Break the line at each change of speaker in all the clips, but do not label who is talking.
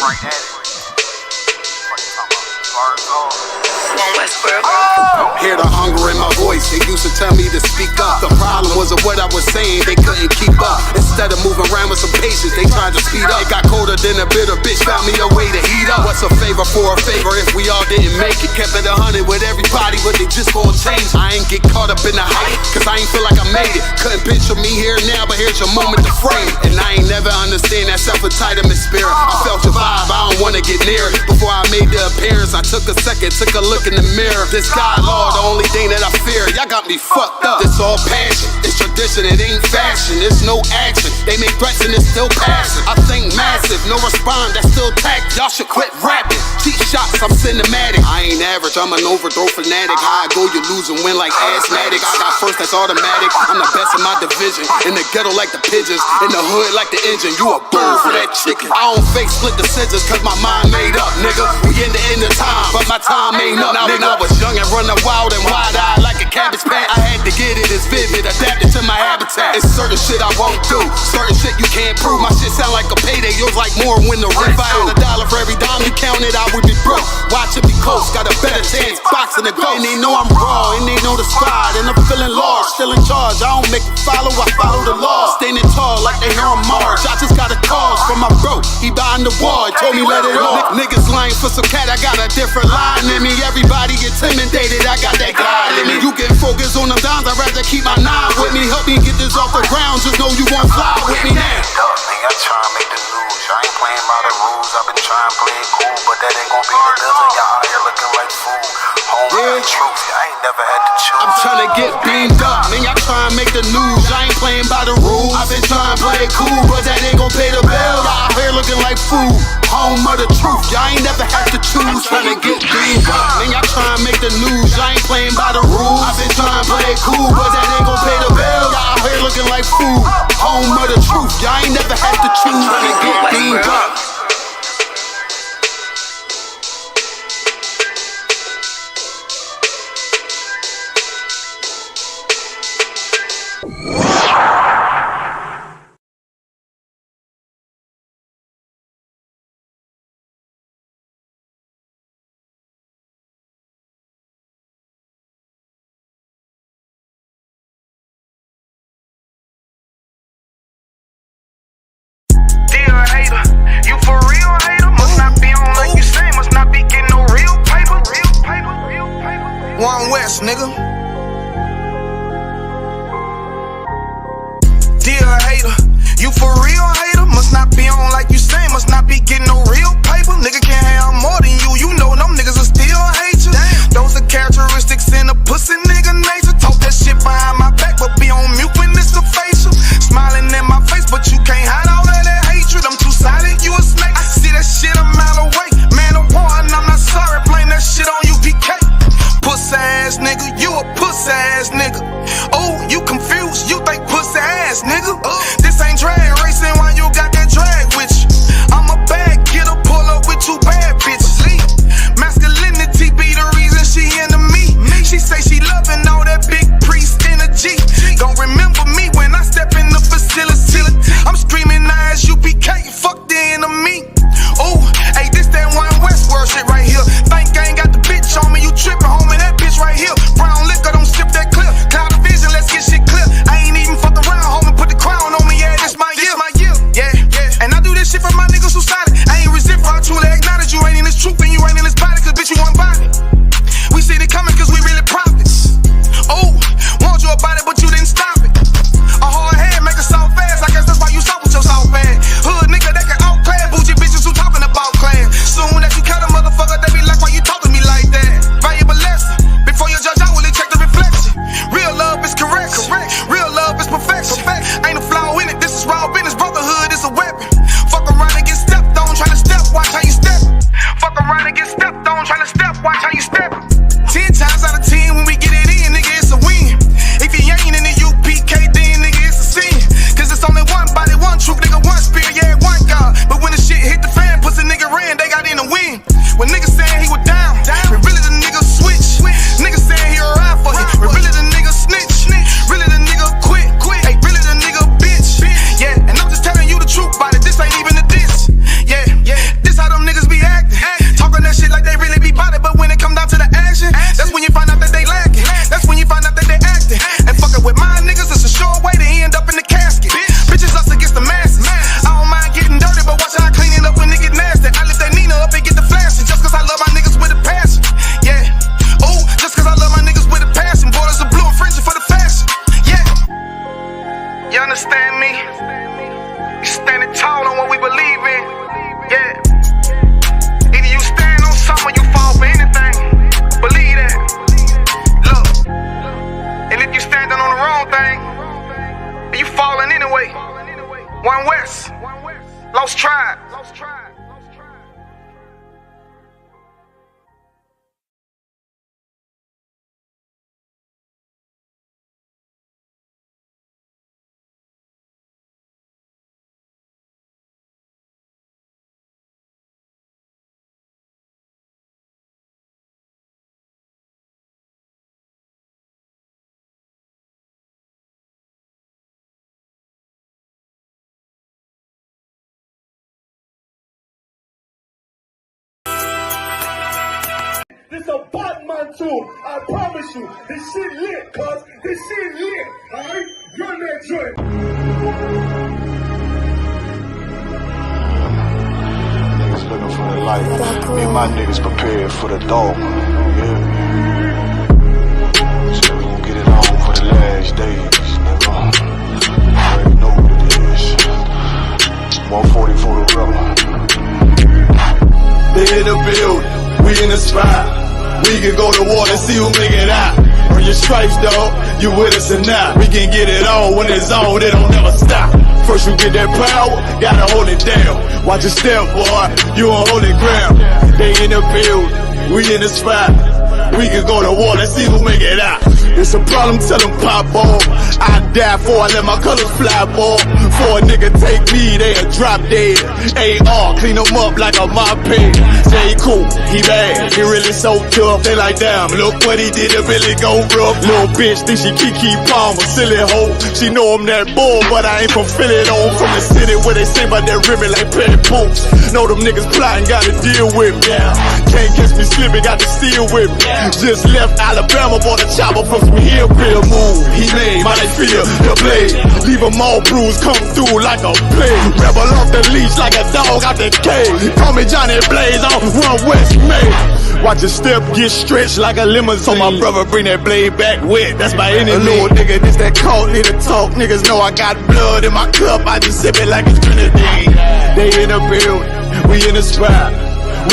right at it.
Hear the hunger in my voice, they used to tell me to speak up. The problem was of what I was saying, they couldn't keep up. Instead of moving around with some patience, they tried to speed up. It got colder than a bitter bitch, found me a way to heat up. What's a favor for a favor if we all didn't make it? Kept it 100 with everybody, but they just gon' change. I ain't get caught up in the hype, cause I ain't feel like I made it. Couldn't picture me here now, but here's your moment to frame it. And I ain't never understand that self-entitlement spirit. I felt your vibe, I don't wanna get near it. Before I made the appearance, I took a second, took a look in the mirror. This God, Lord, the only thing that I fear. Y'all got me fucked up. It's all passion, it's tradition, it ain't fashion. It's no action, they make threats and it's still passing. I think massive, no respond, that's still tact. Y'all should quit rapping. Cheap shots, I'm cinematic. I ain't average, I'm an overthrow fanatic. How I go, you lose and win like asthmatic. I got first, that's automatic. I'm the best in my division. In the ghetto like the pigeons, in the hood like the engine. You a bird for that chicken. I don't fake split decisions cause my mind made up, nigga. We in the end of time, but my time ain't up, nigga. I was young and running wild and wide-eyed like a cabbage patch. I had to get it, it's vivid, adapted to my habitat. It's certain shit I won't do, certain shit you can't prove. My shit sound like a payday, yours like more when the rent. If I had $1 for every dime you counted, I would be broke. Watch it be close, got a better chance, boxing the goat. And they know I'm raw, and they know the squad, and I'm feeling large, still in charge. I don't make it follow, I follow the law. Standing tall like they hear on March. I just got a call from my bro, he behind the wall, he told me let it off. Niggas lying for some cat, I got a different line in me. Everybody intimidated, I got that God in me. You get focused on them dimes, I'd rather keep my nine with me. Help me get this off the ground, just know you won't fly with me now.
I try to make the news, I ain't playing by the rules. I've been trying to play it cool, but that ain't gon' be the deal. Y'all out here looking like fool. Home the truth, I ain't never had to choose.
I'm trying to get beamed up, man, y'all trying to make the news. I ain't playing by the rules. I've been trying to play it cool, but that ain't gon' pay the bill. Y'all out here looking like fool. Home of the truth, y'all ain't never had to choose. Trying to get beamed up, man, y'all trying to make the news. I ain't playing by the rules. I've been trying to play it cool, but that ain't gon' pay the bill. Y'all out here looking like fool. Home of the truth, y'all ain't never had to choose. Trying to get beamed up.
Nigga, dear hater, you for real hater? Must not be on like you say, must not be getting no real paper. Nigga can't have more than you know them niggas will still hate you. Damn. Those are characteristics in a pussy nigga nature. Talk that shit behind my back, but be on mute when it's a facial. Smiling in my face, but you can't hide all of that hatred. I'm too silent, you a snake. I see that shit a mile away. Man of war, and I'm not sorry, blame that shit on UPK. Pussy ass nigga, you a pussy ass nigga. Oh, you confused, you think pussy ass nigga. This ain't drag racing while you got that drag with you. I'm a bad getter, pull up with two bad bitches. Masculinity be the reason she into me. She say she loving all that big priest energy. Don't remember me when I step in the facility. I'm screaming I.S.U.P.K, fuck the enemy. Oh, hey, this that one Westworld shit right here. Think I ain't got the bitch on me, you trippin', homie, that bitch right here. Brown liquor, don't sip that clear. Cloud of vision, let's get shit clear. I ain't even fucked around, homie, put the crown on me. wrong thing, and you falling anyway. One West, Lost Tribe.
This a Batman tune. I promise you. This shit lit, cuz. This shit lit. Alright? Run that joint.
Niggas looking for the light. Me and my niggas prepared for the dog. Yeah. So we gon' get it on for the last days, nigga. You already know what it is. 140 for the rubber.
They in the building, we in the spot. We can go to war and see who make it out. Earn your stripes, dog, you with us or not. We can get it on when it's on, it don't never stop. First you get that power, gotta hold it down. Watch your step, boy, you on holy ground. They in the building, we in the spot. We can go to war, let's see who make it out. It's a problem, tell them pop ball. I die for I let my colors fly, ball. For a nigga take me, they'll drop dead. AR, clean them up like a mop head. Say he cool, he bad, he really so tough. They like, damn, look what he did to Billy go rough. Little bitch think she Kiki Palmer, silly hoe. She know I'm that bull, but I ain't from Philly though. From the city where they say about that ribbon like petty poops. Know them niggas plotting, gotta deal with me. Can't catch me slipping, got to steal with me. Just left Alabama, bought a chopper from some hillbilly move. He made, my they feel the blade. Leave them all bruised, come through like a plague. Rebel off the leash like a dog out the cage. Call me Johnny Blaze on One West May. Watch your step get stretched like a limousine. So my brother bring that blade back wet, that's my enemy. A little nigga, this that cult, need to talk. Niggas know I got blood in my cup, I just sip it like it's grenadine. They in the building, we in the spot.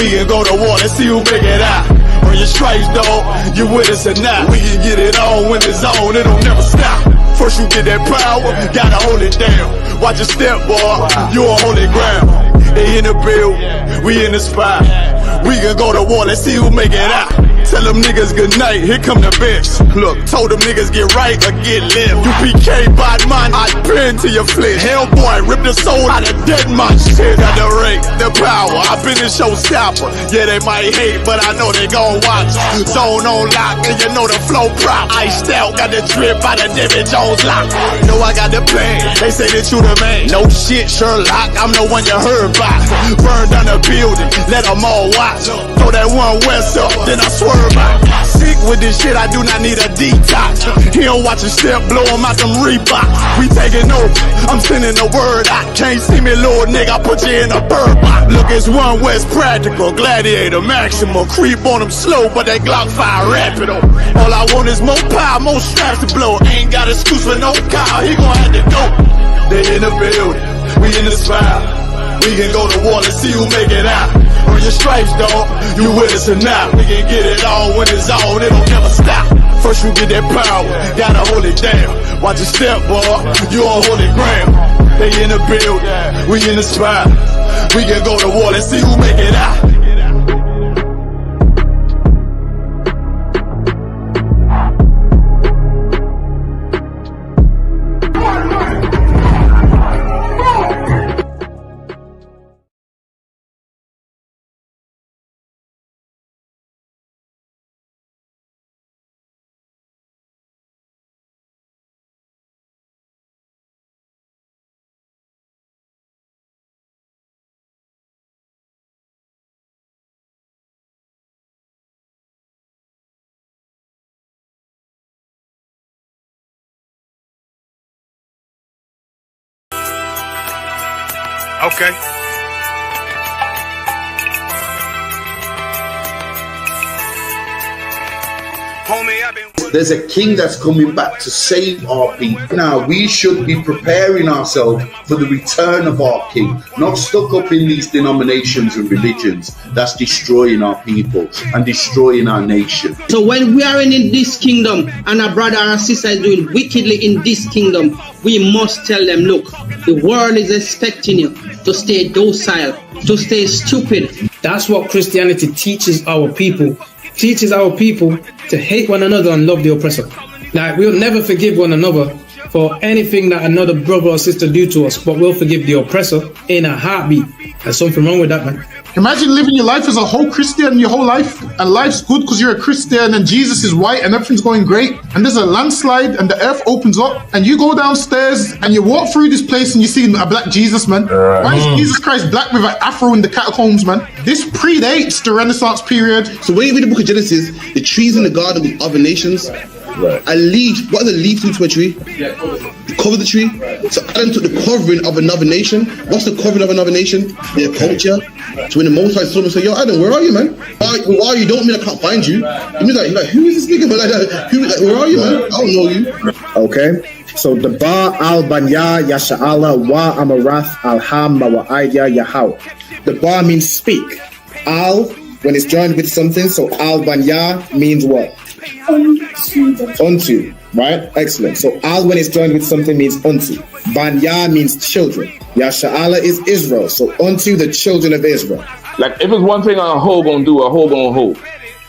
We can go to war, let's see who make it out. Earn your stripes, dog, you with us or not. We can get it on when it's on, it don't never stop. First you get that power, gotta hold it down. Watch your step, boy, you on holy ground. They in the building, we in the spot. We can go to war, let's see who make it out. Tell them niggas good night, here come the best. Look, told them niggas get right or get left. U.P.K, bad man, I been to your flesh. Hellboy, rip the soul out of dead man shit. Got the rate, the power, I been the showstopper. Yeah, they might hate, but I know they gon' watch. Zone on lock, and you know the flow prop. Iced out, got the drip out of David Jones lock. Know I got the plan, they say that you the man. No shit, Sherlock, I'm the one you heard by. Burn down the building, let them all watch. Throw that One West up, then I swerve out. Sick with this shit, I do not need a detox. He don't watch a step, blow him out them Reeboks. We taking over, I'm sending the word out. Can't see me, little nigga, I put you in a bird box. Look, it's One West practical, gladiator, maximum. Creep on them slow, but that Glock fire rapid. All I want is more power, more straps to blow. Ain't got excuse for no car, he gon' have to go. They in the building, we in the spot. We can go to war, let's see who make it out. Earn your stripes, dog, you with us or not. We can get it on when it's on, it don't never stop. First you get that power, gotta hold it down. Watch your step, boy, you on holy ground. They in the building, we in the spot. We can go to war, let's see who make it out.
Okay. Homie, I've been
there's a king that's coming back to save our people. Now, we should be preparing ourselves for the return of our king, not stuck up in these denominations and religions that's destroying our people and destroying our nation.
So when we are in this kingdom and our brother and sister is doing wickedly in this kingdom, we must tell them, look, the world is expecting you to stay docile, to stay stupid.
That's what Christianity teaches our people. Teaches our people to hate one another and love the oppressor. Like, we'll never forgive one another for anything that another brother or sister do to us, but we'll forgive the oppressor in a heartbeat. There's something wrong with that, man.
Imagine living your life as a whole Christian your whole life, and life's good because you're a Christian and Jesus is white and everything's going great, and there's a landslide and the earth opens up and you go downstairs and you walk through this place and you see a black Jesus, man. Why is Jesus Christ black with an afro in the catacombs, man? This predates the Renaissance period.
So when you read the book of Genesis, the trees in the garden with other nations, a leaf, what are the leaves to a tree? Cover the tree. So Adam took the covering of another nation. What's the covering of another nation? Their culture. So when the Most High saw him, say, "Yo, Adam, where are you, man? Why are you? Don't mean I can't find you." He was like, "Who is this nigga?" But where are you, man? I don't know you.
Okay. So the Ba al Banya Yasha'ala wa Amarath al Ham wa Ayya Yahaw. The Ba means speak. Al, when it's joined with something, so al Banya means what? Unto, right? Excellent. So al when it's joined with something means unto. Banya means children. Yasha'ala is Israel. So unto the children of Israel.
Like if it's one thing a hoe gonna do, a hoe gonna hold.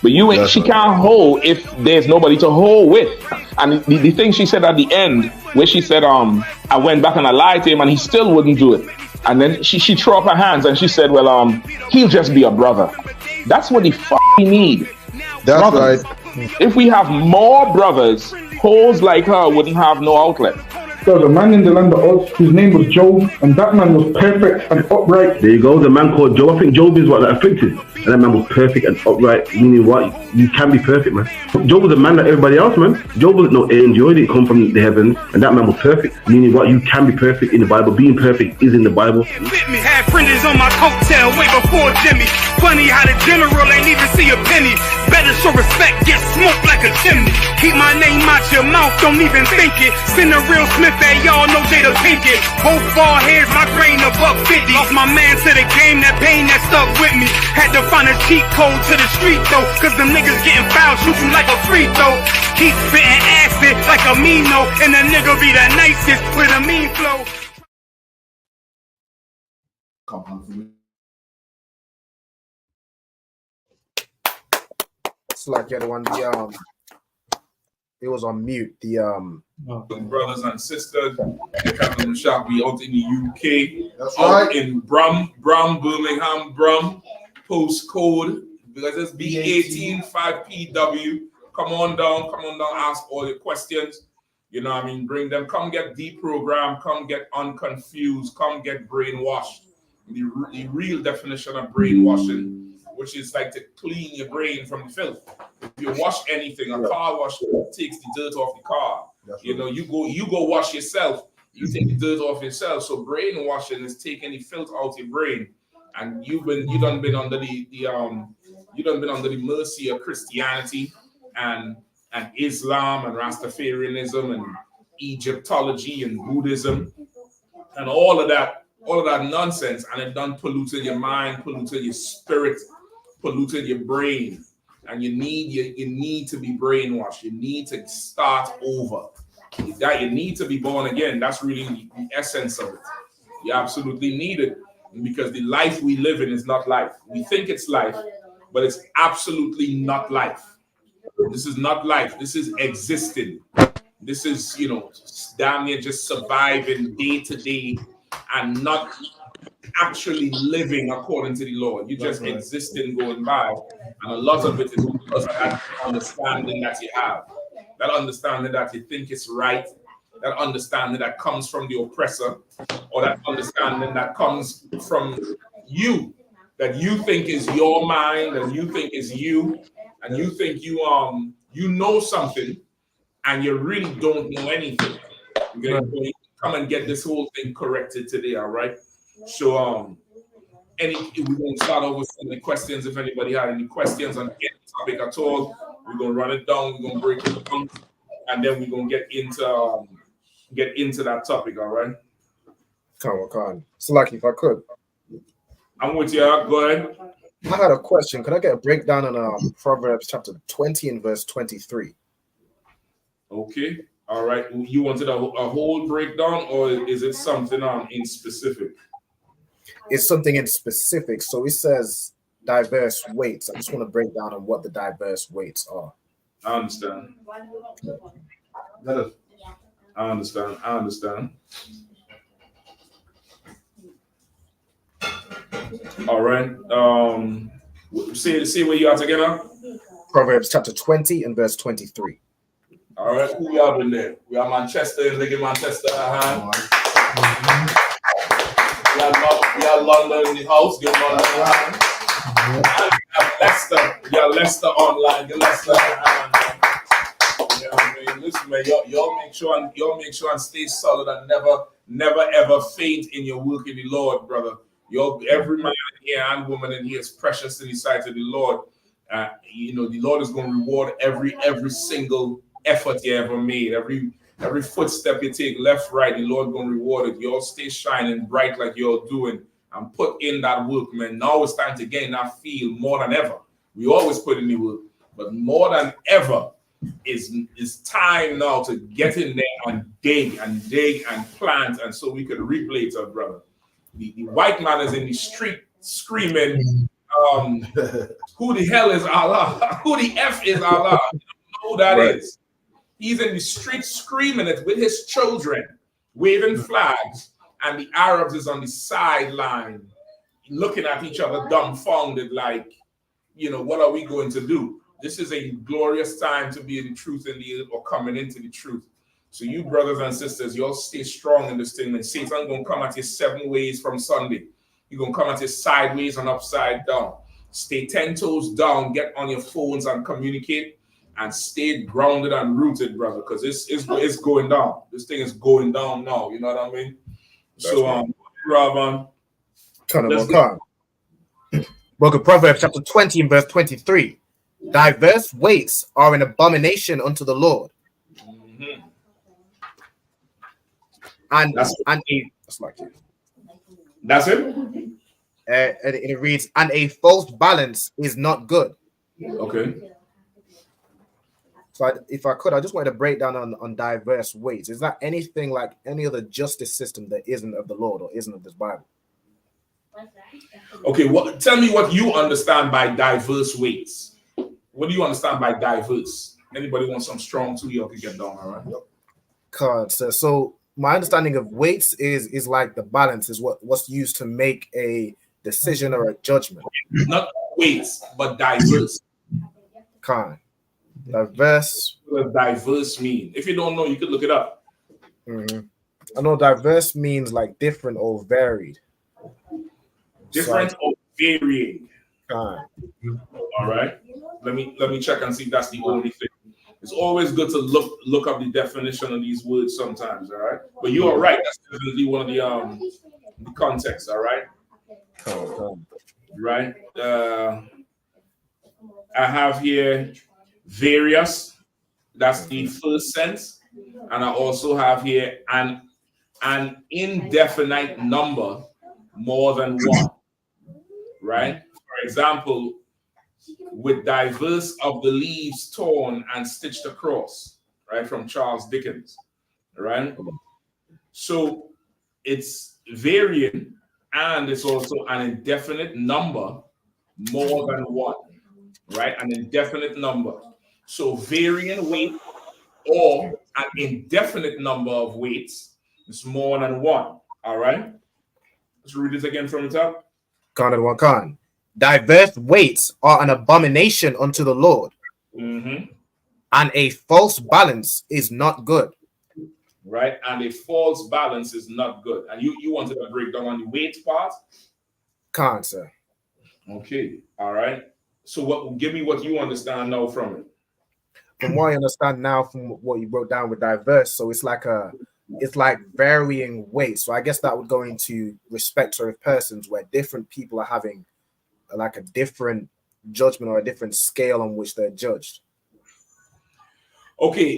But you ain't, she can't hold if there's nobody to hold with. And the thing she said at the end, where she said, I went back and I lied to him and he still wouldn't do it. And then she threw up her hands and she said, well, he'll just be a brother. That's what he fucking need.
That's
brothers.
right.
If we have more brothers, hoes like her wouldn't have no outlet.
So the man in the land of Oz, his name was Job, and that man was perfect and upright.
There you go, the man called Job. I think Job is what, like, afflicted. And that man was perfect and upright, meaning what? You can be perfect, man. Job was a man like everybody else, man. Job wasn't no angel, he didn't come from the heavens. And that man was perfect, meaning what? You can be perfect in the Bible. Being perfect is in the Bible.
Had fringes on my coattail way before Jimmy. Funny how the general ain't even see a penny. Better show respect, get smoked like a chimney. Keep my name out your mouth, don't even think it. Send a real Smith that y'all know Jada Pinkett. Both ball heads, my grain above 50. Lost my man to the game, that pain that stuck with me. Had to find a cheat code to the street though, cause them niggas getting fouled, shoot you like a free throw. Keep spitting acid like a Mino, and the nigga be the nicest with a mean flow.
It's like the other one. It was on mute.
Brothers and sisters, the shop. We out in the UK.
That's
out
right.
In Brum, Birmingham, Brum. Postcode because it's B18 5PW. Come on down, ask all your questions. You know what I mean? Bring them, come get deprogrammed, come get unconfused, come get brainwashed. The real definition of brainwashing, which is like to clean your brain from the filth. If you wash anything, a car wash takes the dirt off the car. You know, you go wash yourself, you take the dirt off yourself. So brainwashing is taking the filth out your brain. And you done been under the mercy of Christianity and Islam and Rastafarianism and Egyptology and Buddhism and all of that nonsense, and it done polluted your mind, polluted your spirit, polluted your brain, and you need to be brainwashed. You need to start over. You need to be born again. That's really the essence of it. You absolutely need it. Because the life we live in is not life. We think it's life, but it's absolutely not life. This is not life. This is existing. This is, damn near just surviving day to day and not actually living according to the Lord. You just existing, going by. And a lot of it is because of that understanding that you have. That understanding that you think is right. That understanding that comes from the oppressor, or that understanding that comes from you, that you think is your mind, and you think is you, and you think you know something, and you really don't know anything. Okay, so you come and get this whole thing corrected today, all right? So we're going to start off with some of the questions. If anybody had any questions on any topic at all, We're gonna run it down. We're gonna break it down, and then we're gonna get into that topic. All right.
Come on. So, like, if I could,
I'm with you. Go ahead.
I had a question. Could I get a breakdown on Proverbs chapter 20 and verse 23?
Okay. All right. You wanted a whole breakdown, or is it something in specific?
It's something in specific. So it says diverse weights. I just want to break down on what the diverse weights are.
I understand. I understand. All right. Say where you are again.
Proverbs chapter 20 and verse 23.
All right. Who we are in there? We are Manchester, Ligue Manchester. We are London in the house. Good morning. Leicester. We are Leicester online. Leicester. You know what I mean? Listen, man, y'all make sure and stay solid and never ever faint in your work in the Lord, brother. Every man in here and woman in here is precious in the sight of the Lord. The Lord is going to reward every single effort you ever made, every footstep you take, left, right. The Lord going to reward it. Y'all stay shining bright like you're doing, and put in that work, man. Now it's time to gain that field more than ever. We always put in the work, but more than ever is time now to get in there and dig and plant, and so we could reap later, brother. The white man is in the street screaming, who the hell is Allah? Who the F is Allah? You don't know who that is. He's in the street screaming it with his children, waving flags, and the Arabs is on the sideline looking at each other dumbfounded like, what are we going to do? This is a glorious time to be in the truth or coming into the truth. So you brothers and sisters, y'all stay strong in this thing. And Satan gonna come at you 7 ways from Sunday. He's gonna come at you sideways and upside down. Stay 10 toes down, get on your phones and communicate, and stay grounded and rooted, brother, because it's going down. This thing is going down now. You know what I mean? Ravan.
Book of Proverbs chapter 20 and verse 23. Diverse weights are an abomination unto the Lord.
Mm-hmm.
That's it. And it reads, and a false balance is not good.
Okay.
So if I could, I just wanted to break down on diverse weights. Is that anything like any other justice system that isn't of the Lord or isn't of this Bible?
Okay, tell me what you understand by diverse weights. What do you understand by diverse? Anybody want some strong too? Y'all can get down, all right?
God, so my understanding of weights is like the balance is what's used to make a decision or a judgment.
Not weights, but diverse.
Diverse.
What does diverse mean? If you don't know, you could look it up.
Mm-hmm. I know diverse means like different or varied.
Different or varying. All right. Let me check and see if that's the only thing. It's always good to look up the definition of these words sometimes, all right? But you are right. That's definitely one of the contexts, all right? Right. I have here various. That's the first sense. And I also have here an indefinite number more than one, right? For example, with diverse of the leaves torn and stitched across, right? From Charles Dickens, right? So it's varying, and it's also an indefinite number more than one, right? An indefinite number. So varying weight or an indefinite number of weights is more than one, all right? Let's read this again from the top.
Diverse weights are an abomination unto the Lord,
and
a false balance is not good.
Right, and a false balance is not good. And you wanted to break down on the weight part?
Sir.
Okay, all right. So give me what you understand now from it.
From what I understand now from what you wrote down with diverse, so it's like varying weights. So I guess that would go into respect of persons where different people are having like a different judgment or a different scale on which they're judged.
Okay,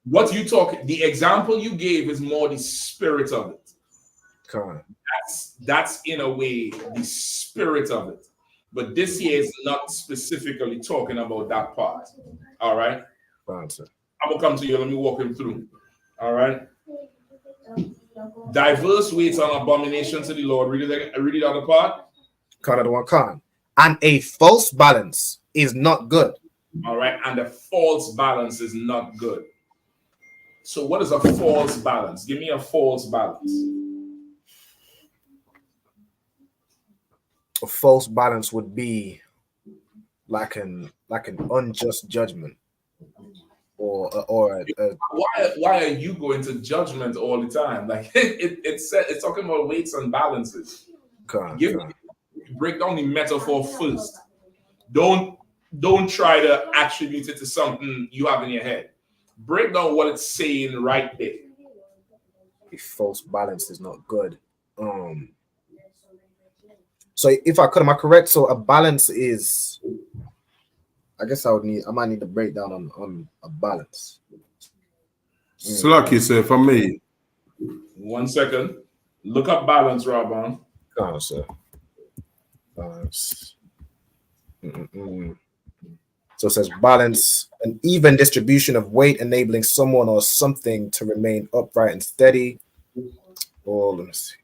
what you talk, the example you gave is more the spirit of it. That's in a way the spirit of it. But this here is not specifically talking about that part. All right. I'm gonna come to you. Let me walk him through. All right. Diverse weights on abomination to the Lord. Read it out the part.
And a false balance is not good.
All right. And a false balance is not good. So what is a false balance? Give me a false balance.
A false balance would be like an unjust judgment, or
why are you going to judgment all the time? Like it's talking about weights and balances. Break down the metaphor first. Don't try to attribute it to something you have in your head. Break down what it's saying right there.
A false balance is not good. So if I could, am I correct? So a balance is, I guess I might need to break down on a balance.
Slucky, sir, for me.
1 second. Look up balance, Robon.
Sir. Balance. So it says balance, an even distribution of weight enabling someone or something to remain upright and steady. Or let me see.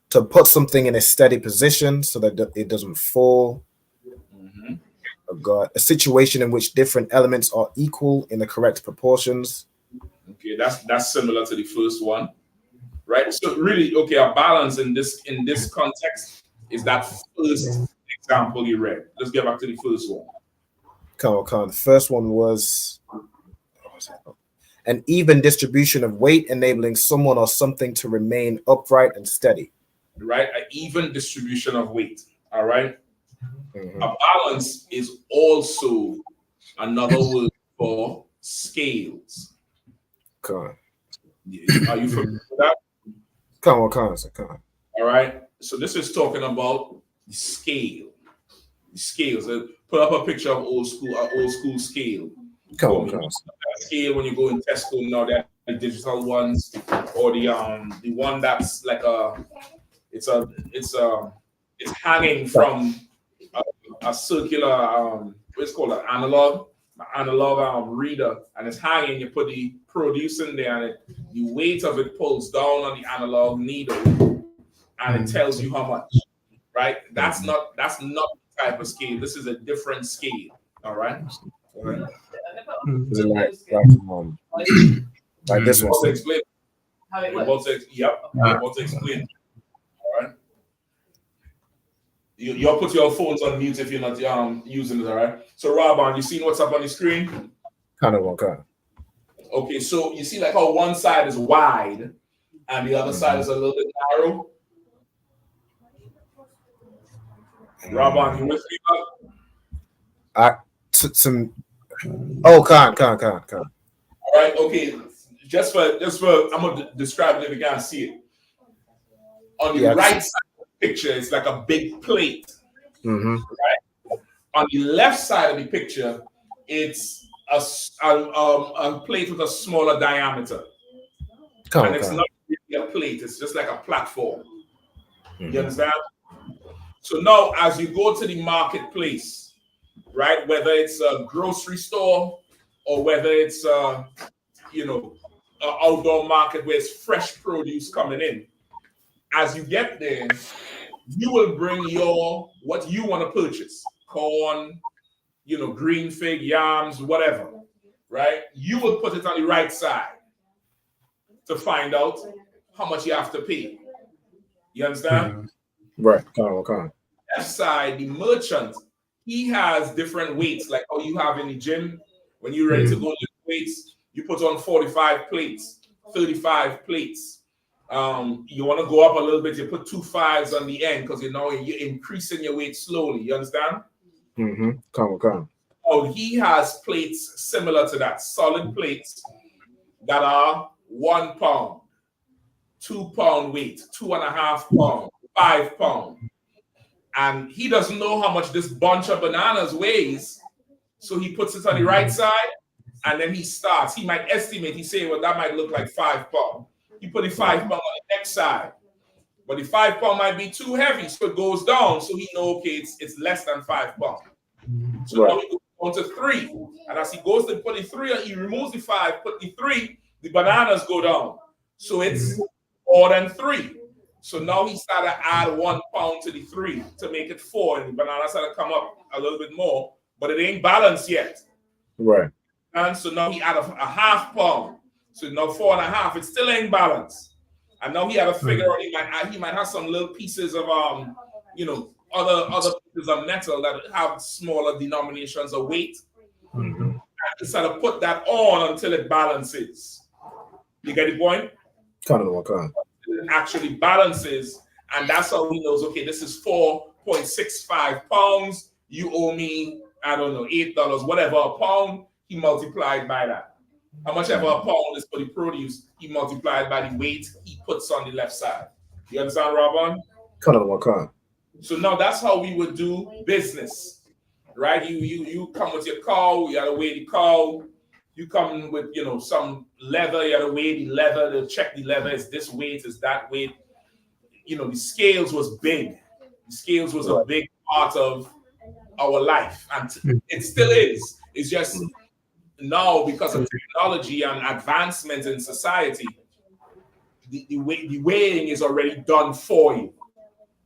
To put something in a steady position so that it doesn't fall. A situation in which different elements are equal in the correct proportions.
Okay, that's similar to the first one, right? So really, okay, a balance in this context is that first example you read. Let's get back to the first one.
The first one was an even distribution of weight enabling someone or something to remain upright and steady.
Right, an even distribution of weight. All right. A balance is also another word for scales.
Are
you familiar with that?
Come on.
All right. So this is talking about the scale. The scales. Put up a picture of old school scale. Scale when you go in Tesco now, they're the digital ones, or the one that's like it's hanging from a circular what's called an analog reader, and it's hanging. You put the produce in there, and the weight of it pulls down on the analog needle, and it tells you how much. Right? That's not the type of scale. This is a different scale. All right.
Is it like this one?
Explain. About to explain. All right. You'll put your phones on mute if you're not using it. All right. So Robon, you seen what's up on the screen? Okay, so you see like how one side is wide and the other side is a little bit narrow. Robon, you with me? All right, okay. Just for I'm gonna describe it if you can't see it. On the right side of the picture, it's like a big plate. Right? On the left side of the picture, it's a plate with a smaller diameter. And it's not really a plate, it's just like a platform. You understand? So now as you go to the marketplace, right, whether it's a grocery store or whether it's an outdoor market where it's fresh produce coming in, as you get there, you will bring what you want to purchase. Corn, green fig, yams, whatever, right? You will put it on the right side to find out how much you have to pay. You understand?
Right.
Left side, the merchant, he has different weights, like how you have in the gym. When you're ready to go to weights, you put on 45 plates, 35 plates. You want to go up a little bit, you put 2 5s on the end because you're increasing your weight slowly. You understand? Oh, he has plates similar to that, solid plates that are 1 pound, 2 pound weight, 2.5 pound, 5 pound. And he doesn't know how much this bunch of bananas weighs So he puts it on the right side, and then he starts. He might estimate. He say, well, that might look like 5 pounds. He put the 5 pound on the next side, but the 5 pound might be too heavy, so it goes down. So he know, okay, it's less than 5 pounds. So now he goes on to 3, and as he goes to put the 3, he removes the 5, put the 3. The bananas go down, so it's more than 3. So now he started to add 1 pound to the 3 to make it 4, and the bananas started to come up a little bit more, but it ain't balanced yet.
Right.
And so now he added a half pound. So now 4.5. It still ain't balanced. And now he had to figure out he might have some little pieces of other pieces of metal that have smaller denominations of weight. And he started to put that on until it balances. You get the point?
Kind of what kind.
It actually balances, and that's how he knows, okay, this is 4.65 pounds. You owe me, I don't know, $8, whatever a pound. He multiplied by that. How much ever a pound is for the produce, he multiplied by the weight he puts on the left side. You understand, Robin?
Kind of what kind.
So now that's how we would do business, right? You come with your cow, you gotta weigh the cow. You come with some leather, you gotta weigh the leather, to check the leather, is this weight, is that weight. The scales was big. The scales was a big part of our life, and it still is. It's just now, because of technology and advancement in society, the weighing is already done for you.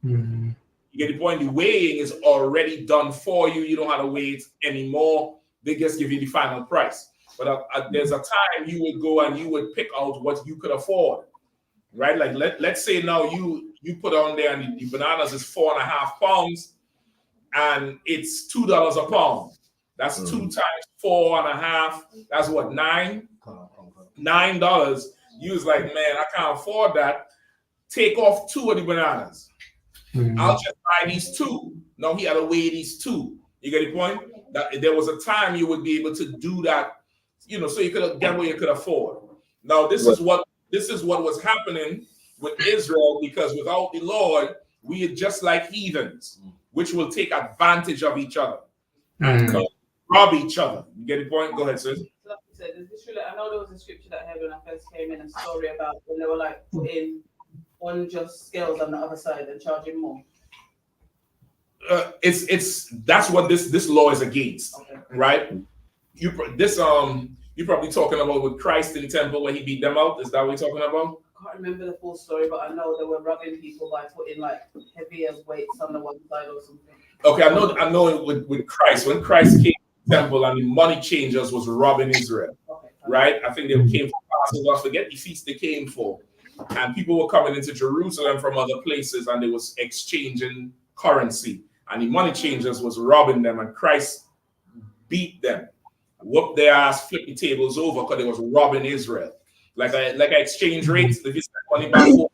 You get the point? The weighing is already done for you. You don't have to weigh it anymore. They just give you the final price. But there's a time you would go and you would pick out what you could afford, right? Like let's say now you put on there and the bananas is 4.5 pounds, and it's $2 a pound. That's 2 times 4.5. That's what, $9? $9. You was like, man, I can't afford that. Take off 2 of the bananas. I'll just buy these 2. No, he had to weigh these 2. You get the point? That there was a time you would be able to do that, so you could get what you could afford. Now this is what was happening with Israel, because without the Lord, we are just like heathens, which will take advantage of each other and rob each other. You get the point? Go ahead, sis.
Like you said, I know there was a scripture that had when I first came in, a story about when they were like putting unjust scales on the other side and charging more.
That's what this law is against, right? You're probably talking about with Christ in the temple when he beat them out. Is that what you're talking about?
I can't remember the full story, but I know they were robbing people by putting like heavier weights on the one side or something.
Okay, I know with Christ, when Christ came to the temple and the money changers was robbing Israel, right? I think they came for Passover. I forget the feast they came for. And people were coming into Jerusalem from other places and they was exchanging currency. And the money changers was robbing them, and Christ beat them, whooped their ass, flipped the tables over because they was robbing Israel. Like an exchange rate. If you send money back home,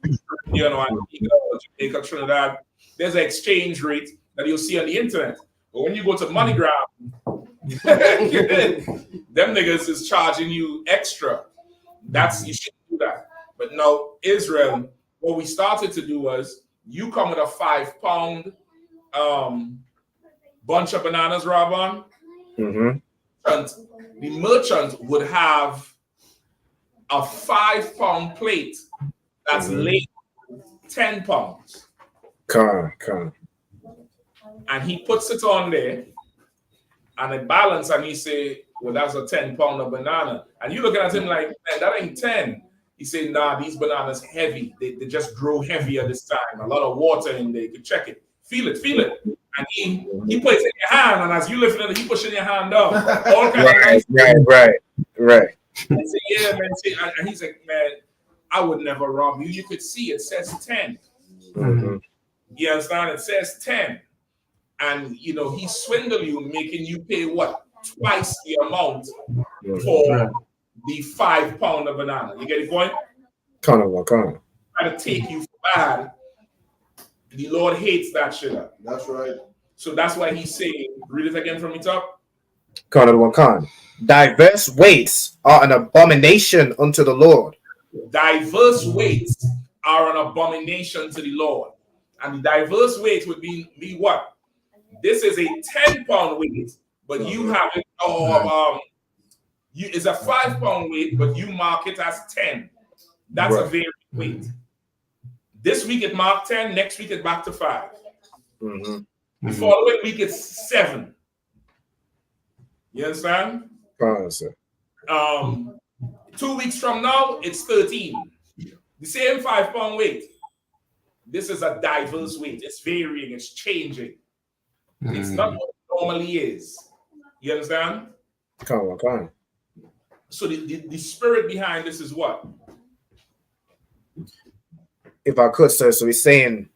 Jamaica, Trinidad, there's an exchange rate that you'll see on the internet. But when you go to MoneyGram, them niggas is charging you extra. You shouldn't do that. But now, Israel, what we started to do was, you come with a 5 pound bunch of bananas, Rabban. And the merchant would have a 5 pound plate that's labeled 10 pounds. And he puts it on there and it balance, and he say, well, that's a 10 pound of banana. And you looking at him like, man, that ain't 10. He said, nah, these bananas heavy. They just grow heavier this time. A lot of water in there. You can check it. Feel it. And he puts it in your hand, and as you lift it, he pushing your hand up. All kind of
Right.
I said, yeah, man. And he's like, man, I would never rob you. You could see it says 10. You understand? It says 10. And, he swindle you, making you pay what? Twice the amount for the 5 pound of banana. You get the point?
Kind of.
Try to take you for bad. The Lord hates that shit.
That's right.
So that's why he's saying, read it again from the top.
Diverse weights are an abomination unto the Lord.
Diverse weights are an abomination to the Lord. And the diverse weight would be what? This is a 10 pound weight, but you have it or it's a 5 pound weight, but you mark it as 10. That's a varied weight. This week it marked 10, next week it back to 5. The following week it's 7. You understand? 2 weeks from now, it's 13. The same 5 pound weight. This is a diverse weight. It's varying, it's changing. It's not what it normally is. You understand? So the spirit behind this is what?
If I could, sir, so he's saying,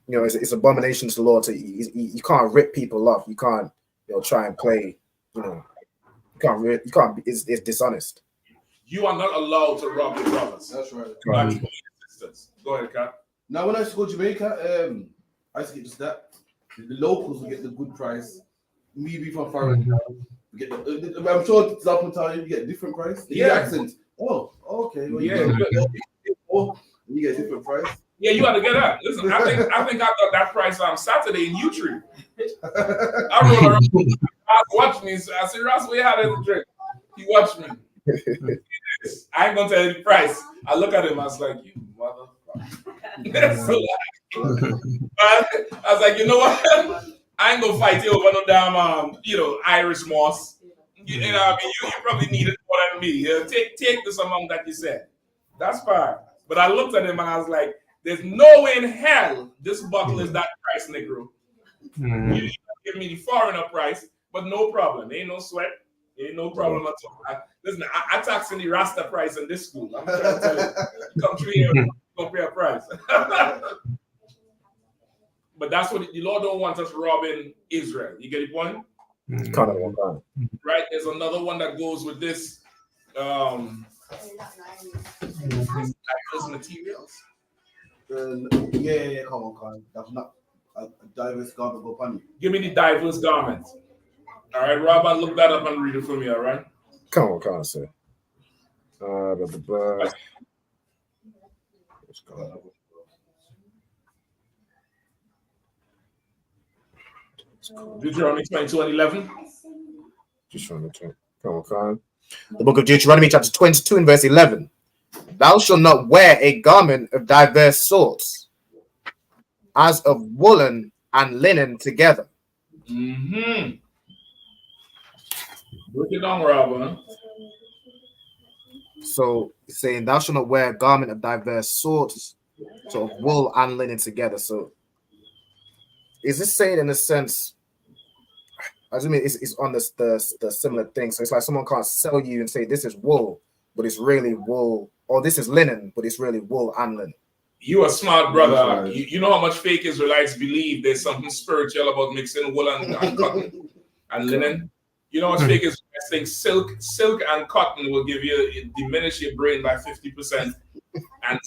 you know, it's abomination to the Lord. You can't rip people off. You can't, you know, try and play, you know, you can't, it's dishonest.
You are not allowed to rob your brothers.
That's right.
Go ahead, Kat.
Now, when I used to go to Jamaica, I used to get just that. The locals will get the good price. Me be from foreign. We get I'm sure it's up until you get a different price. The accent. Oh, okay. Well,
Yeah.
You get a different price.
Yeah, you got to get up. Listen, I think I got that price on Saturday in U-Tree. I roll around. I watched me. So I said, Ross, we had a drink. He watched me. I ain't gonna tell you the price. I look at him. I was like, you motherfucker. That's so I was like, you know what? I ain't gonna fight you over no damn Irish moss. You know what I mean? You probably need it more than me. Take this amount that you said. That's fine. But I looked at him and I was like, there's no way in hell this bottle is that price, Negro. You give me the foreigner price, but no problem. Ain't no sweat. Ain't no problem at all. Listen, I tax in the Rasta price in this school. I'm trying to tell you. You come through here, compare price. But that's what the Lord don't want us robbing Israel. You get the point? Right? There's another one that goes with this. Diverse materials.
Yeah, come on. That's not a diverse garment go upon you.
Give me the diverse garment. All right, Robin, look that up and read it for me, all right?
Come on, sir.
Deuteronomy 22:11.
The book of Deuteronomy, chapter 22, and verse 11. Thou shalt not wear a garment of diverse sorts, as of woolen and linen together.
Break it down, Robin.
So it's saying thou shalt not wear a garment of diverse sorts, so of wool and linen together. So is this saying in a sense, I mean it's on the similar thing. So it's like someone can't sell you and say this is wool, but it's really wool, or this is linen, but it's really wool and linen.
You a smart brother. Right. You know how much fake Israelites believe there's something spiritual about mixing wool and cotton and linen. You know how much fake Israelites think silk and cotton will diminish your brain by 50%. And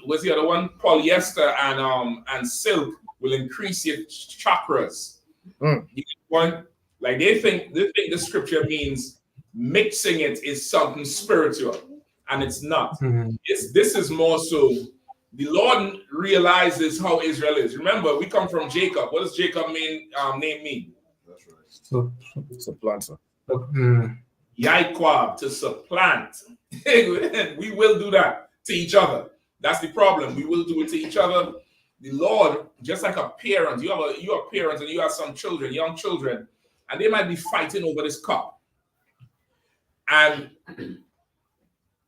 what's the other one? Polyester and silk will increase your chakras. You get the point? Like they think the scripture means mixing it is something spiritual, and it's not. This is more so the Lord realizes how Israel is. Remember, we come from Jacob. What does Jacob name mean?
That's right.
Supplanter.
Y.A.H.P.K, to supplant. We will do that to each other. That's the problem. We will do it to each other. The Lord, just like a parent, you are parents and you have some children, young children, and they might be fighting over this cup. And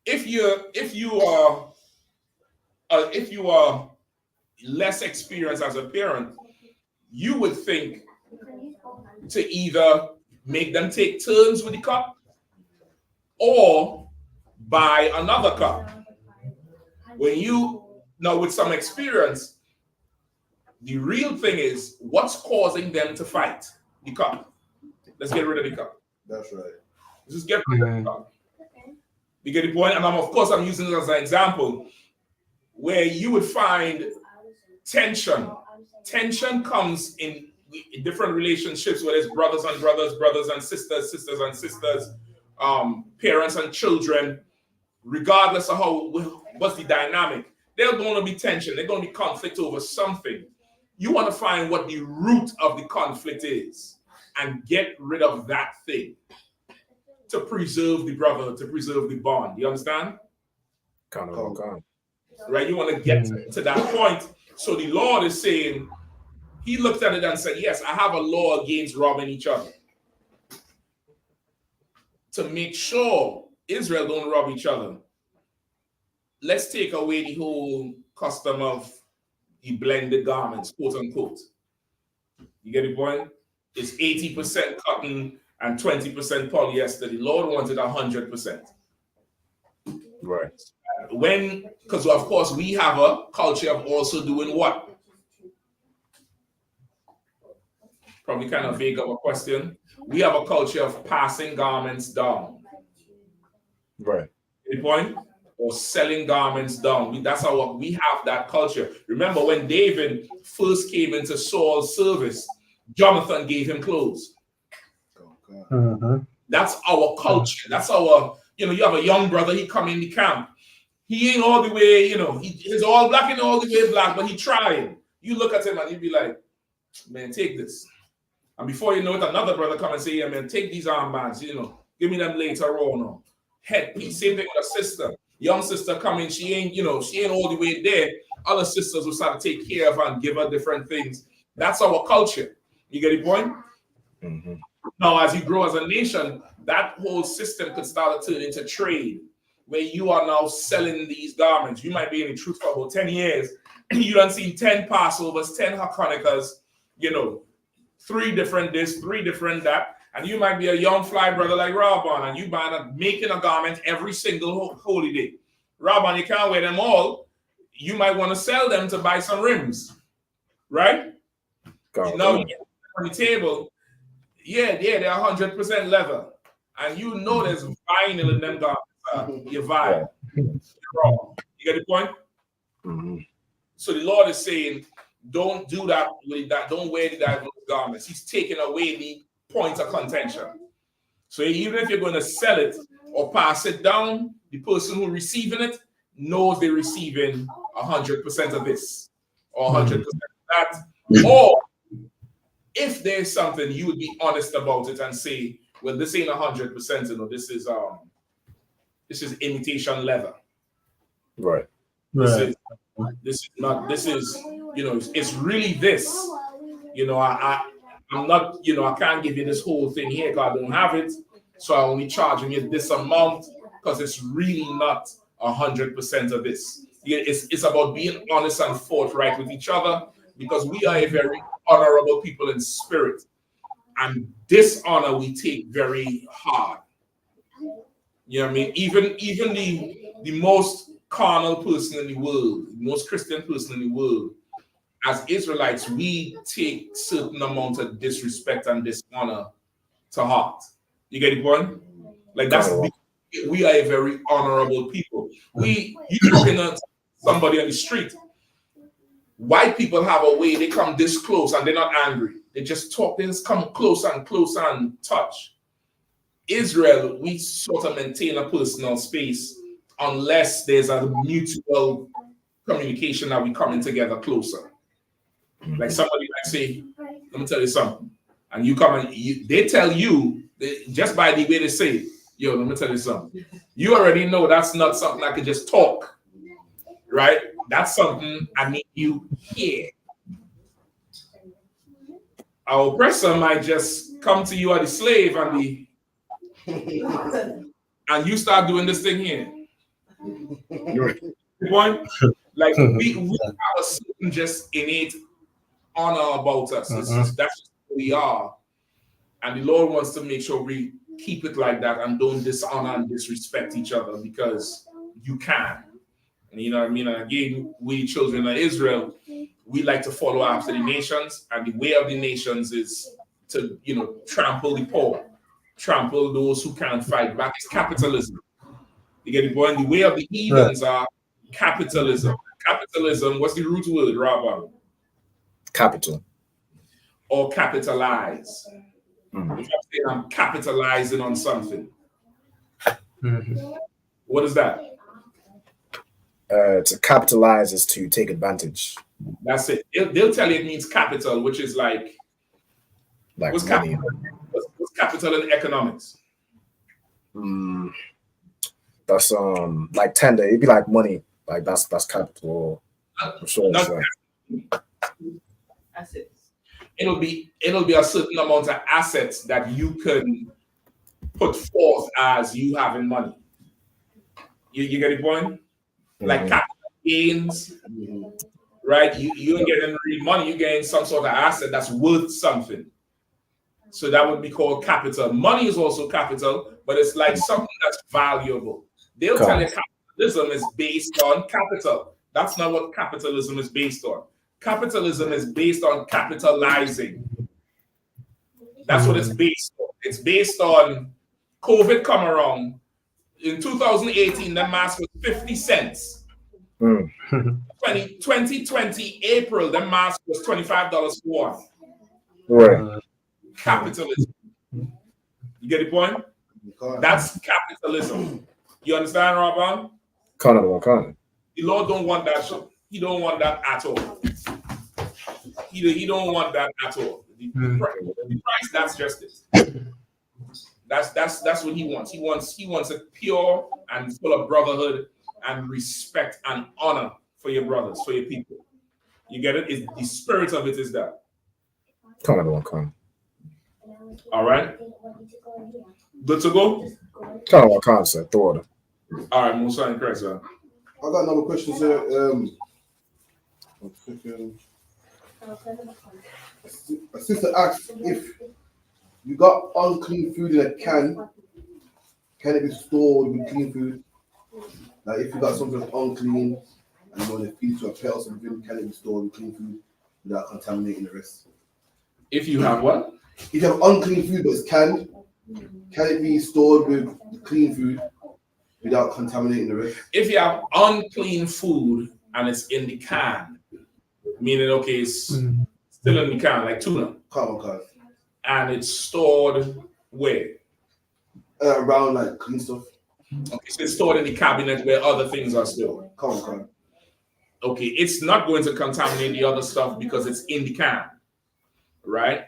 if you are less experienced as a parent, you would think to either make them take turns with the cup or buy another cup. Now with some experience, the real thing is what's causing them to fight? The cup. Let's get rid of the cup.
That's right.
Just get rid of the cup. You get the point? And of course I'm using it as an example where you would find tension. Tension comes in different relationships, whether it's brothers and brothers, brothers and sisters, sisters and sisters, parents and children, regardless of what's the dynamic. There's going to be tension. There's going to be conflict over something. You want to find what the root of the conflict is. and get rid of that thing to preserve the brother, to preserve the bond. You understand? Right? You want to get to that point. So the Lord is saying, he looked at it and said, yes, I have a law against robbing each other. To make sure Israel don't rob each other, let's take away the whole custom of the blended garments, quote unquote. You get the point? It's 80% cotton and 20% polyester. The Lord wanted 100%.
Right.
Because of course we have a culture of also doing what? Probably kind of vague of a question. We have a culture of passing garments down.
Right.
The point? Or selling garments down. That's how we have that culture. Remember when David first came into Saul's service, Jonathan gave him clothes. That's our culture. That's our, you have a young brother, he come in the camp. He ain't all the way, he's all black and all the way black, but he trying. You look at him and you be like, man, take this. And before you know it, another brother come and say, yeah, man, take these armbands, give me them later on. Headpiece, same thing with a sister. Young sister coming, she ain't all the way there. Other sisters will start to take care of her and give her different things. That's our culture. You get the point? Now, as you grow as a nation, that whole system could start to turn into trade, where you are now selling these garments. You might be in the truth for about 10 years. You done seen 10 Passovers, 10 Hanukkahs, 3 different this, 3 different that. And you might be a young fly brother like Rabban, and you making a garment every single holy day. Rabban, you can't wear them all. You might want to sell them to buy some rims, right? Now you get on the table. Yeah, they're 100% leather, and there's vinyl in them garments. You're vinyl. You're wrong. You get the point? So the Lord is saying, don't do that with that. Don't wear the diverse garments. He's taking away the point of contention. So even if you're going to sell it or pass it down, the person who's receiving it knows they're receiving 100% of this or 100% of that. Or if there's something, you would be honest about it and say, well, this ain't 100%, this is imitation leather.
Right.
This is not, it's really this. I'm not, I can't give you this whole thing here because I don't have it. So I'm only charging you this amount because it's really not 100% of this. It's about being honest and forthright with each other, because we are a very honorable people in spirit. And dishonor we take very hard. You know what I mean? Even the most carnal person in the world, the most Christian person in the world, as Israelites, we take certain amount of disrespect and dishonor to heart. You get the point? Like we are a very honorable people. You talking to somebody on the street. White people have a way, they come this close and they're not angry. They just talk, they just come closer and closer and touch. Israel, we sort of maintain a personal space unless there's a mutual communication that we coming together closer. Like somebody might say, let me tell you something. And you come and they tell you, just by the way they say, yo, let me tell you something. You already know that's not something I could just talk, right? That's something I need you here. Our oppressor might just come to you as a slave and you start doing this thing here. Point? Like we have a certain just innate honor about us. That's just who we are. And the Lord wants to make sure we keep it like that and don't dishonor and disrespect each other, because you can. And you know what I mean? And again, we children of Israel, we like to follow after the nations, and the way of the nations is to, trample the poor, trample those who can't fight back. It's capitalism. You get the point? The way of the heathens are capitalism. Capitalism, what's the root word, Rabban?
Capital.
Or capitalize. If I'm saying I'm capitalizing on something. What is that?
To capitalize is to take advantage.
That's it. They'll tell you it means capital, which is like
Like
What's
money.
what's capital in economics?
That's like tender. It'd be like money. Like that's capital. I'm sure it's like
Assets.
It'll be a certain amount of assets that you can put forth as you having money. You get the point? Like capital gains, right? You ain't getting real money, you're getting some sort of asset that's worth something. So that would be called capital. Money is also capital, but it's like something that's valuable. They'll tell you capitalism is based on capital. That's not what capitalism is based on. Capitalism is based on capitalizing. That's what it's based on. It's based on COVID come around. In 2018, the mask was 50 cents. 2020 April, the mask was $25 for one.
Right.
Capitalism. You get the point? That's capitalism. You understand, Robert?
Kind of.
The Lord don't want that. He don't want that at all. He don't want that at all. The price, that's justice. That's what he wants. He wants a pure and full of brotherhood and respect and honor for your brothers, for your people. You get it? The spirit of it is that.
Kind of.
All right. Good to go?
Kind of concept, order.
All right, Musa and Chris.
I got another question, sir. A sister asked if you got unclean food in a can it be stored with clean food? Like if you got something unclean and you want to feed to a pet or something, can it be stored with clean food without contaminating the rest?
If you have what?
If you have unclean food but it's canned, can it be stored with clean food without contaminating the rest?
If you have unclean food and it's in the can, meaning okay, it's still in the can, like tuna. And it's stored where?
Around like clean stuff.
Okay, so it's stored in the cabinet where other things are stored. Okay, it's not going to contaminate the other stuff because it's in the can, right?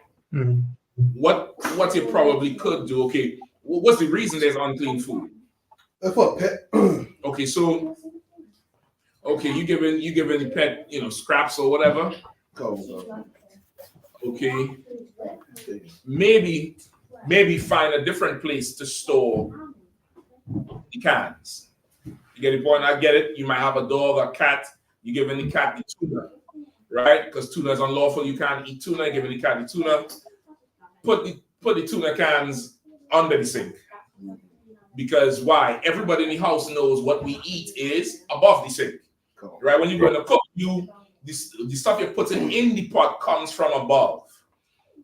What you probably could do? Okay, what's the reason there's unclean food?
For a pet.
Okay, so you giving the pet scraps or whatever. Okay, maybe find a different place to store the cans. You get the point? I get it. You might have a dog or cat. You're giving the cat the tuna, right? Because tuna is unlawful. You can't eat tuna. You're giving the cat the tuna. Put the tuna cans under the sink. Because why? Everybody in the house knows what we eat is above the sink, right? When you're going to cook, the stuff you're putting in the pot comes from above.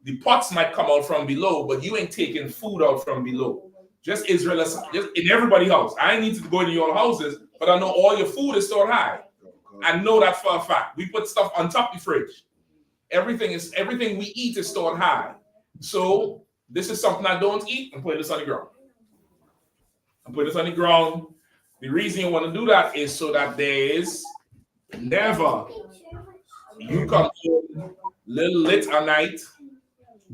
The pots might come out from below, but you ain't taking food out from below. Just Israelites, just in everybody's house. I need to go into your houses, but I know all your food is stored high. I know that for a fact. We put stuff on top of the fridge. Everything we eat is stored high. So this is something I don't eat. I'm putting this on the ground. The reason you want to do that is so that there is never you come home little lit at night.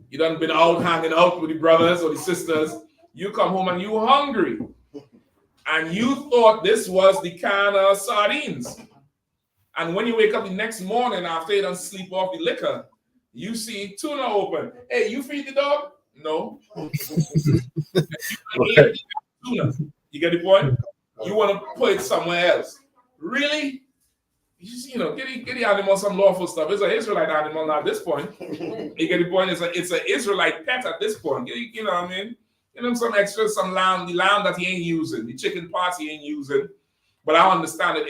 You done been out hanging out with the brothers or the sisters. You come home and you hungry. And you thought this was the can of sardines. And when you wake up the next morning after you done sleep off the liquor, you see tuna open. Hey, you feed the dog? No. Tuna. You get the point? You want to put it somewhere else. Really? Get the animal some lawful stuff. It's an Israelite animal now at this point. You get the point? It's an Israelite pet at this point. You know what I mean? Some extra, some lamb, the lamb that he ain't using, the chicken parts he ain't using. But I understand it.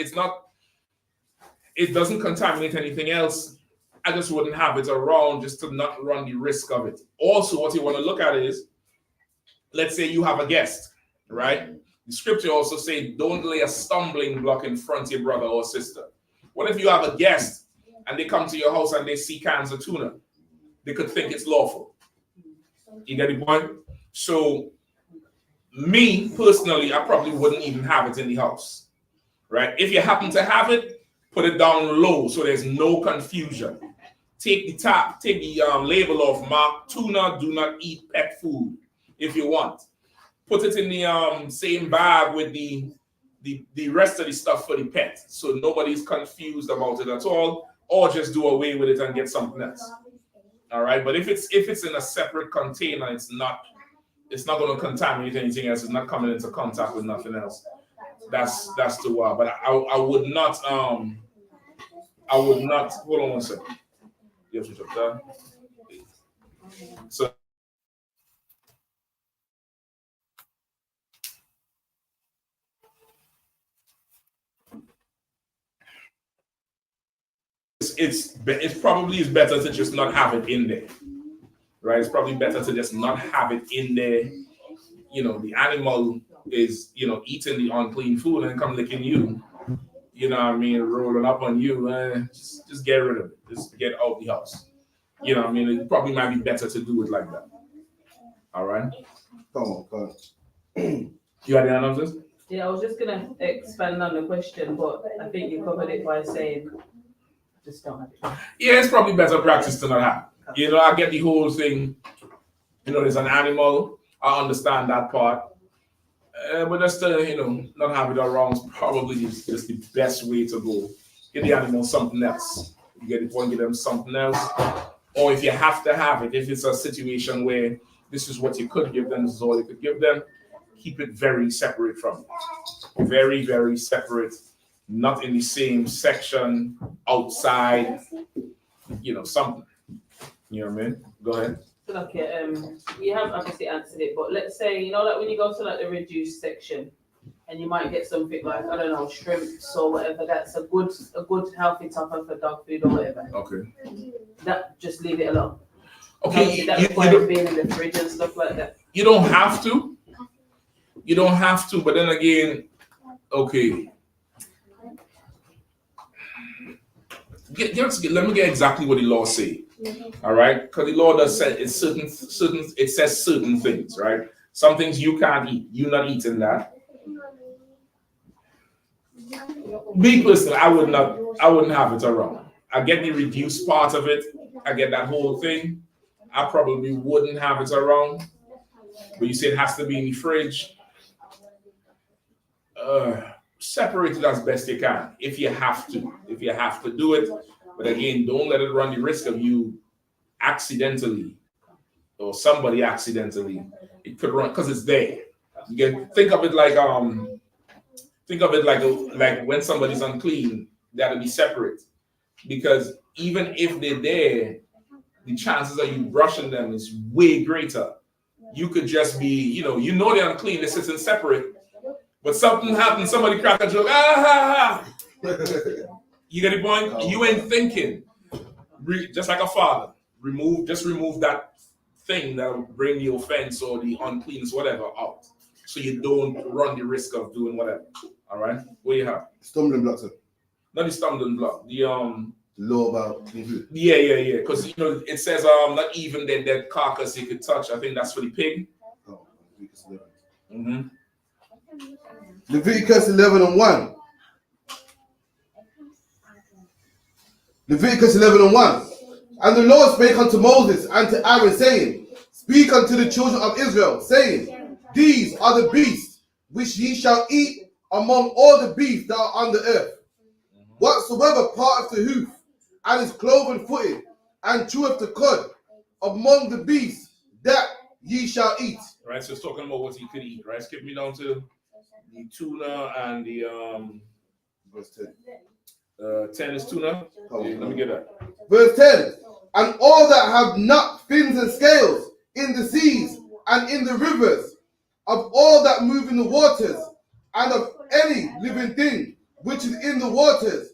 It doesn't contaminate anything else. I just wouldn't have it around just to not run the risk of it. Also, what you want to look at is, let's say you have a guest, right? The scripture also says, don't lay a stumbling block in front of your brother or sister. What if you have a guest and they come to your house and they see cans of tuna? They could think it's lawful. You get the point? So, me personally, I probably wouldn't even have it in the house, right? If you happen to have it, put it down low so there's no confusion. take the label off, mark tuna, do not eat pet food if you want. Put it in the same bag with the rest of the stuff for the pet, so nobody's confused about it at all, or just do away with it and get something else. All right, but if it's in a separate container, it's not going to contaminate anything else. It's not coming into contact with nothing else. That's the why. But I would not hold on one second. You have to drop that. So it's probably better to just not have it in there, right? It's probably better to just not have it in there. You know, the animal is, you know, eating the unclean food and come licking you. You know what I mean? Rolling up on you. Just get rid of it. Just get out of the house. You know what I mean? It probably might be better to do it like that. All right?
Come on.
You had any answers?
Yeah, I was just gonna expand on the question, but I think you covered it by saying just don't have it.
Yeah, it's probably better practice to not have. You know, I get the whole thing. You know, there's an animal. I understand that part. But just to, you know, not have it around is probably just the best way to go. Get the animal something else. You get it, give them something else. Or if you have to have it, if it's a situation where this is what you could give them, this is all you could give them, keep it very separate from it. Very, very separate. Not in the same section, outside, you know, something. You know what I mean? Go ahead.
Okay, you have obviously answered it, but let's say, you know, like when you go to like the reduced section and you might get something like, I don't know, shrimps or whatever, that's a good healthy topper for dog food or whatever.
Okay.
That just leave it alone.
Okay.
That requires being in the fridge and stuff like that.
You don't have to. You don't have to, but then again, okay. Let me get exactly what the law say. All right, because the law does say it's certain. It says certain things, right? Some things you can't eat. You're not eating that. Me personally, I wouldn't have it around. I get the reduced part of it. I get that whole thing. I probably wouldn't have it around. But you say it has to be in the fridge. Separate it as best you can if you have to. If you have to do it. But again, don't let it run the risk of you accidentally or somebody accidentally. It could run because it's there. You get think of it like when somebody's unclean, that'll be separate. Because even if they're there, the chances of you brushing them is way greater. You could just be, you know they're unclean, they're sitting separate, but something happens, somebody crack a joke, You get the point? You ain't thinking. Just like a father, remove that thing that will bring the offense or the uncleanness, whatever, out. So you don't run the risk of doing whatever. All right? What do you have?
Stumbling block, sir.
Not the stumbling block. The
law about clean food.
Yeah. Because it says not even the dead carcass you could touch. I think that's for the pig.
Oh, Leviticus 11. Leviticus 11:1. Leviticus 11:1. And the Lord spake unto Moses and to Aaron, saying, Speak unto the children of Israel, saying, These are the beasts which ye shall eat among all the beasts that are on the earth. Whatsoever parteth the hoof, and is cloven footed, and cheweth the cud, among the beasts that ye shall eat.
Right, so it's talking about what you could eat, right? Skip me down to the tuna and the
verse 10.
10 is tuna. Let me get that.
Verse 10. And all that have not fins and scales in the seas and in the rivers, of all that move in the waters, and of any living thing which is in the waters,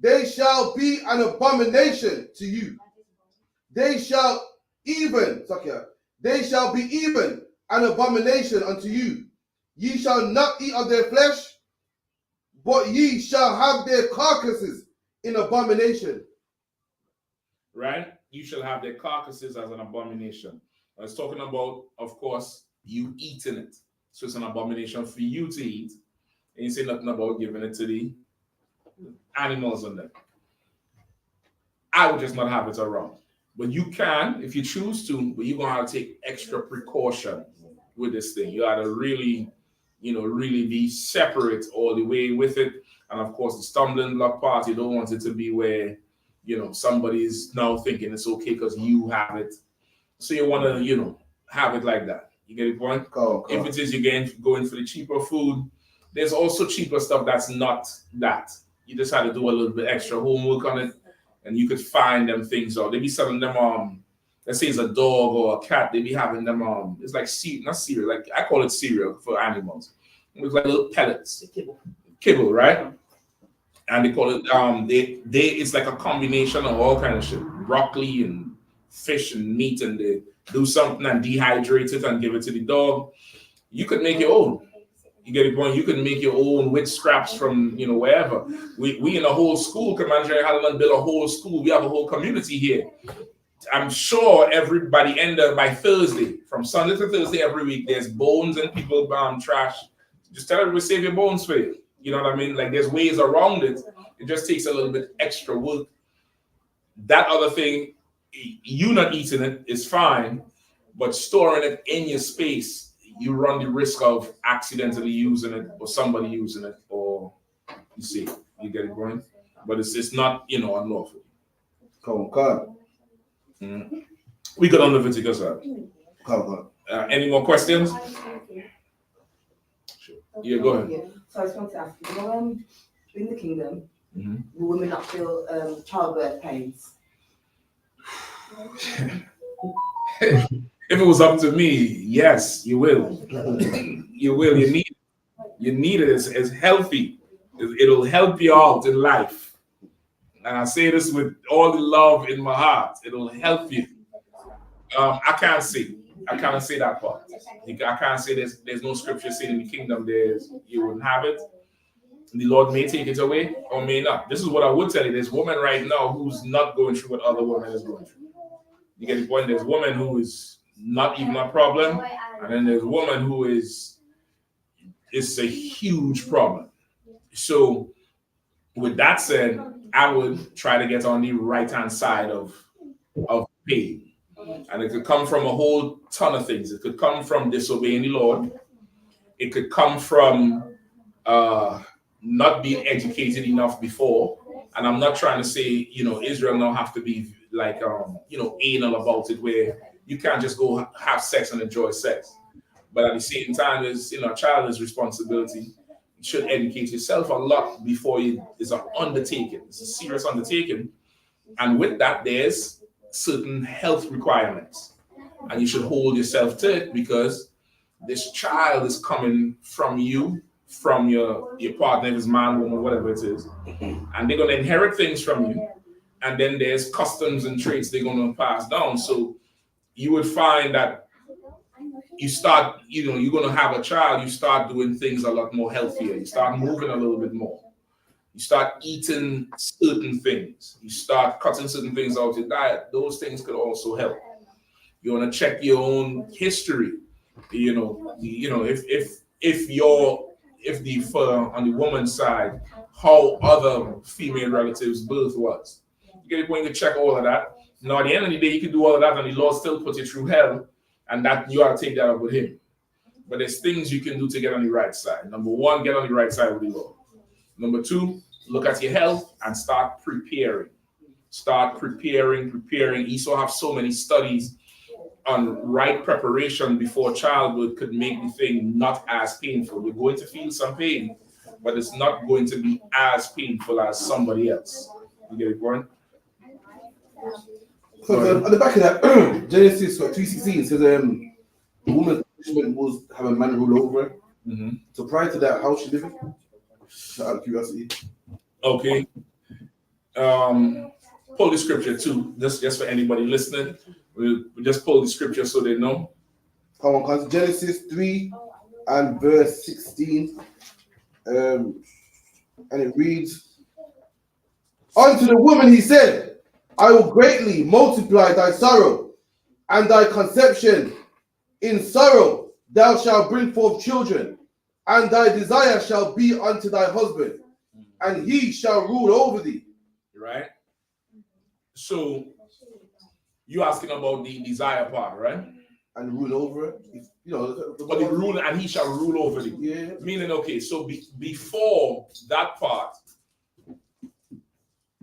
they shall be an abomination to you. They shall be even an abomination unto you. Ye shall not eat of their flesh, but ye shall have their carcasses in abomination.
Right? You shall have their carcasses as an abomination. I was talking about, of course, you eating it. So it's an abomination for you to eat. And you say nothing about giving it to the animals on them. I would just not have it around. But you can, if you choose to, but you're gonna have to take extra precaution with this thing. You gotta really, really be separate all the way with it. And of course, the stumbling block part, you don't want it to be where, somebody's now thinking it's okay because you have it. So you want to, have it like that. You get the point? If it is you're going for the cheaper food, there's also cheaper stuff that's not that. You just had to do a little bit extra homework on it, and you could find them things out. They be selling them, let's say it's a dog or a cat, they be having them, it's like not cereal, like I call it cereal for animals. It's like little pellets. Kibble, right? And they call it, it's like a combination of all kind of shit. Broccoli and fish and meat, and they do something and dehydrate it and give it to the dog. You could make your own. You get the point? You can make your own with scraps from, wherever. We in a whole school, Command Harlan built a whole school. We have a whole community here. I'm sure everybody ended by Thursday, from Sunday to Thursday every week, there's bones and people trash. Just tell everybody, save your bones for you. You know what I mean? Like there's ways around it. It just takes a little bit extra work. That other thing, you not eating it is fine, but storing it in your space, you run the risk of accidentally using it or somebody using it, or you get it going. But it's not, unlawful. We got on Leviticus. Any more questions? Sure. Yeah, go ahead.
So I just want to ask you, in the kingdom, will women not feel childbirth pains?
If it was up to me, yes, you will. You will. You need it as healthy. It'll help you out in life. And I say this with all the love in my heart. It'll help you. I can't say that part. I can't say there's no scripture saying in the kingdom you wouldn't have it. The Lord may take it away or may not. This is what I would tell you. There's a woman right now who's not going through what other women is going through. You get the point? There's a woman who is not even a problem, and then there's a woman who it's a huge problem. So with that said, I would try to get on the right-hand side of pain. And it could come from a whole ton of things. It could come from disobeying the Lord. It could come from not being educated enough before. And I'm not trying to say, Israel now have to be like, anal about it, where you can't just go have sex and enjoy sex. But at the same time, it's, a child's responsibility. You should educate yourself a lot before it's an undertaking. It's a serious undertaking. And with that, there's certain health requirements. And you should hold yourself to it, because this child is coming from you, from your partner, if it's man, woman, whatever it is. And they're going to inherit things from you. And then there's customs and traits they're going to pass down. So you would find that you start, you're going to have a child, you start doing things a lot more healthier. You start moving a little bit more. You start eating certain things. You start cutting certain things out of your diet. Those things could also help. You want to check your own history. If on the woman's side, how other female relatives' birth was. You get it when you check all of that. Now, at the end of the day, you can do all of that, and the Lord still put you through hell, and that you ought to take that up with Him. But there's things you can do to get on the right side. Number one, get on the right side with the Lord. Number two, look at your health and start preparing. Start preparing. You have so many studies on right preparation before childhood could make the thing not as painful. You're going to feel some pain, but it's not going to be as painful as somebody else. You get it, Warren?
So on the back of that, Genesis 3:16 says the woman's punishment was have a man rule over her. So prior to that, how she living? Out of curiosity. Okay.
Pull the scripture too. Just for anybody listening. We'll just pull the scripture so they know.
Come on, Genesis 3 and verse 16. And it reads, unto the woman he said, I will greatly multiply thy sorrow and thy conception. In sorrow thou shalt bring forth children, and thy desire shall be unto thy husband, and he shall rule over thee.
Right? So you asking about the desire part, right?
And rule over it. You know,
but the rule, and he shall rule over thee.
Yeah.
Meaning, okay, so before that part,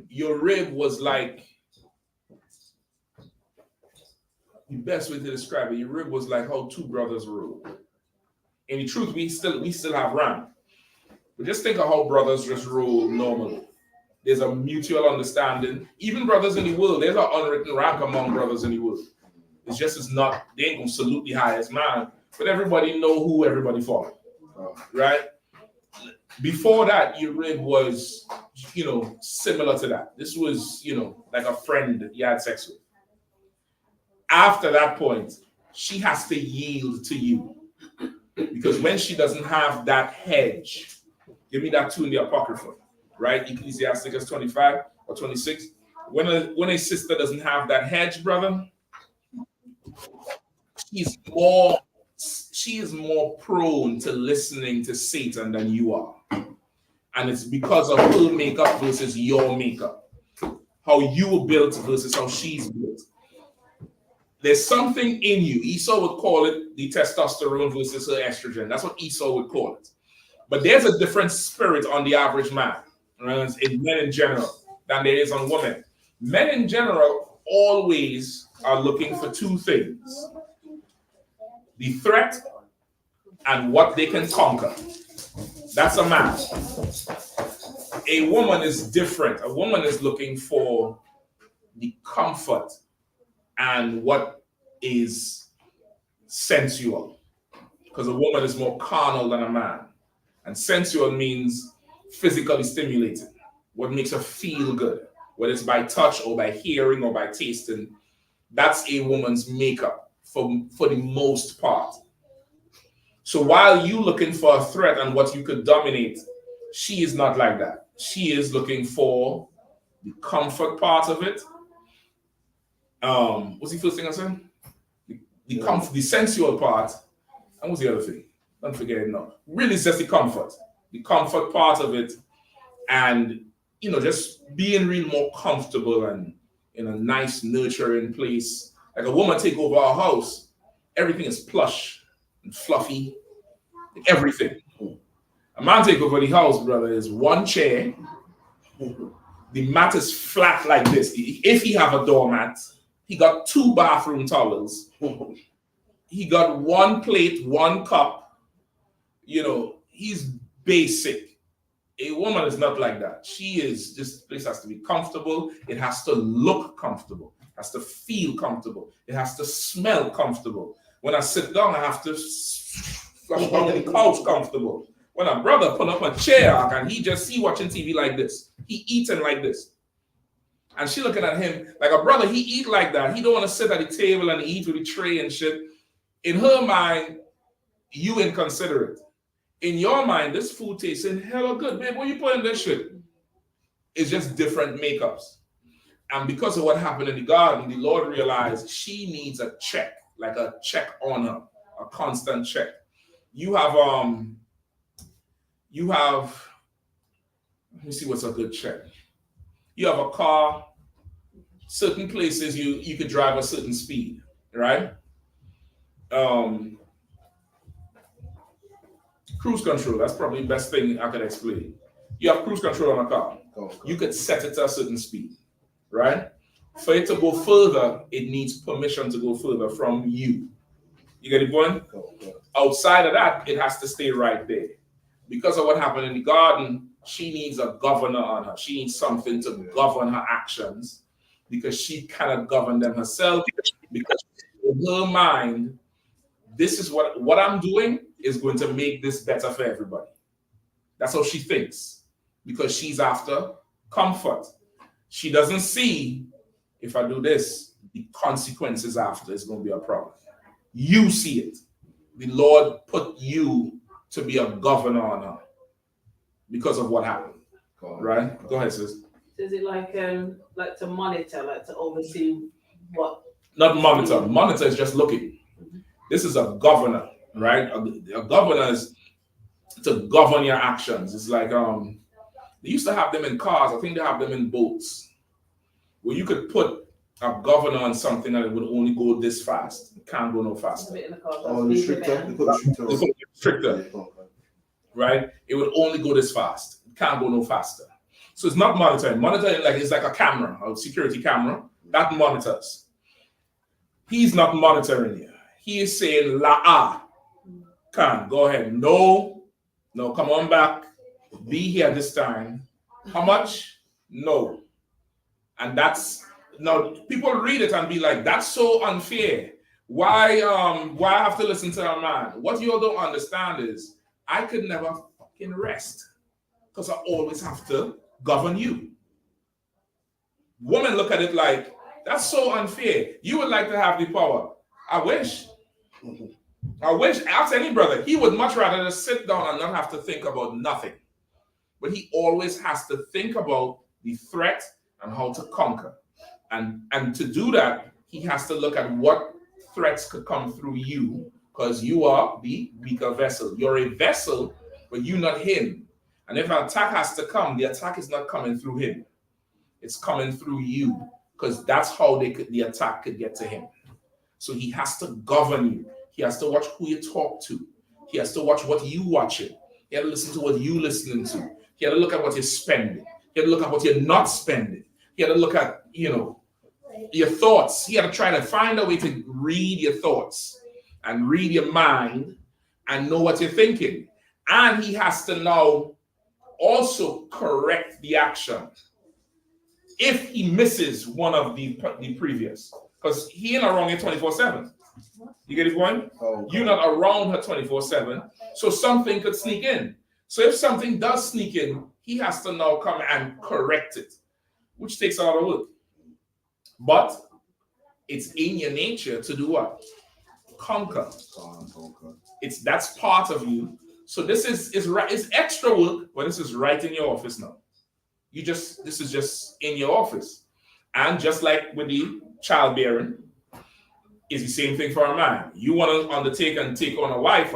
your rib was like, the best way to describe it, your rib was like how two brothers rule. In truth, we still have rank. But just think of how brothers just rule normally. There's a mutual understanding. Even brothers in the world, there's an unwritten rank among brothers in the world. It's just it's not, they ain't gonna salute the highest man, but everybody know who everybody follow. Right? Before that, your rib was, similar to that. This was, like a friend that you had sex with. After that point, she has to yield to you. Because when she doesn't have that hedge, give me that 2 in the Apocrypha, right? Ecclesiasticus 25 or 26. When a sister doesn't have that hedge, brother, she is more prone to listening to Satan than you are. And it's because of her makeup versus your makeup. How you were built versus how she's built. There's something in you. Esau would call it the testosterone versus her estrogen. That's what Esau would call it. But there's a different spirit on the average man, right, in men in general, than there is on women. Men in general always are looking for two things: the threat and what they can conquer. That's a man. A woman is different. A woman is looking for the comfort and what is sensual. Because a woman is more carnal than a man. And sensual means physically stimulating. What makes her feel good, whether it's by touch or by hearing or by tasting, that's a woman's makeup for the most part. So while you looking for a threat and what you could dominate, she is not like that. She is looking for the comfort part of it. What's the first thing I said? The sensual part. And what's the other thing? Don't forget it now. Really, it's just the comfort part of it, and just being real more comfortable and in a nice, nurturing place. Like a woman take over our house, everything is plush and fluffy, everything. A man take over the house, brother, is one chair. The mat is flat like this. If he have a doormat, he got 2 bathroom towels. He got 1 plate, 1 cup. He's basic. A woman is not like that. She is, this place has to be comfortable. It has to look comfortable. It has to feel comfortable. It has to smell comfortable. When I sit down, I have to flush down the couch comfortable. When a brother pull up a chair and he just see watching TV like this, he eating like this. And she looking at him like a brother, he eat like that. He don't want to sit at the table and eat with the tray and shit. In her mind, you inconsiderate. In your mind, this food tasting hella good. Babe, what you put in this shit? It's just different makeups. And because of what happened in the garden, the Lord realized she needs a check, like a check on her, a constant check. You have, let me see what's a good check. You have a car, certain places you could drive a certain speed, right? Cruise control, that's probably the best thing I could explain. You have cruise control on a car. You could set it to a certain speed, right? For it to go further, it needs permission to go further from you. You get the point? Outside of that, it has to stay right there. Because of what happened in the garden, she needs a governor on her. She needs something to govern her actions because she cannot govern them herself. Because in her mind, this is what I'm doing is going to make this better for everybody. That's how she thinks, because she's after comfort. She doesn't see, if I do this, the consequences after is going to be a problem. You see it. The Lord put you to be a governor on her because of what happened. Right? Go ahead, sis.
So is it like to monitor, like to oversee what?
Not monitor. Monitor is just looking. This is a governor, right? A governor is to govern your actions. It's like they used to have them in cars. I think they have them in boats. where you could put a governor on something and it would only go this fast. It can't go no faster. Stricter. Right? It would only go this fast. It can't go no faster. So it's not monitoring. Monitoring is like a camera, a security camera that monitors. He's not monitoring you. He is saying la can go ahead. No, come on back. Be here this time. How much? No. And that's now people read it and be like, that's so unfair. Why I have to listen to a man? What you all don't understand is I could never fucking rest because I always have to govern you. Women look at it like, that's so unfair. You would like to have the power. I wish. Ask any brother. He would much rather just sit down and not have to think about nothing. But he always has to think about the threat and how to conquer. And to do that, he has to look at what threats could come through you, because you are the weaker vessel. You're a vessel, but you're not him. And if an attack has to come, the attack is not coming through him. It's coming through you, because that's how the attack could get to him. So he has to govern you. He has to watch who you talk to. He has to watch what you watching. He has to listen to what you listening to. He has to look at what you're spending. He has to look at what you're not spending. He has to look at, your thoughts. He has to try to find a way to read your thoughts and read your mind and know what you're thinking. And he has to now also correct the action if he misses one of the previous. Because he ain't around here 24/7. You get his point? You're not around her 24/7. So something could sneak in. So if something does sneak in, he has to now come and correct it, which takes a lot of work. But it's in your nature to do what? Conquer. That's part of you. So this is right. It's extra work, but this is right in your office now. This is just in your office. And just like with the childbearing, it's the same thing for a man. You want to undertake and take on a wife,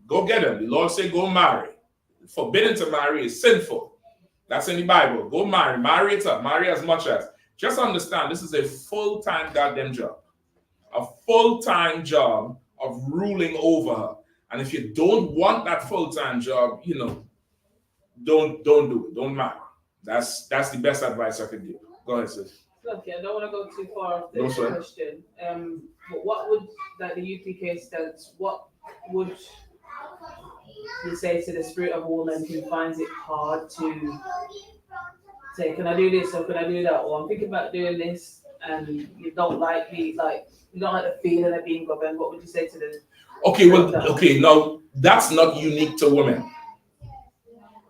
go get her. The Lord said, go marry. Forbidden to marry is sinful. That's in the Bible. Go marry. Marry it up. Marry as much as. Just understand, this is a full-time goddamn job. A full-time job of ruling over her. And if you don't want that full-time job, don't do it. Don't marry. That's the best advice I can give. Go ahead, sis.
Okay, I don't want to go too far off this question. But what would the UPK stance? What would you say to the spirit of a woman who finds it hard to say, can I do this or can I do that? Or I'm thinking about doing this, and you don't like the feeling of being governed. What would you say to them?
Now that's not unique to women.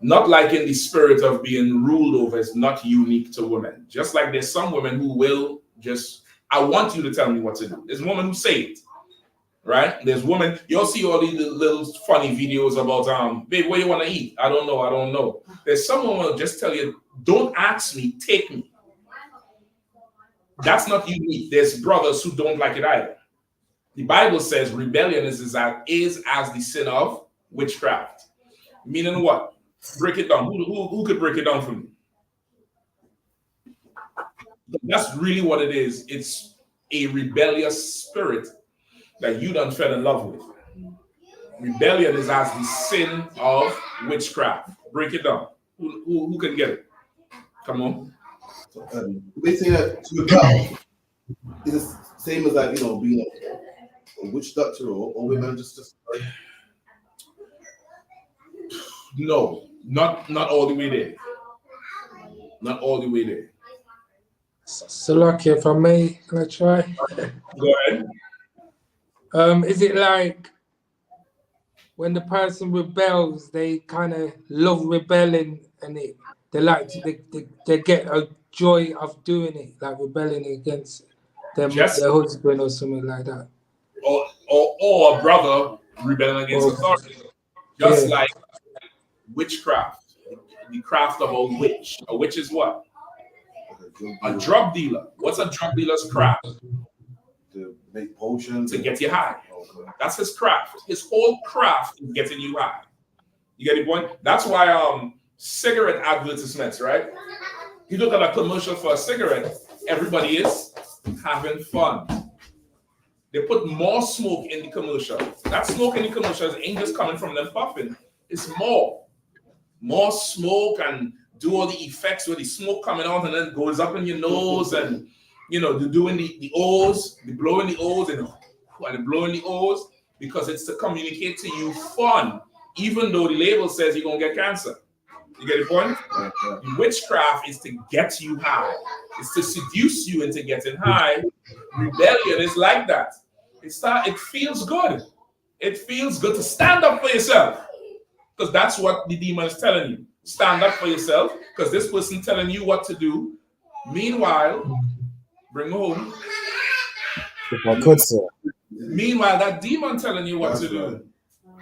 Not like in the spirit of being ruled over is not unique to women. Just like there's some women who will just, I want you to tell me what to do. There's women who say it, right? There's women, you'll see all these little funny videos about, babe, what you want to eat? I don't know. There's someone who will just tell you, don't ask me, take me. That's not unique. There's brothers who don't like it either. The Bible says rebellion is as the sin of witchcraft. Meaning what? Break it down. Who could break it down for me? That's really what it is. It's a rebellious spirit that you done fell in love with. Rebellion is as the sin of witchcraft. Break it down. Who can get it? Come on.
Basically, to rebel is the same as being a witch doctor or women just like.
No, not all the way there. Not all the way there.
So lucky, if I may, can I try?
Go ahead.
Is it like when the person rebels, they kind of love rebelling, and they get a joy of doing it, like rebelling against their husband or something like that?
Or a brother rebelling against authority. Just like witchcraft, the craft of a witch. A witch is what? A drug dealer. What's a drug dealer's craft?
To make potions.
To get you high. Okay. That's his craft. His whole craft is getting you high. You get the point? That's why cigarette advertisements, right? You look at a commercial for a cigarette, everybody is having fun. They put more smoke in the commercial. That smoke in the commercials ain't just coming from them puffing. It's more smoke, and do all the effects where the smoke coming out and then goes up in your nose, and they're doing the O's, the blowing the O's and blowing the O's, because it's to communicate to you fun, even though the label says you're gonna get cancer. You get the point? The witchcraft is to get you high. It's to seduce you into getting high. Rebellion is like that. It feels good. It feels good to stand up for yourself, because that's what the demon is telling you. Stand up for yourself, because this person telling you what to do. Meanwhile, bring home.
If I could, sir.
Meanwhile, that demon telling you what to do.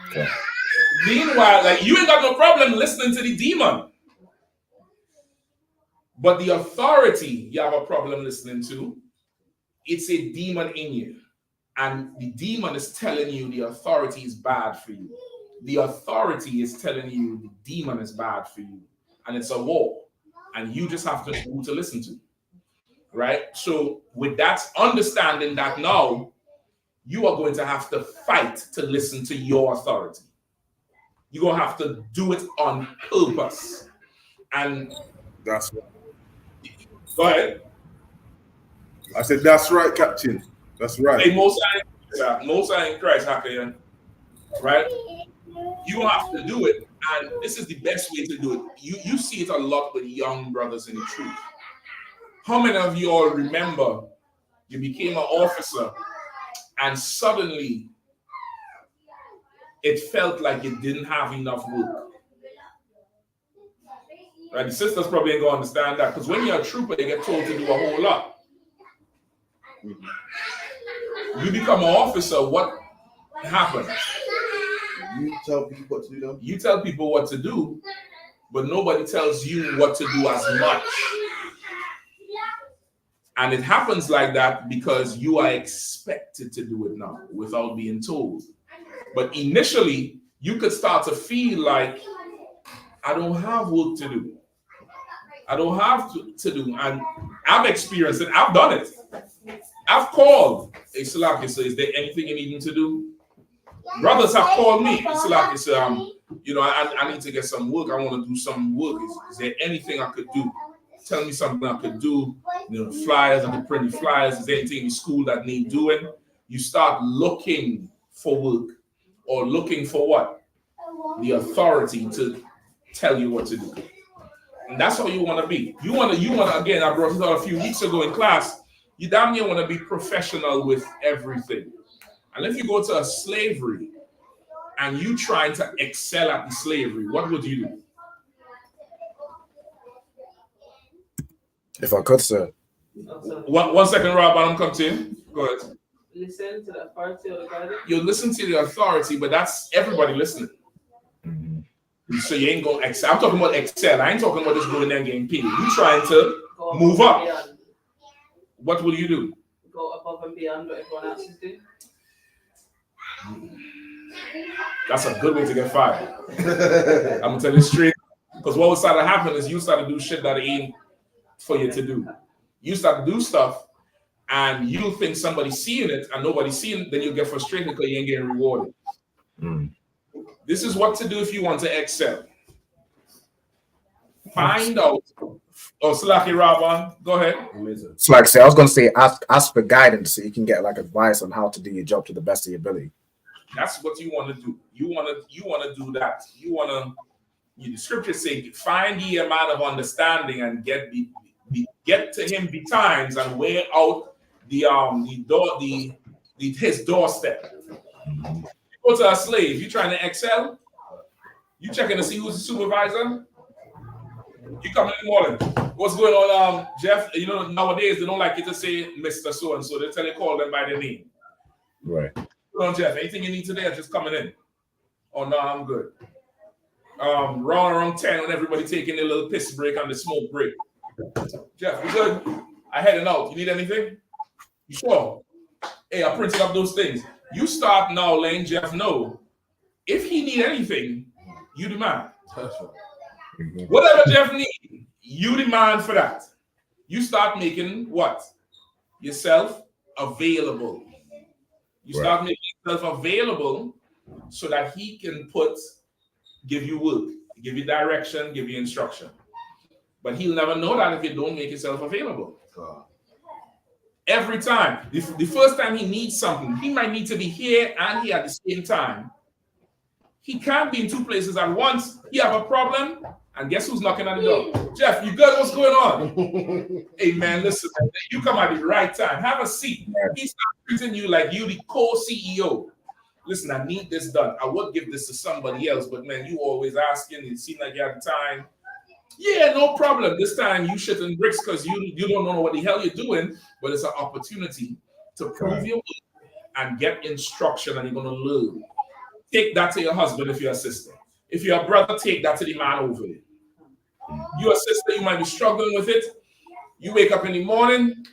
Okay. Meanwhile, like, you ain't got no problem listening to the demon, but the authority you have a problem listening to. It's a demon in you, and the demon is telling you the authority is bad for you. The authority is telling you the demon is bad for you, and it's a war, and you just have to know who to listen to, right? So with that understanding that now you are going to have to fight to listen to your authority. You're going to have to do it on purpose. And
that's right.
Go ahead.
I said, that's right, Captain. That's right.
Hey, Most High in Christ, happen, right? You have to do it, and this is the best way to do it. You see it a lot with young brothers in the truth. How many of you all remember you became an officer and suddenly it felt like you didn't have enough work? Right? The sisters probably ain't gonna understand that, because when you're a trooper, you get told to do a whole lot. You become an officer, what happens?
You tell people what to do.
You tell people what to do, but nobody tells you what to do as much. And it happens like that because you are expected to do it now without being told. But initially, you could start to feel like, I don't have work to do. I don't have to do. And I've experienced it. I've done it. I've called. Hey, Salaki, so is there anything you need me to do? Brothers have called me. Salaki, so I need to get some work. I want to do some work. Is there anything I could do? Tell me something I could do. Flyers, I could print the flyers. Is there anything in school that need doing? You start looking for work, or looking for what? The authority to tell you what to do. And that's how you want to be. You want to, again, I brought it out a few weeks ago in class, you damn near want to be professional with everything. And if you go to a slavery and you trying to excel at the slavery, what would you do?
If I could, sir.
One second, Rob, I'm coming to you. Go ahead.
Listen to the authority of the guidance.
You listen to the authority, but that's everybody listening. So you ain't going to excel. I'm talking about excel. I ain't talking about just going there and getting paid. You trying to move up.
Beyond.
What will you do?
Go above and beyond what everyone else is doing.
That's a good way to get fired. I'm going to tell you straight. Because what will start to happen is you start to do shit that ain't for you to do. You start to do stuff and you think somebody's seeing it and nobody's seeing it, then you get frustrated because you ain't getting rewarded. This is what to do if you want to excel. Find out. Oh, Slaki Rabban, go ahead.
So like I said, I was going to say ask for guidance so you can get like advice on how to do your job to the best of your ability.
That's what you want to do. You want to do that. You want to. The scriptures say, "Find ye a man of understanding and get to him betimes and wear out his doorstep." You go to a slave. You trying to excel? You checking to see who's the supervisor? You come in the morning. What's going on, Jeff? Nowadays they don't like you to say Mr. So and so. They tell you call them by their name.
Right.
Go on, Jeff. Anything you need today? I'm just coming in. Oh no, I'm good. Around 10 when everybody taking their little piss break and the smoke break. Jeff, we good? I heading out. You need anything? You sure? Hey, I printed up those things. You start now letting Jeff know if he need anything, you demand. Whatever Jeff need, you demand for that. You start making what? Yourself available. You start making yourself available so that he can give you work, give you direction, give you instruction. But he'll never know that if you don't make yourself available. Every time. The first time he needs something, he might need to be here and here at the same time. He can't be in two places at once. He have a problem, and guess who's knocking on the door? Jeff, you good? What's going on? Hey, man, listen, man, you come at the right time. Have a seat. He starts treating you like you the co-CEO. Listen, I need this done. I would give this to somebody else, but, man, you always asking. It seems like you have time. Yeah, no problem. This time you shitting bricks because you don't know what the hell you're doing, but it's an opportunity to prove your work and get instruction, and you're going to learn. Take that to your husband if you're a sister. If you're a brother, take that to the man over there. You're a sister, you might be struggling with it. You wake up in the morning,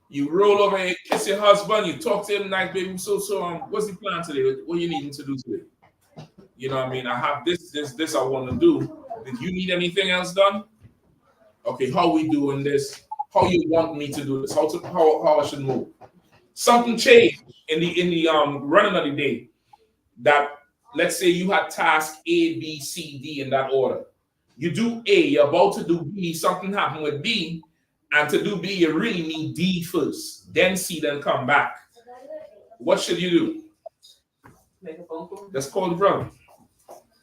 you roll over and kiss your husband, you talk to him, nice baby, what's the plan today? What you needing to do today? You know what I mean? I have this I want to do. Did you need anything else done? Okay, how we doing this? How you want me to do this? How I should move? Something changed in the running of the day. That let's say you had task A, B, C, D in that order. You do A, you're about to do B, something happened with B, and to do B, you really need D first, then C, then come back. What should you do?
Make a phone call.
Let's call the brother.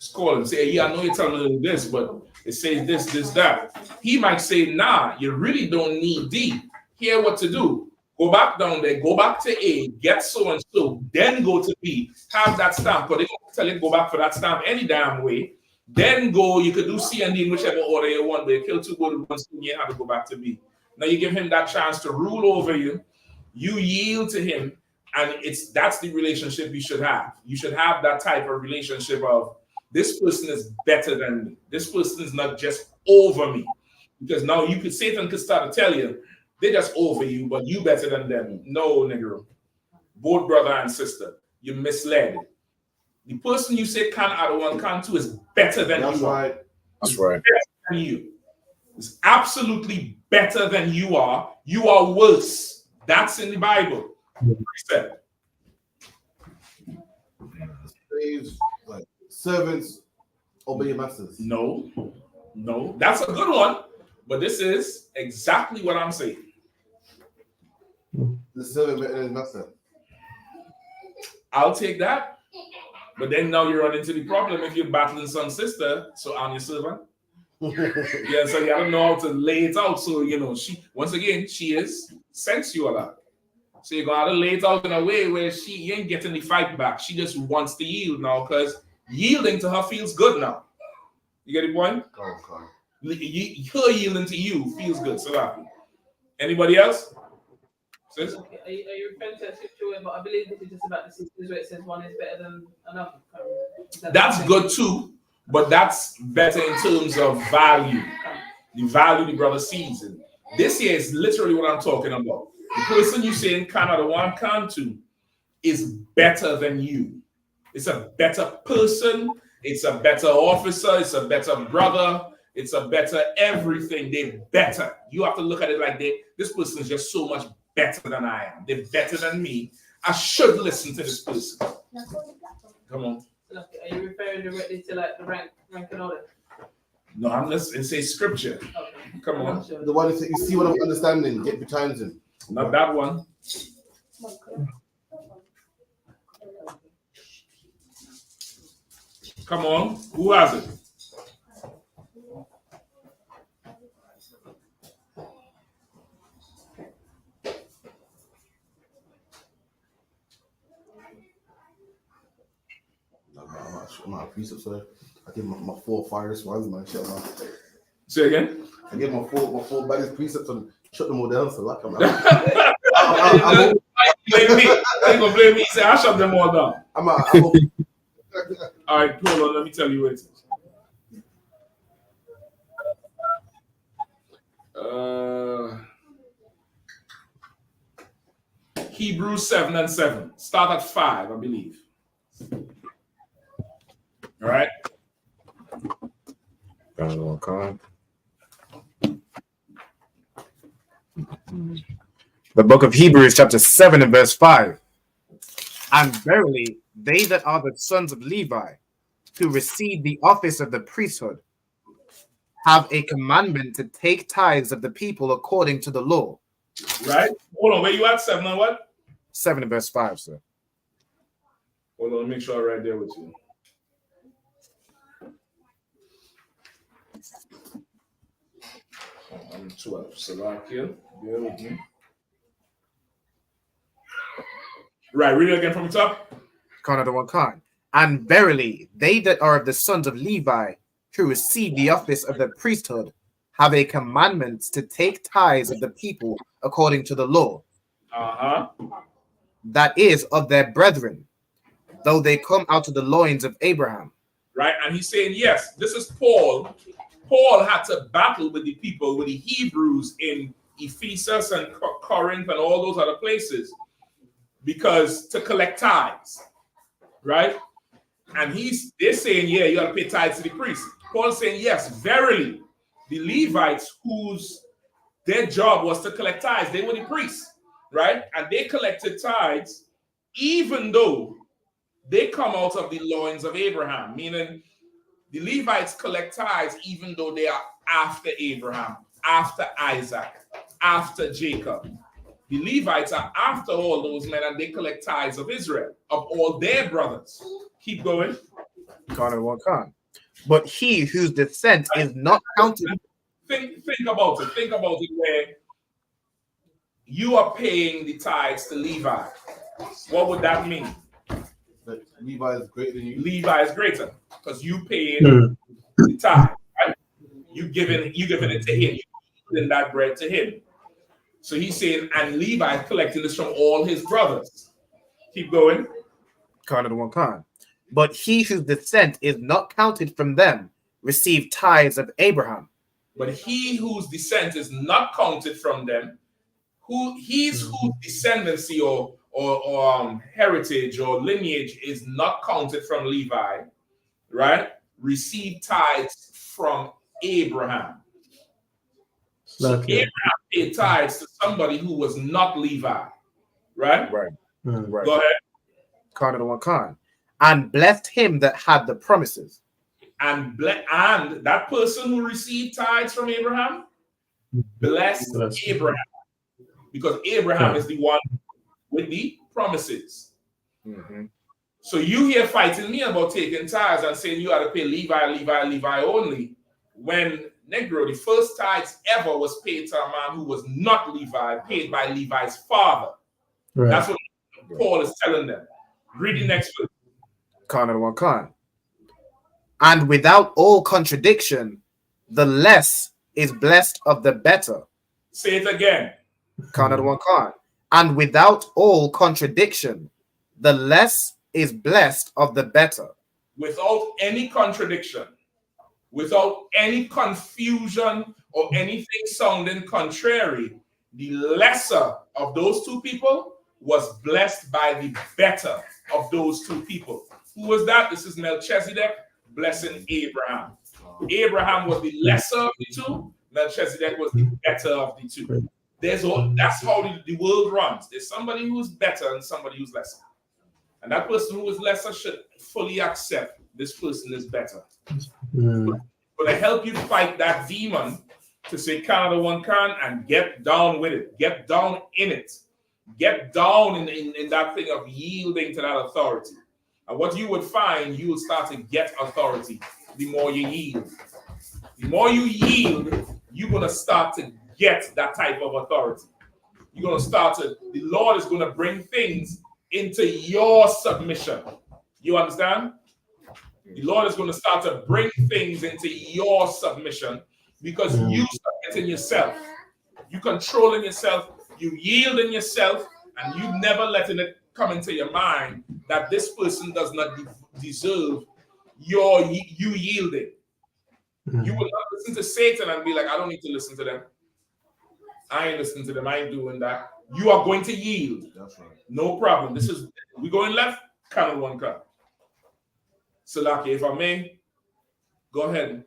Just call him. Say, yeah, I know you're telling me this, but it says this, that. He might say, nah, you really don't need D. Hear what to do. Go back down there, go back to A, get so and so, then go to B. Have that stamp, but they don't tell you to go back for that stamp any damn way. Then go, you could do C and D in whichever order you want, but you kill two birds with one stone, you have to go back to B. Now you give him that chance to rule over you. You yield to him, and that's the relationship you should have. You should have that type of relationship of, this person is better than me. This person is not just over me. Because now Satan could start to tell you, they just over you, but you better than them. No, nigga. Both brother and sister. You misled. The person you say can out of one, can two is better than you.
Right.
That's right. Better than you. It's absolutely better than you are. You are worse. That's in the Bible. Precept.
Like servants obey your masters.
No, that's a good one, but this is exactly what I'm saying.
The servant better than his master.
I'll take that, but then now you run into the problem if you're battling some sister, so I'm your servant. Yeah, so you gotta know how to lay it out. So she is sensual. So you're gonna have to lay it out in a way where she ain't getting the fight back. She just wants to yield now, because yielding to her feels good now. You get the point?
Okay.
Her yielding to you feels good. So happy. Anybody else? Sis?
Okay. Are you referring to a situation? But I believe this is just about the sisters where it says one is better than another.
That's good too, but that's better in terms of value. The value the brother sees. And this here is literally what I'm talking about. The person you say in Canada one, can two is better than you. It's a better person. It's a better officer. It's a better brother. It's a better everything. They're better. You have to look at it like this person is just so much better than I am. They're better than me. I should listen to this person. Come on.
Are you referring directly to like the rank and order?
No, I'm listening. It says scripture. Okay. Come on.
The one that you see what I'm understanding, get behind him.
Not that one. Come on. Who has it?
I'm not a precept, so I give my 4 fires ones, man. Shut up.
Say again?
I give my four baddest precepts and shut them all down. So like,
blame me. You gonna blame me? Say I shut them all down. All right, hold on. Let me tell you what it is. Hebrews 7:7. Start at 5, I believe. All right.
The book of Hebrews, chapter 7 and verse 5. And verily, they that are the sons of Levi, who receive the office of the priesthood, have a commandment to take tithes of the people according to the law.
Right? Hold on, where you at? 7 and what?
7 and verse 5, sir.
Hold on, make sure I'm right there with you. I'm 12. Salakia, bear with me. Right, read it again from the top.
Another one kind. And verily, they that are of the sons of Levi, who receive the office of the priesthood, have a commandment to take tithes of the people according to the law. That is of their brethren, though they come out of the loins of Abraham.
Right, and he's saying, yes, this is Paul. Paul had to battle with the people, with the Hebrews in Ephesus and Corinth and all those other places, because to collect tithes, right? And they're saying, yeah, you got to pay tithes to the priest. Paul's saying, yes, verily, the Levites, whose their job was to collect tithes, they were the priests, right? And they collected tithes, even though they come out of the loins of Abraham, meaning the Levites collect tithes even though they are after Abraham, after Isaac, after Jacob. The Levites are after all those men, and they collect tithes of Israel, of all their brothers. Keep going.
But he whose descent is not counted.
Think about it. Think about it where you are paying the tithes to Levi. What would that mean?
That Levi is greater than you.
Levi is greater because you paying the tithe, right? You giving it to him. You giving that bread to him. So he's saying, and Levi is collecting this from all his brothers. Keep going.
But he whose descent is not counted from them received tithes of Abraham.
But he whose descent is not counted from them, whose descendancy or heritage or lineage is not counted from Levi, right? Received tithes from Abraham. So Abraham paid tithes to somebody who was not Levi, right?
Right.
Go ahead.
And blessed him that had the promises.
And that person who received tithes from Abraham blessed Abraham, because Abraham is the one with the promises. So you here fighting me about taking tithes and saying you got to pay Levi only, when Negro, the first tithes ever was paid to a man who was not Levi, paid by Levi's father. Right. That's what Paul is telling them. Read the next verse.
And without all contradiction, the less is blessed of the better.
Say it again.
And without all contradiction, the less is blessed of the better.
Without any contradiction, without any confusion or anything sounding contrary, the lesser of those two people was blessed by the better of those two people. Who was that? This is Melchizedek blessing Abraham. Abraham was the lesser of the two. Melchizedek was the better of the two. That's how the world runs. There's somebody who's better and somebody who's lesser. And that person who is lesser should fully accept this person is better. But to help you fight that demon, to say Canada one can and get down with it. Get down in it. Get down in that thing of yielding to that authority. And what you would find, you will start to get authority the more you yield. The more you yield, you're going to start to get that type of authority. You're going to the Lord is going to bring things into your submission. You understand? The Lord is going to start to bring things into your submission because you submit in yourself. You controlling yourself, you yield in yourself, and you never letting it come into your mind that this person does not deserve you yielding. You will not listen to Satan and be like, I don't need to listen to them. I ain't listening to them. I ain't doing that. You are going to yield. That's right. No problem. We going left, Canada one can. Salaki, if I may, go ahead.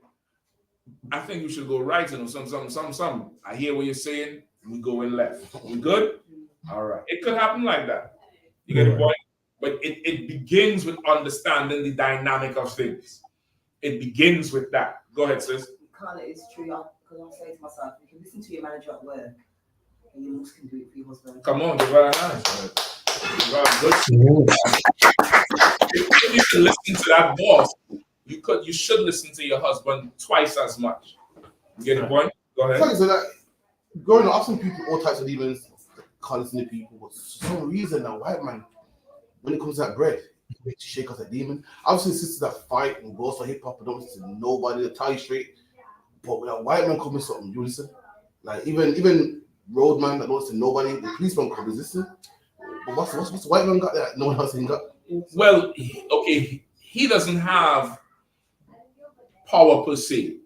I think we should go right. Some. I hear what you're saying. We go in left. We good? All right. It could happen like that. You get the point? But it begins with understanding the dynamic of things. It begins with that. Go ahead, sis.
Carla, it's true. Because I say to myself, you can listen to your manager at work, and you also can do it for your husband.
Come on, give her a hand. Give her a good. If you can listen to that boss, you should listen to your husband twice as much. You get the point? Go ahead.
So that growing up, I've seen people all types of demons, can't listen to people, but for some reason, a white man, when it comes to that bread, they shake off that demon. I've seen sisters that fight and go for hip hop and don't listen to nobody, they tell you straight. But when a white man comes with something, you listen. Like even roadman that don't listen to nobody, the policeman comes listen. But what's the white man got that no one else ain't got?
Well, okay, he doesn't have power per se.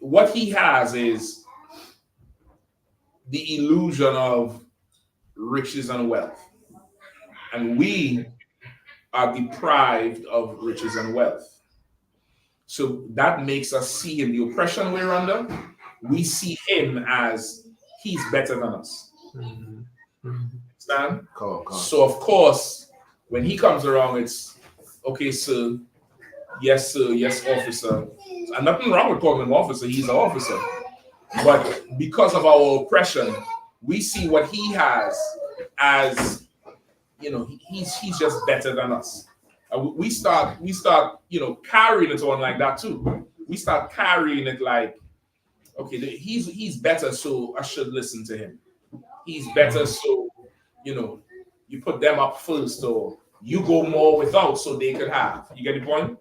What he has is the illusion of riches and wealth. And we are deprived of riches and wealth. So that makes us see him, the oppression we're under, we see him as he's better than us. Understand? So of course, when he comes around, it's okay, sir, yes, officer. And nothing wrong with calling him officer, he's an officer. But because of our oppression, we see what he has as, he's just better than us. We start, carrying it on like that too. We start carrying it like, okay, he's better, so I should listen to him. He's better, so you put them up first, or you go more without, so they could have. You get the point?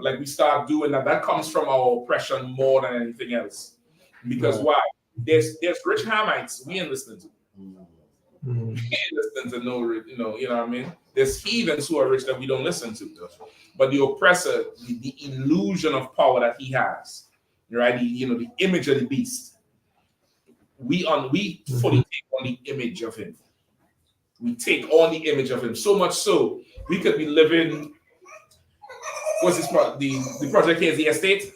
Like we start doing that. That comes from our oppression more than anything else. Because why? There's rich Hamites we ain't listening to. We ain't listening to no, you know what I mean? There's heathens who are rich that we don't listen to. But the oppressor, the illusion of power that he has, right? The image of the beast. We fully take on the image of him. We take on the image of him. So much so, we could be living, what's this part? The project here is the estate.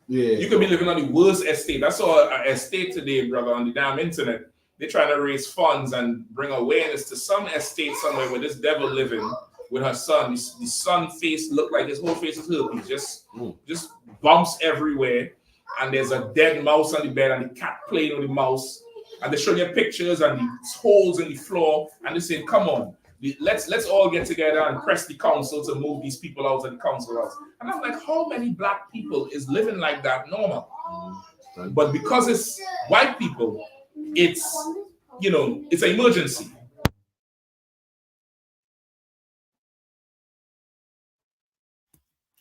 Yeah. You could be living on the worst estate. I saw an estate today, brother, on the damn internet. They're trying to raise funds and bring awareness to some estate somewhere where this devil living with her son. The son face looked like his whole face is herpes, just bumps everywhere. And there's a dead mouse on the bed and the cat playing with the mouse. And they show you pictures and the holes in the floor. And they say, come on, let's all get together and press the council to move these people out of the council house. And I'm like, how many black people is living like that normal? But because it's white people, it's it's an emergency.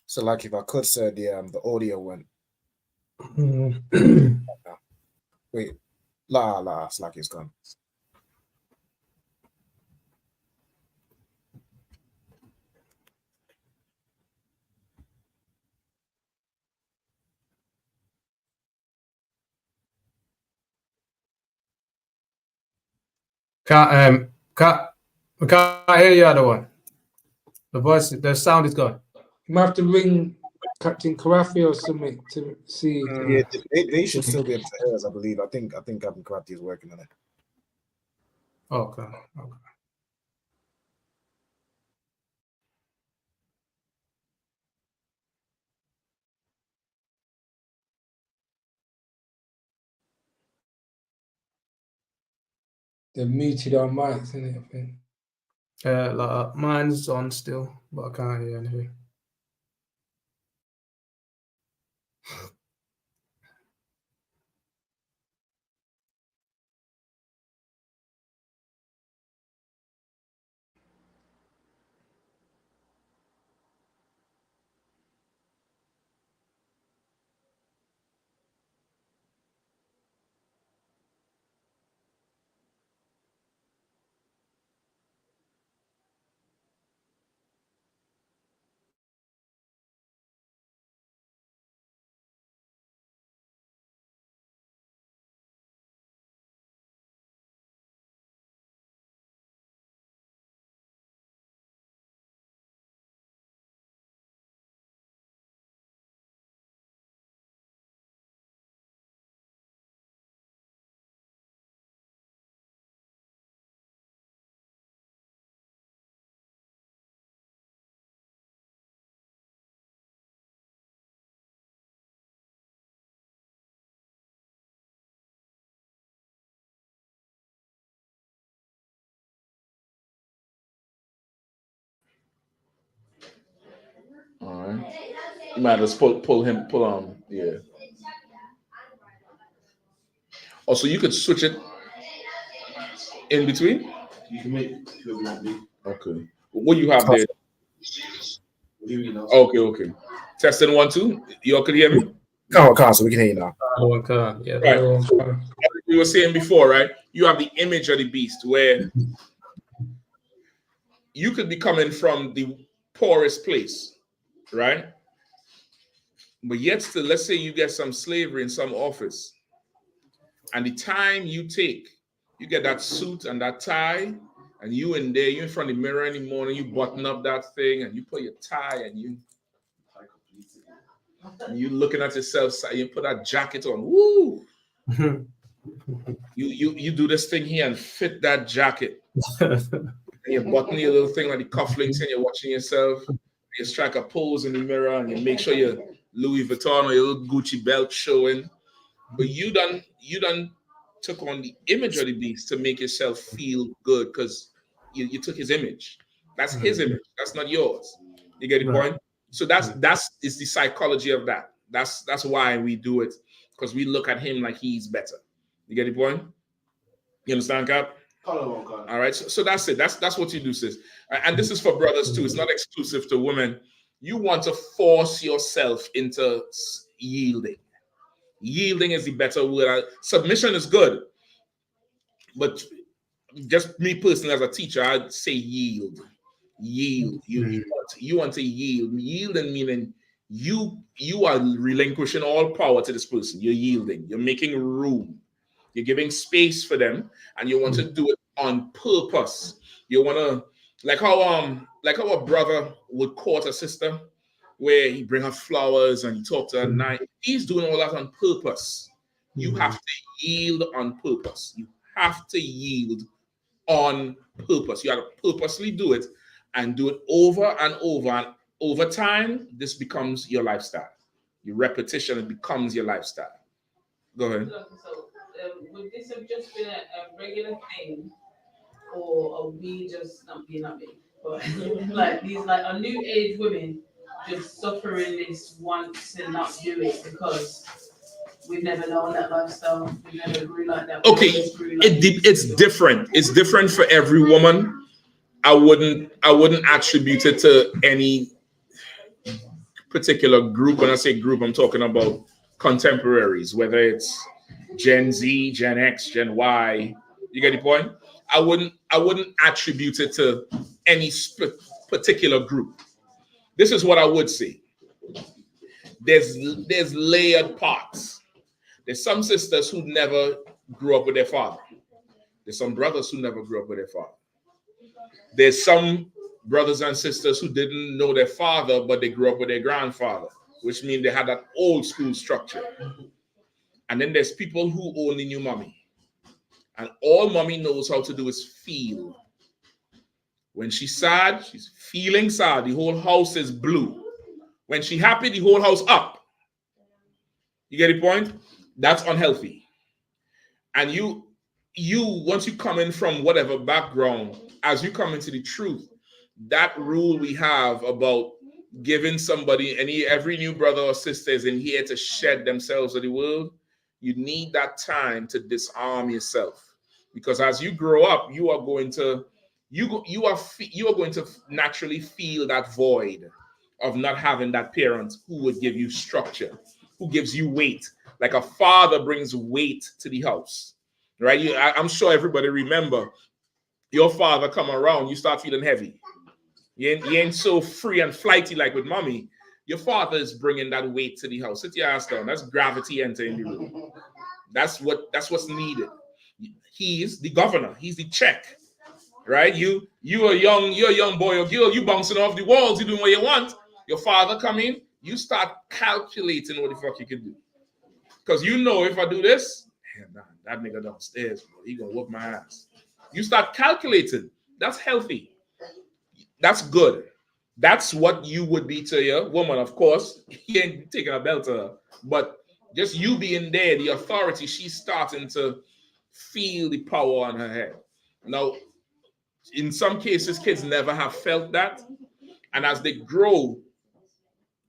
So, like, if I could say the audio went. Wait, it's like it's gone.
We can't hear you, other one. The sound is gone.
You might have to ring Captain Karafi or something to see.
Yeah, they should still be able to hear us, I believe. I think Captain Karafi is working on it.
Okay.
They've muted our mics, isn't it? I think.
Mine's on still, but I can't hear anything.
Right? You might just pull yeah. Also, you could switch it in between.
You can make it.
Okay. What do you have there? Okay. Testing 1, 2. You all could hear me?
Come on, so we can hear you now.
Yeah.
Right. So, as we were saying before, right? You have the image of the beast where you could be coming from the poorest place, right? But yet still, let's say you get some slavery in some office, and the time you take, you get that suit and that tie, and you in there, you in front of the mirror in the morning, you button up that thing, and you put your tie, and you looking at yourself, you put that jacket on, woo! You do this thing here and fit that jacket. And you button your little thing like the cufflinks, and you're watching yourself. You strike a pose in the mirror, and you make sure your Louis Vuitton or your little Gucci belt showing. But you done took on the image of the beast to make yourself feel good because you took his image. That's his image. That's not yours. You get the point? So that's is the psychology of that. That's why we do it, because we look at him like he's better. You get the point? You understand, Cap? All right. So that's it. That's what you do, sis. And this is for brothers too. It's not exclusive to women. You want to force yourself into yielding. Yielding is the better word. Submission is good, but just me personally as a teacher, I'd say yield. Yield. You want to yield. Yielding meaning you are relinquishing all power to this person. You're yielding. You're making room. You're giving space for them, and you want to do it on purpose. You want to like how a brother would court a sister, where he bring her flowers and he talk to her at night. He's doing all that on purpose. You have to yield on purpose. You have to yield on purpose. You have to purposely do it and do it over and over. And over time, this becomes your lifestyle. Your repetition, it becomes your lifestyle. Go ahead.
So, would this have just been a regular thing, or are we just not me, but like these like are new age women just suffering this once and not do it because we've never known that lifestyle, we never grew like that.
Okay, it's different. It's different for every woman. I wouldn't attribute it to any particular group. When I say group, I'm talking about contemporaries, whether it's Gen Z, Gen X, Gen Y. You get the point? I wouldn't attribute it to any particular group. This is what I would say. There's layered parts. There's some sisters who never grew up with their father. There's some brothers who never grew up with their father. There's some brothers and sisters who didn't know their father, but they grew up with their grandfather, which means they had that old school structure. And then there's people who only knew mommy. And all mommy knows how to do is feel. When she's sad, she's feeling sad. The whole house is blue. When she's happy, the whole house up. You get the point? That's unhealthy. And you once you come in from whatever background, as you come into the truth, that rule we have about giving somebody, every new brother or sister is in here to shed themselves of the world. You need that time to disarm yourself, because as you grow up, you are going to naturally feel that void of not having that parent who would give you structure, who gives you weight. Like a father brings weight to the house, right? I'm sure everybody remember your father come around, you start feeling heavy. You ain't so free and flighty like with mommy. Your father is bringing that weight to the house. Sit your ass down. That's gravity entering the room. That's what's needed. He's the governor. He's the check, right? You're a young boy or girl. You bouncing off the walls. You doing what you want. Your father come in. You start calculating what the fuck you can do, because you know if I do this, man, that nigga downstairs, bro, he gonna whoop my ass. You start calculating. That's healthy. That's good. That's what you would be to your woman, of course. He ain't taking a belt to her. But just you being there, the authority, she's starting to feel the power on her head. Now, in some cases, kids never have felt that. And as they grow,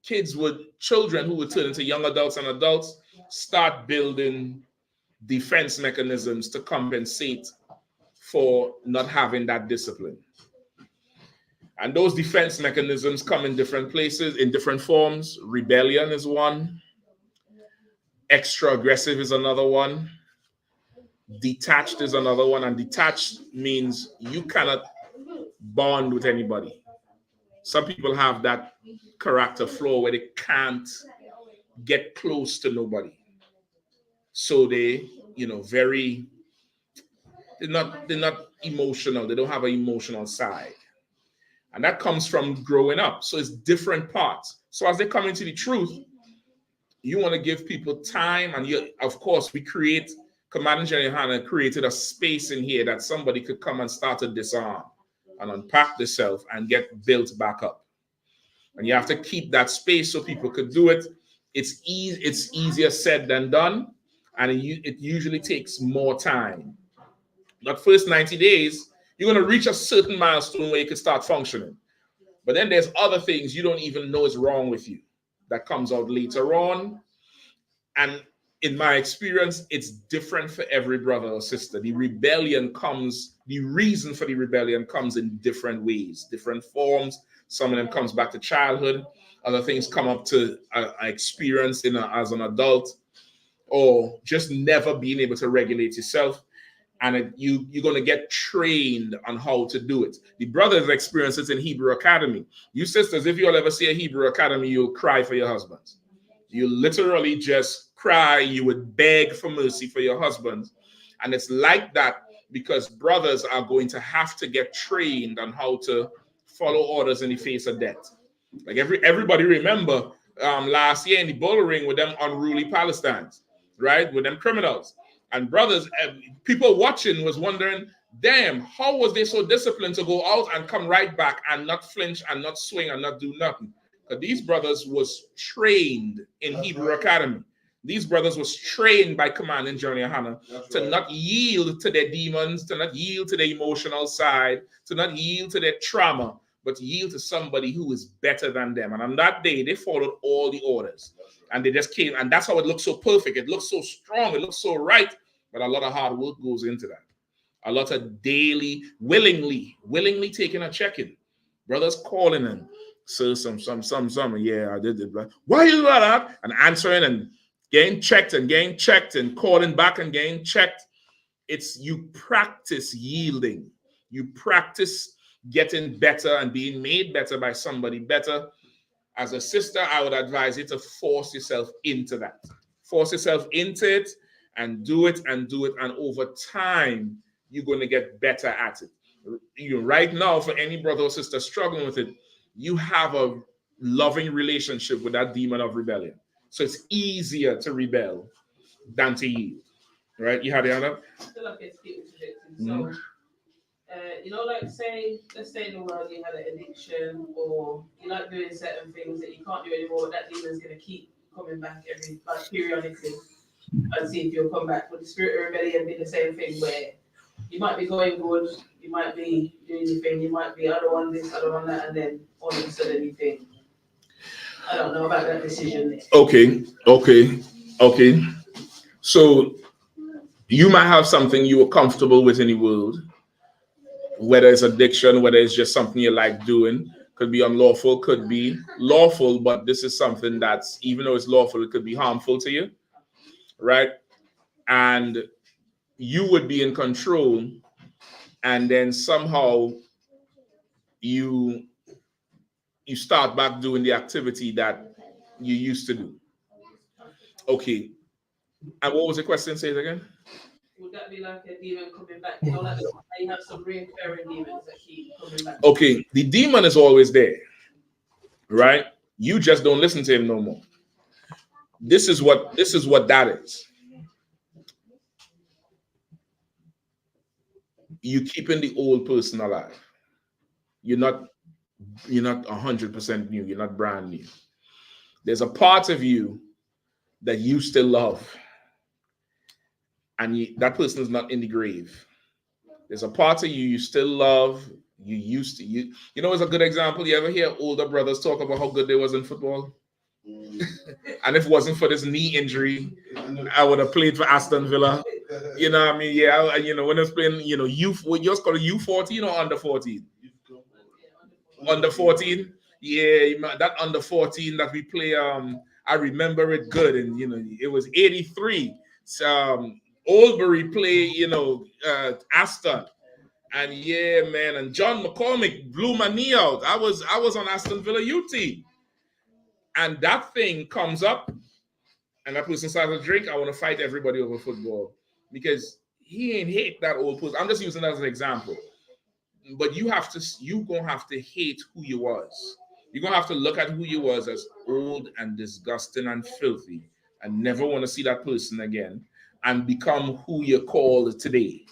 children who would turn into young adults and adults start building defense mechanisms to compensate for not having that discipline. And those defense mechanisms come in different places, in different forms. Rebellion is one. Extra aggressive is another one. Detached is another one. And detached means you cannot bond with anybody. Some people have that character flaw where they can't get close to nobody. So they, they're not emotional. They don't have an emotional side. And that comes from growing up. So it's different parts. So as they come into the truth, you want to give people time. And of course, Command and General YAHANNA created a space in here that somebody could come and start to disarm and unpack the self and get built back up. And you have to keep that space so people could do it. It's easier said than done. And it usually takes more time. That first 90 days, you're going to reach a certain milestone where you can start functioning. But then there's other things you don't even know is wrong with you that comes out later on. And in my experience, it's different for every brother or sister. The reason for the rebellion comes in different ways, different forms. Some of them comes back to childhood. Other things come up to experience as an adult, or just never being able to regulate yourself. And you're going to get trained on how to do it. The brothers experience it in Hebrew Academy. You sisters, if you'll ever see a Hebrew Academy, you'll cry for your husbands. You literally just cry. You would beg for mercy for your husbands. And it's like that because brothers are going to have to get trained on how to follow orders in the face of death. Like everybody remember last year in the bull ring with them unruly Palestinians, right? With them criminals. And brothers, people watching was wondering, damn, how was they so disciplined to go out and come right back and not flinch and not swing and not do nothing? Because these brothers was trained in Hebrew Academy. These brothers was trained by Command and General YAHANNA to not yield to their demons, to not yield to their emotional side, to not yield to their trauma, but to yield to somebody who is better than them. And on that day, they followed all the orders. And they just came, and that's how it looks so perfect. It looks so strong. It looks so right. But a lot of hard work goes into that. A lot of daily, willingly taking a check-in. Brothers calling and sir, some, yeah, I did it. Why you do that? And answering and getting checked and calling back and getting checked. It's you practice yielding. You practice getting better and being made better by somebody better. As a sister, I would advise you to force yourself into that. Force yourself into it and do it. And over time, you're going to get better at it. Right now, for any brother or sister struggling with it, you have a loving relationship with that demon of rebellion. So it's easier to rebel than to yield. Right? You had the other?
Still like it's people predicting. So, let's say in the world you had an addiction or you like doing certain things that you can't do anymore, but that demon's going to keep coming back periodically and see if you'll come back. Would the spirit of rebellion be the same thing where you might be going good, you might be doing your thing, you might be, I don't want this, I don't want that, and then all of a sudden you think, I don't know about that decision.
Okay. So you might have something you were comfortable with in the world, whether it's addiction, whether it's just something you like doing. Could be unlawful, could be lawful, but this is something that's, even though it's lawful, it could be harmful to you, right? And you would be in control, and then somehow you start back doing the activity that you used to do. Okay. And what was the question? Say it again.
Would that be like a demon coming back? Like you have some recurring demons that keep coming back.
Okay, the demon is always there, right? You just don't listen to him no more. This is what that is. You keeping the old person alive. You're not 100% new. You're not brand new. There's a part of you that you still love, and that person is not in the grave. There's a part of you still love. You used to. You know, it's a good example. You ever hear older brothers talk about how good they was in football? And if it wasn't for this knee injury, I would have played for Aston Villa. You know what I mean? Yeah, you know, when I was playing, you know, youth, what yours called U14 or under 14? Under 14. Yeah, that under 14 that we play. I remember it good, and you know, it was 83. So Oldbury play, you know, Aston. And yeah, man, and John McCormick blew my knee out. I was on Aston Villa U team. And that thing comes up, and that person starts to drink. I want to fight everybody over football because he ain't hate that old person. I'm just using that as an example. But you gonna have to hate who you was. You're gonna have to look at who you was as old and disgusting and filthy, and never want to see that person again, and become who you're called today.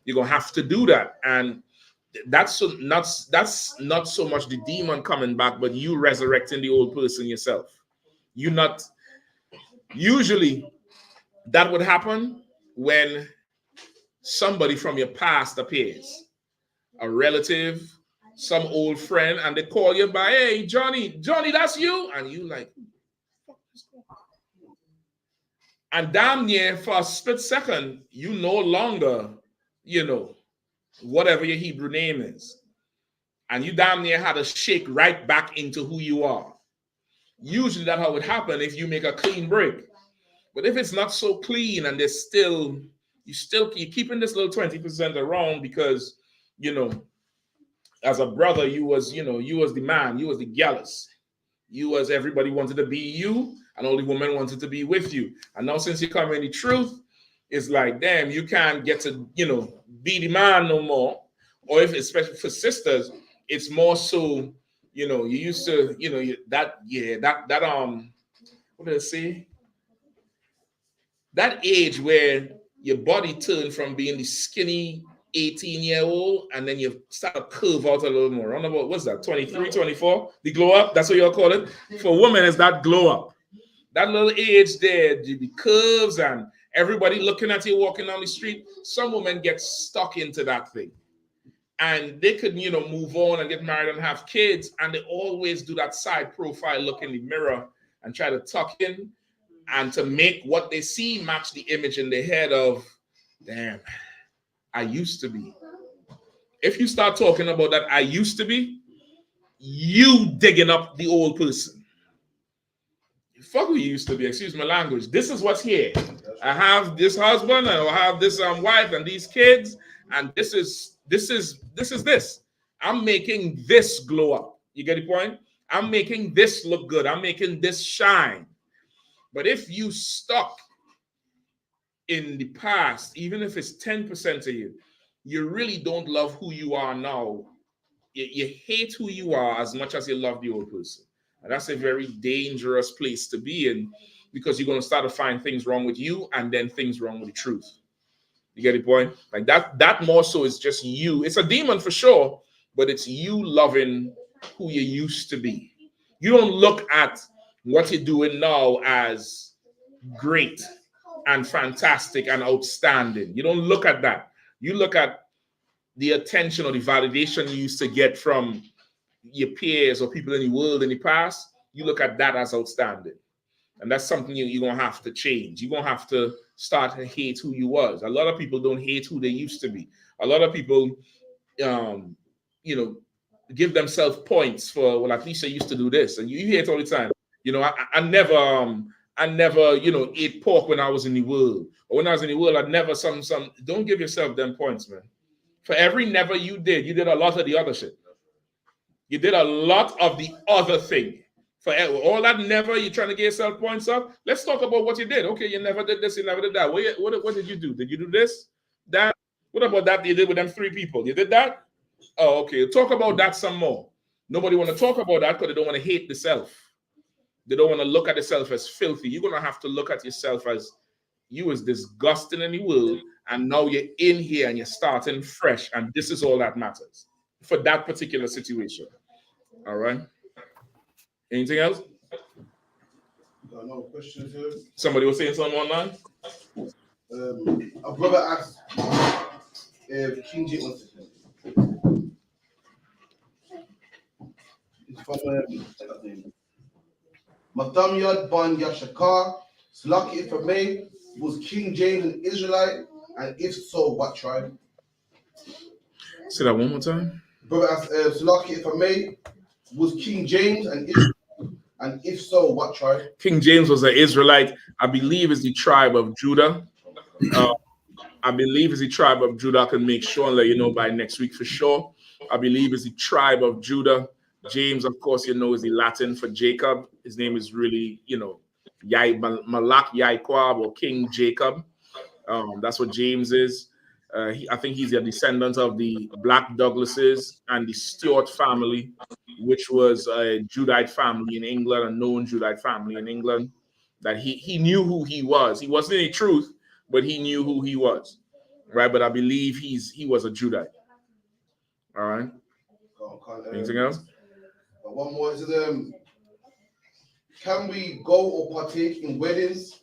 You're gonna have to do that, and that's not so much the demon coming back, but you resurrecting the old person yourself. You not usually that would happen when somebody from your past appears, a relative, some old friend, and they call you by, hey, Johnny, that's you, and you like, and damn near for a split second, you no longer, you know, whatever your Hebrew name is. And you damn near had to shake right back into who you are. Usually that's how it would happen if you make a clean break. But if it's not so clean and there's still, you're keeping this little 20% around because, you know, as a brother, you was the man, you was the gallus. You was everybody wanted to be you, and only women wanted to be with you. And now since you come in the truth, it's like, damn, you can't get to, you know, be the man no more. Or if, especially for sisters, it's more so, you know, you used to, you know, what did I say? That age where your body turned from being the skinny 18-year-old and then you start to curve out a little more. Around about, what's that, 23, 24? The glow up, that's what y'all call it. For women, it's that glow up. That little age there, the curves and everybody looking at you walking down the street. Some women get stuck into that thing. And they could, you know, move on and get married and have kids. And they always do that side profile look in the mirror and try to tuck in and to make what they see match the image in their head of, damn, I used to be. If you start talking about that I used to be, you digging up the old person. Fuck who you used to be, excuse my language. This is what's here. I have this husband, and I have this wife and these kids, and this is this. I'm making this glow up. You get the point? I'm making this look good. I'm making this shine. But if you stuck in the past, even if it's 10% of you, you really don't love who you are now. You hate who you are as much as you love the old person. And that's a very dangerous place to be in because you're going to start to find things wrong with you and then things wrong with the truth. You get the point? Like that more so is just you. It's a demon for sure, but it's you loving who you used to be. You don't look at what you're doing now as great and fantastic and outstanding. You don't look at that. You look at the attention or the validation you used to get from your peers or people in the world in the past. You look at that as outstanding. And that's something you're going to have to change. You're going to have to start to hate who you was. A lot of people don't hate who they used to be. A lot of people, you know, give themselves points for, well, at least I used to do this. And you hear it all the time. You know, I never, you know, ate pork when I was in the world. Or when I was in the world, I'd never don't give yourself them points, man. For every never you did a lot of the other shit. You did a lot of the other thing. For all that never, you're trying to get yourself points up. Let's talk about what you did. Okay, you never did this, you never did that. What did you do? Did you do this? That? What about that you did with them 3 people? You did that? Oh, okay. Talk about that some more. Nobody want to talk about that because they don't want to hate the self. They don't want to look at the self as filthy. You're going to have to look at yourself as you as disgusting in the world, and now you're in here and you're starting fresh, and this is all that matters for that particular situation. All right. Anything else?
Got no questions here.
Somebody was saying something online?
A brother asked if King James wants to. It's from
Mathamyad ban Yashakar, Slaki if I may, was King James an Israelite? And if so, what tribe?
Say that one more time.
Brother asked, Slaki if I may, was King James an Israelite? And if so, what tribe?
King James was an Israelite. I believe is the tribe of Judah. I believe is the tribe of Judah. I can make sure and let you know by next week for sure. I believe is the tribe of Judah. James, of course, you know, is the Latin for Jacob. His name is really, you know, Malak Yaquab or King Jacob. That's what James is. I think he's a descendant of the Black Douglases and the Stuart family, which was a Judite family in England, a known Judite family in England. That he knew who he was. He wasn't a truth, but he knew who he was, right? But I believe he was a Judite. All right. Anything else?
One more is can we go or partake in weddings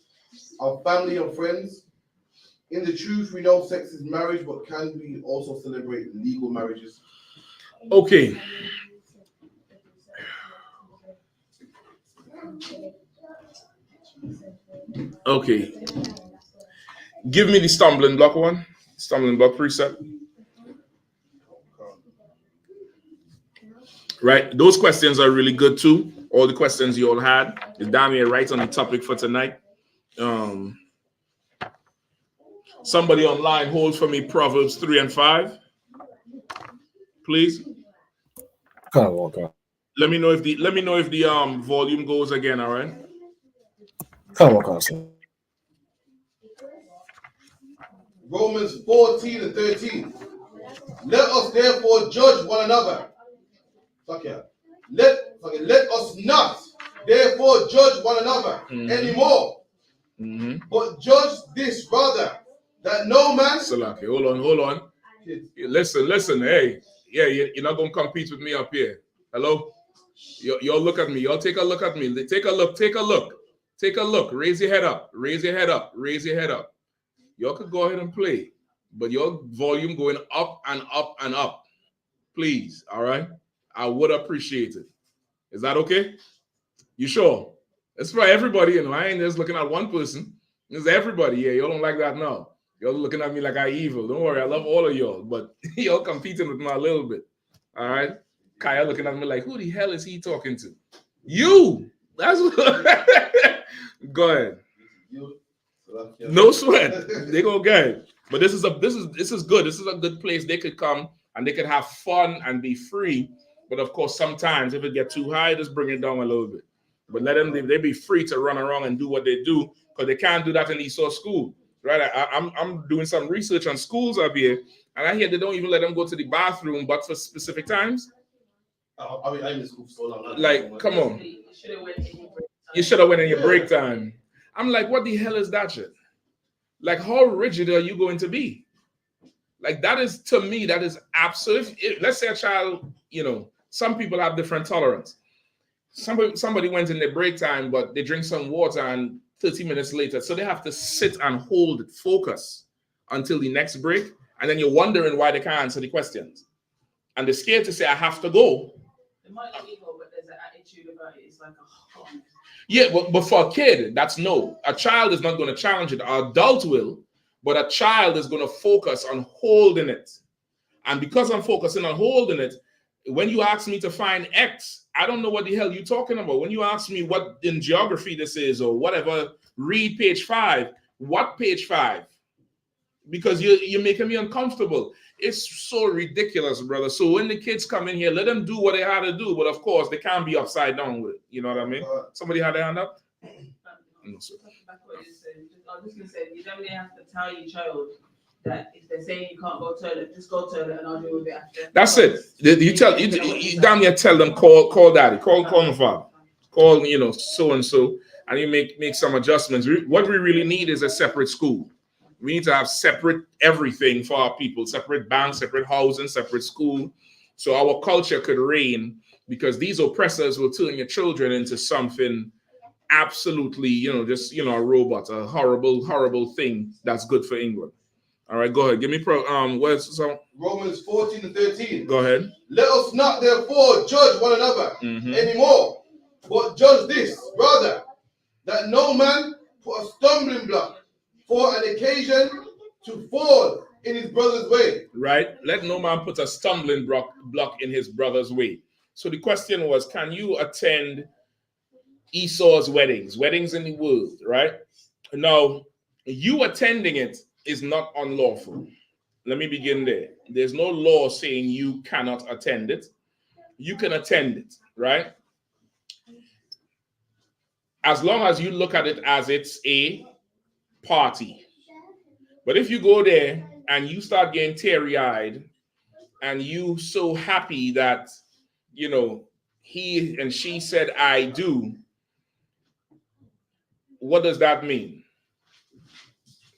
of family and friends? In the truth, we know sex is marriage, but can we also celebrate legal marriages?
Okay. Okay. Give me the stumbling block one. Stumbling block precept. Right. Those questions are really good too. All the questions you all had. Is damn near right on the topic for tonight. Somebody online hold for me Proverbs 3 and 5. Please.
Come on, God.
Let me know if the volume goes again, all right?
Come on, God.
Romans 14 and 13. Let us therefore judge one another. Let us not therefore judge one another anymore. But judge this rather, that no man.
Salaki, hold on. Listen. Hey, yeah, you're not gonna compete with me up here. Hello? Y'all look at me. Y'all take a look at me. Take a look. Raise your head up. Y'all could go ahead and play, but your volume going up and up and up. Please, all right? I would appreciate it. Is that okay? You sure? It's for everybody, you know. I ain't just looking at one person. It's everybody. Yeah, y'all don't like that now. Y'all looking at me like I evil. Don't worry, I love all of y'all, but y'all competing with me a little bit. All right? Kaya looking at me like, who the hell is he talking to? You! That's what. Go ahead. No sweat. They go good. But this is good. This is a good place. They could come and they could have fun and be free. But of course, sometimes if it gets too high, just bring it down a little bit. But let them they be free to run around and do what they do, because they can't do that in Esau school. Right? I'm doing some research on schools up here, and I hear they don't even let them go to the bathroom but for specific times.
I mean, I'm in school for so long.
Like, come on. You should have went in your break time. I'm like, what the hell is that shit? Like, how rigid are you going to be? Like, that is, to me, that is absolute. Let's say a child, you know, some people have different tolerance. Somebody went in their break time, but they drink some water and 30 minutes later, so they have to sit and hold focus until the next break. And then you're wondering why they can't answer the questions. And they're scared to say, I have to go.
They might not go, but there's an attitude about it. It's like, oh.
Yeah, but for a kid, that's no. A child is not going to challenge it. An adult will, but a child is going to focus on holding it. And because I'm focusing on holding it, when you ask me to find X, I don't know what the hell you're talking about. When you ask me what in geography this is or whatever, read page 5. What page 5? Because you're making me uncomfortable. It's so ridiculous, brother. So when the kids come in here, let them do what they had to do. But of course, they can't be upside down with it. You know what I mean? Somebody had their hand up? No, sir.
I was just going to say, you don't really have to tell your child that if they're saying you can't go toilet, just go toilet and I'll deal with it after.
That's it. You damn near tell them, call daddy, call my father, call, you know, so and so, and you make some adjustments. What we really need is a separate school. We need to have separate everything for our people, separate banks, separate housing, separate school, so our culture could reign, because these oppressors will turn your children into something absolutely, you know, just, you know, a robot, a horrible, horrible thing that's good for England. All right, go ahead. Give me where's some
Romans 14 and 13.
Go ahead.
Let us not therefore judge one another anymore,
But judge this, brother, that no man put a stumbling block for an occasion to fall in his brother's way.
Right? Let no man put a stumbling block in his brother's way. So the question was, can you attend Esau's weddings in the world, right? Now, you attending it is not unlawful. Let me begin there. There's no law saying you cannot attend it. You can attend it, right? As long as you look at it as it's a party. But if you go there and you start getting teary-eyed and you so happy that, you know, he and she said, I do, what does that mean?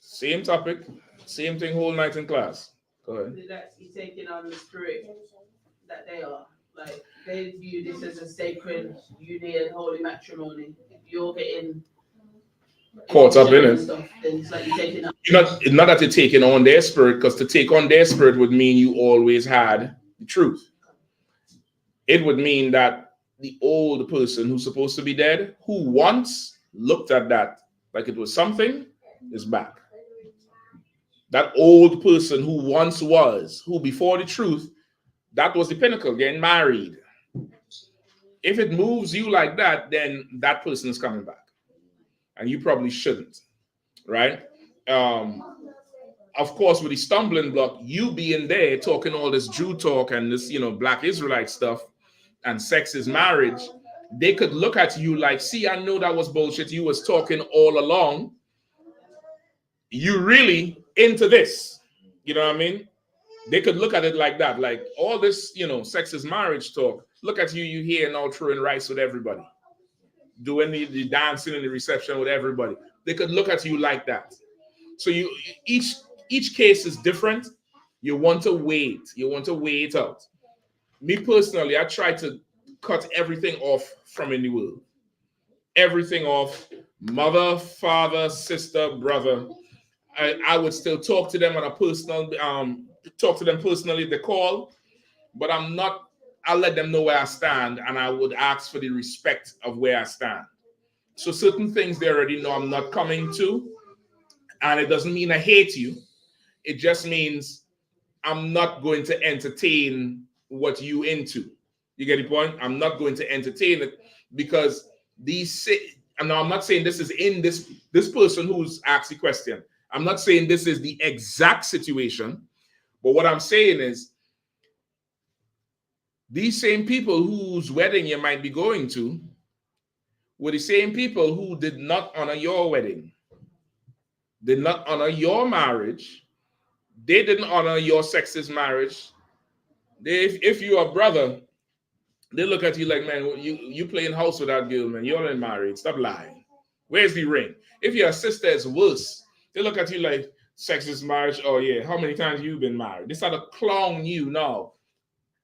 Same topic, same thing whole night in class. Go ahead.
That's taking on the spirit that they are. Like, they view this as a sacred union, holy matrimony. If you're getting
caught up in it.
Stuff, then it's like you're taking up.
Not that you're taking on their spirit, because to take on their spirit would mean you always had the truth. It would mean that the old person who's supposed to be dead, who once looked at that like it was something, is back. That old person who once was, who before the truth, that was the pinnacle, getting married. If it moves you like that, then that person is coming back. And you probably shouldn't, right? Of course, with the stumbling block, you being there talking all this Jew talk and this, you know, Black Israelite stuff and sex is marriage, they could look at you like, see, I know that was bullshit. You was talking all along. You really into this. You know what I mean? They could look at it like that, like all this, you know, sex is marriage talk. Look at you here now throwing rice with everybody, doing the dancing and the reception with everybody. They could look at you like that. So you each case is different. You want to wait. You want to weigh it out. Me personally, I try to cut everything off from in the world. Everything off. Mother, father, sister, brother. I would still talk to them on a personal, talk to them personally if they call, but I'll let them know where I stand, and I would ask for the respect of where I stand. So certain things they already know I'm not coming to, and it doesn't mean I hate you. It just means I'm not going to entertain what you into. You get the point? I'm not going to entertain it because I'm not saying this is in this person who's asked the question. I'm not saying this is the exact situation, but what I'm saying is these same people whose wedding you might be going to were the same people who did not honor your wedding, did not honor your marriage. They didn't honor your sexist marriage. If you're a brother, they look at you like, man, you playing house with that girl, man. You're not married. Stop lying. Where's the ring? If your sister is worse, they look at you like, sexist marriage. Oh, yeah. How many times you been married? They start to clown you now.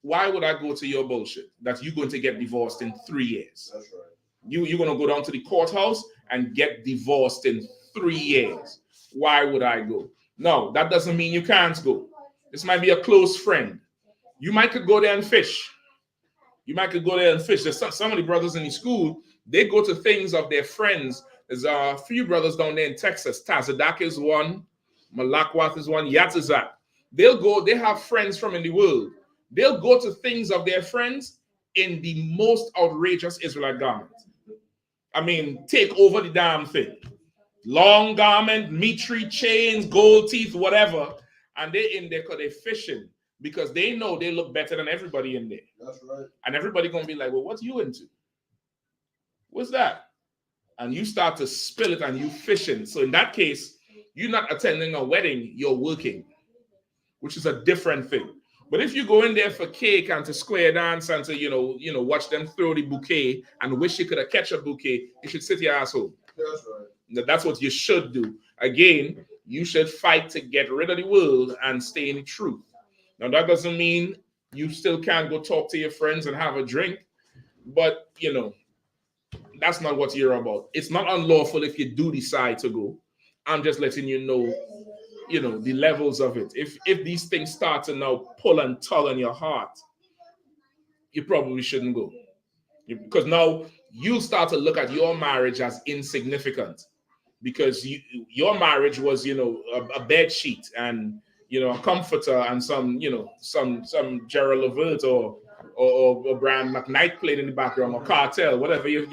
Why would I go to your bullshit that you're going to get divorced in 3 years? That's right. You're going to go down to the courthouse and get divorced in 3 years. Why would I go? No, that doesn't mean you can't go. This might be a close friend. You might could go there and fish. There's some of the brothers in the school, they go to things of their friends. There's a few brothers down there in Texas. Tazadak is one. Malakwath is one. Yatazak. They'll go, they have friends from in the world. They'll go to things of their friends in the most outrageous Israelite garment. I mean, take over the damn thing. Long garment, meat tree chains, gold teeth, whatever. And they in there because they're fishing. Because they know they look better than everybody in there.
That's right.
And everybody going to be like, well, what are you into? What's that? And you start to spill it and you fishing. So in that case, you're not attending a wedding, you're working, which is a different thing. But if you go in there for cake and to square dance and to, you know, watch them throw the bouquet and wish you could have catch a bouquet, you should sit your ass home.
That's right.
That's what you should do. Again, you should fight to get rid of the world and stay in the truth. Now, that doesn't mean you still can't go talk to your friends and have a drink, but, you know, that's not what you're about. It's not unlawful if you do decide to go. I'm just letting you know, the levels of it. If these things start to now pull and tug on your heart, you probably shouldn't go. Because now you'll start to look at your marriage as insignificant because your marriage was, a bed sheet and, a comforter and some Gerald Levert or Brian McKnight played in the background or Cartel, whatever your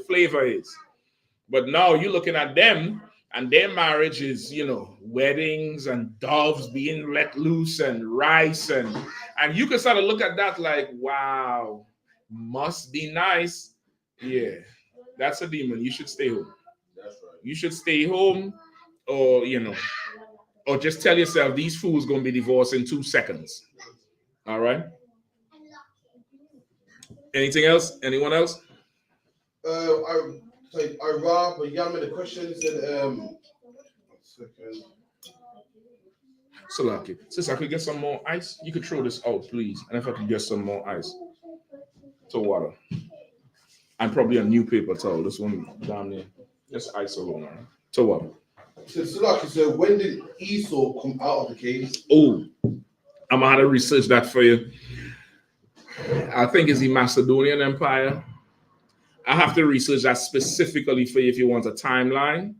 flavor is. But now you're looking at them and their marriage is, weddings and doves being let loose and rice and you can start to look at that like, wow, must be nice. Yeah, that's a demon. You should stay home. That's right. You should stay home or, or just tell yourself these fools going to be divorced in 2 seconds. All right. Anything else? Anyone else?
Rob, but yeah, the question said, 1 second.
Salaki, since I could get some more ice, you could throw this out, please. And if I could get some more ice to water. And probably a new paper towel. This one down there. Just ice alone. To water.
So Salaki, so when did Esau come out of the cave?
Oh, I'm gonna have to research that for you. I think it's the Macedonian Empire. I have to research that specifically for you if you want a timeline.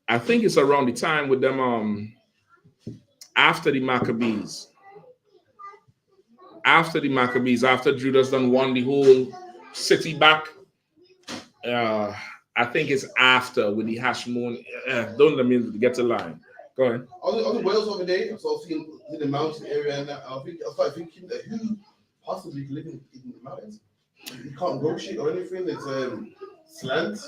I think it's around the time with them after the Maccabees. After the Maccabees, after Judas done won the whole city back. I think it's after with the Hashmon. Don't let me get the line. Go ahead.
On the Wales over there, so I've seen in the mountain area, and I started thinking that who possibly living in the mountains? You can't grow shit or anything. It's slant.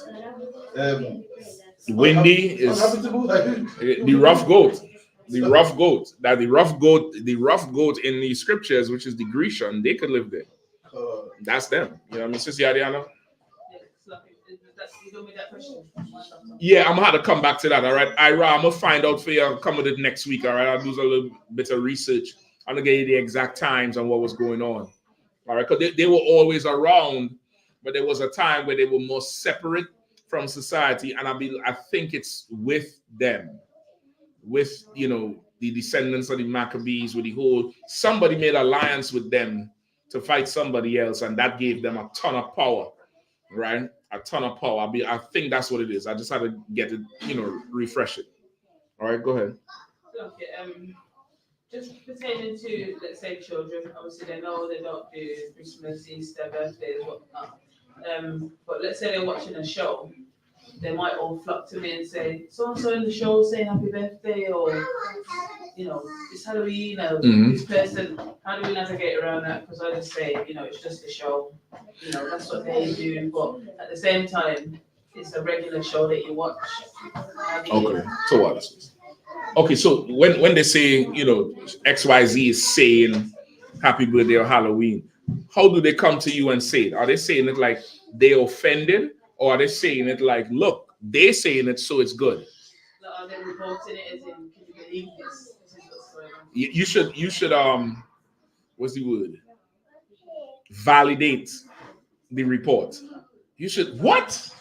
Windy is the rough goat. The rough goat. That the rough goat in the scriptures, which is the Grecian, they could live there. That's them. You know what I mean, Sister Adriana? Yeah, I'm gonna have to come back to that. All right, Ira, I'm gonna find out for you. I'll come with it next week. All right, I'll do a little bit of research. I'm gonna get you the exact times and what was going on. All right, because they were always around, but there was a time where they were more separate from society, and I think it's with them, with the descendants of the Maccabees, with the whole somebody made alliance with them to fight somebody else, and that gave them a ton of power, right? A ton of power. I think that's what it is. I just had to get it, refresh it. All right, go ahead.
Okay, just pertaining to, let's say, children, obviously they know they don't do Christmas, Easter, birthdays, whatnot. But let's say they're watching a show, they might all flock to me and say, so-and-so in the show saying happy birthday, or, it's Halloween, this person, how do we navigate around that? Because I just say, it's just a show, that's what they do, but at the same time, it's a regular show that you watch.
Okay, so what? Okay, so when they say, XYZ is saying happy birthday or Halloween, how do they come to you and say it? Are they saying it like they offended, or are they saying it like, look, they're saying it so it's good?
No, are they reporting it as in, can you believe this? This is what's going on.
You should what's the word? Validate the report. You should what?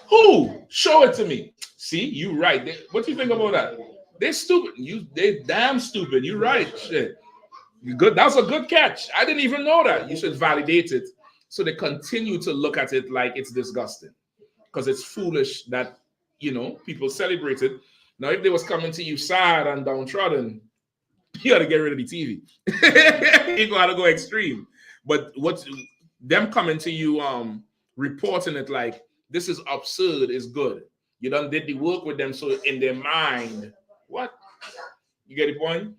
Who? Show it to me. See, you right. What do you think about that? They're stupid. They're damn stupid. You're right. Shit. You good. That's a good catch. I didn't even know that. You should validate it so they continue to look at it like it's disgusting. Because it's foolish that people celebrate it. Now, if they was coming to you sad and downtrodden, you gotta get rid of the TV. You gotta go extreme. But what's them coming to you reporting it like this is absurd is good. You done did the work with them, so in their mind, what? You get the point?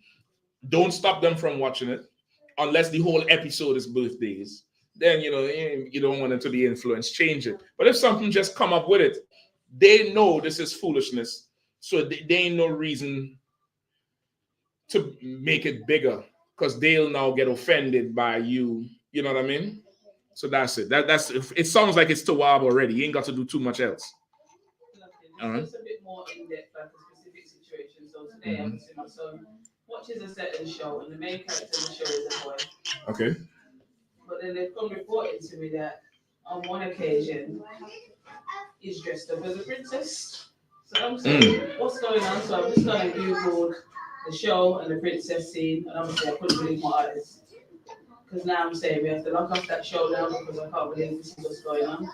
Don't stop them from watching it unless the whole episode is birthdays. Then you don't want them to be influenced. Change it. But if something just come up with it, they know this is foolishness, so they ain't no reason to make it bigger because they'll now get offended by you. You know what I mean? So that's it. That's it. Sounds like it's Tawab already. You ain't got to do too much else.
It's a bit more in depth, like a specific situation. So today, I'm seeing my son watches a certain show, and the main character of the show is a boy.
Okay.
But then they've come reporting to me that on one occasion, he's dressed up as a princess. So I'm saying, what's going on? So I'm just going to Google the show and the princess scene, and obviously I couldn't believe my eyes. because now I'm saying we have to lock off that show now because I can't believe this is what's going on.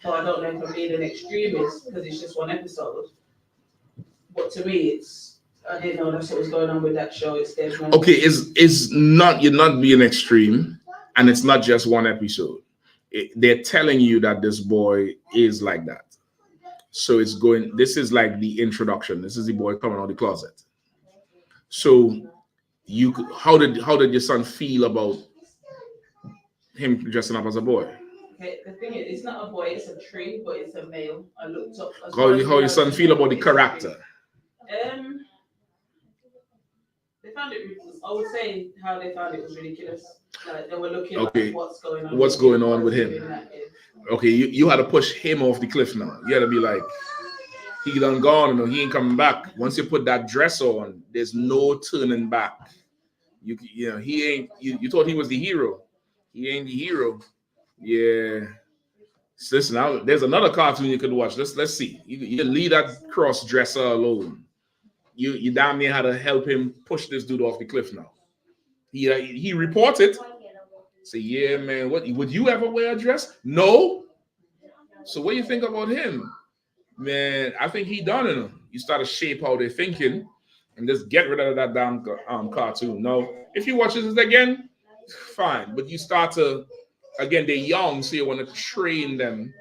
So I don't know if I'm being an extremist because it's just one episode. But to me, I didn't know that's what was going on with that show. It's
okay. It's not, you're not being extreme, and it's not just one episode. They're telling you that this boy is like that. So it's going. This is like the introduction. This is the boy coming out of the closet. So how did your son feel about him dressing up as a boy?
Okay, the thing is, it's not a boy, it's a tree, but it's a male. I looked up.
How your son feel about the character?
They found it. I would say how they found it was ridiculous. Like they were looking
Okay,
at what's going on.
What's going on with him? Okay, you had to push him off the cliff now. You had to be like, he done gone, and he ain't coming back. Once you put that dress on, there's no turning back. You know, he ain't. You thought he was the hero. He ain't the hero. Yeah. So listen, now there's another cartoon you could watch. Let's see. You leave that cross dresser alone. You damn near had to help him push this dude off the cliff now. He reported. Say, yeah, man. What would you ever wear a dress? No. So what do you think about him? Man, I think he done in him. You start to shape how they're thinking and just get rid of that damn cartoon. Now, if you watch this again, fine. But you start to, again, they're young, so you want to train them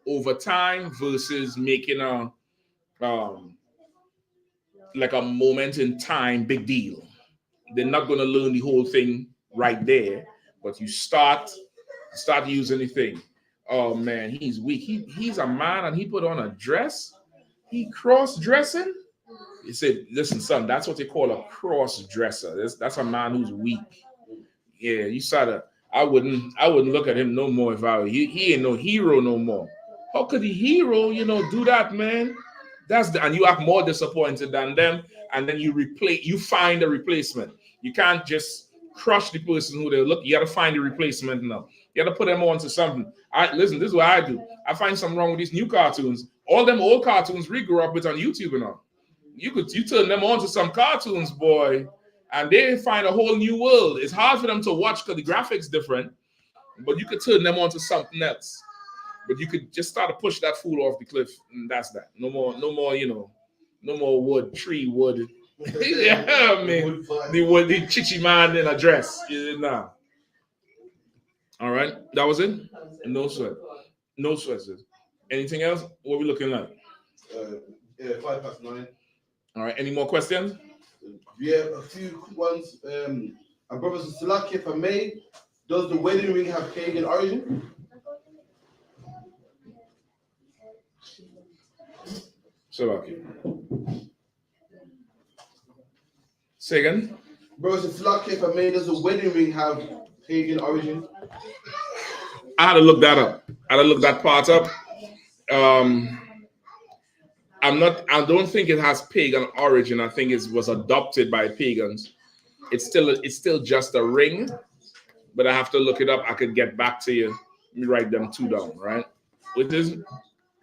over time versus making a like a moment in time big deal. They're not going to learn the whole thing right there, but you start using the thing. Oh man, he's weak. He's a man and he put on a dress. He cross-dressing. He said, listen, son, that's what they call a cross-dresser. That's a man who's weak. Yeah, you saw that. I wouldn't look at him no more if I were he ain't no hero no more. How could the hero, do that, man? And you act more disappointed than them, and then you find a replacement. You can't just crush the person who they look. You got to find a replacement now. You got to put them onto something. Listen, this is what I do. I find something wrong with these new cartoons. All them old cartoons we grew up with on YouTube and all. You turn them on to some cartoons, boy, and they find a whole new world. It's hard for them to watch because the graphics different, but you could turn them on to something else. But you could just start to push that fool off the cliff, and that's that. No more, no more wood, tree wood. Yeah, man. The chichi man in a dress. Nah. All right, that was it. No sweat. No sweat. Anything else? What are we looking at?
Yeah, 9:05.
All right. Any more questions?
Yeah, a few quick ones. My brother Salaki, if I may, does the wedding ring have pagan origin?
Salaki. Say again.
Brother Salaki, if I may, does the wedding ring have pagan origin?
I had to look that up. I had to look that part up. I don't think it has pagan origin. I think it was adopted by pagans. It's still just a ring, but I have to look it up. I could get back to you. Let me write them two down, right? Which is,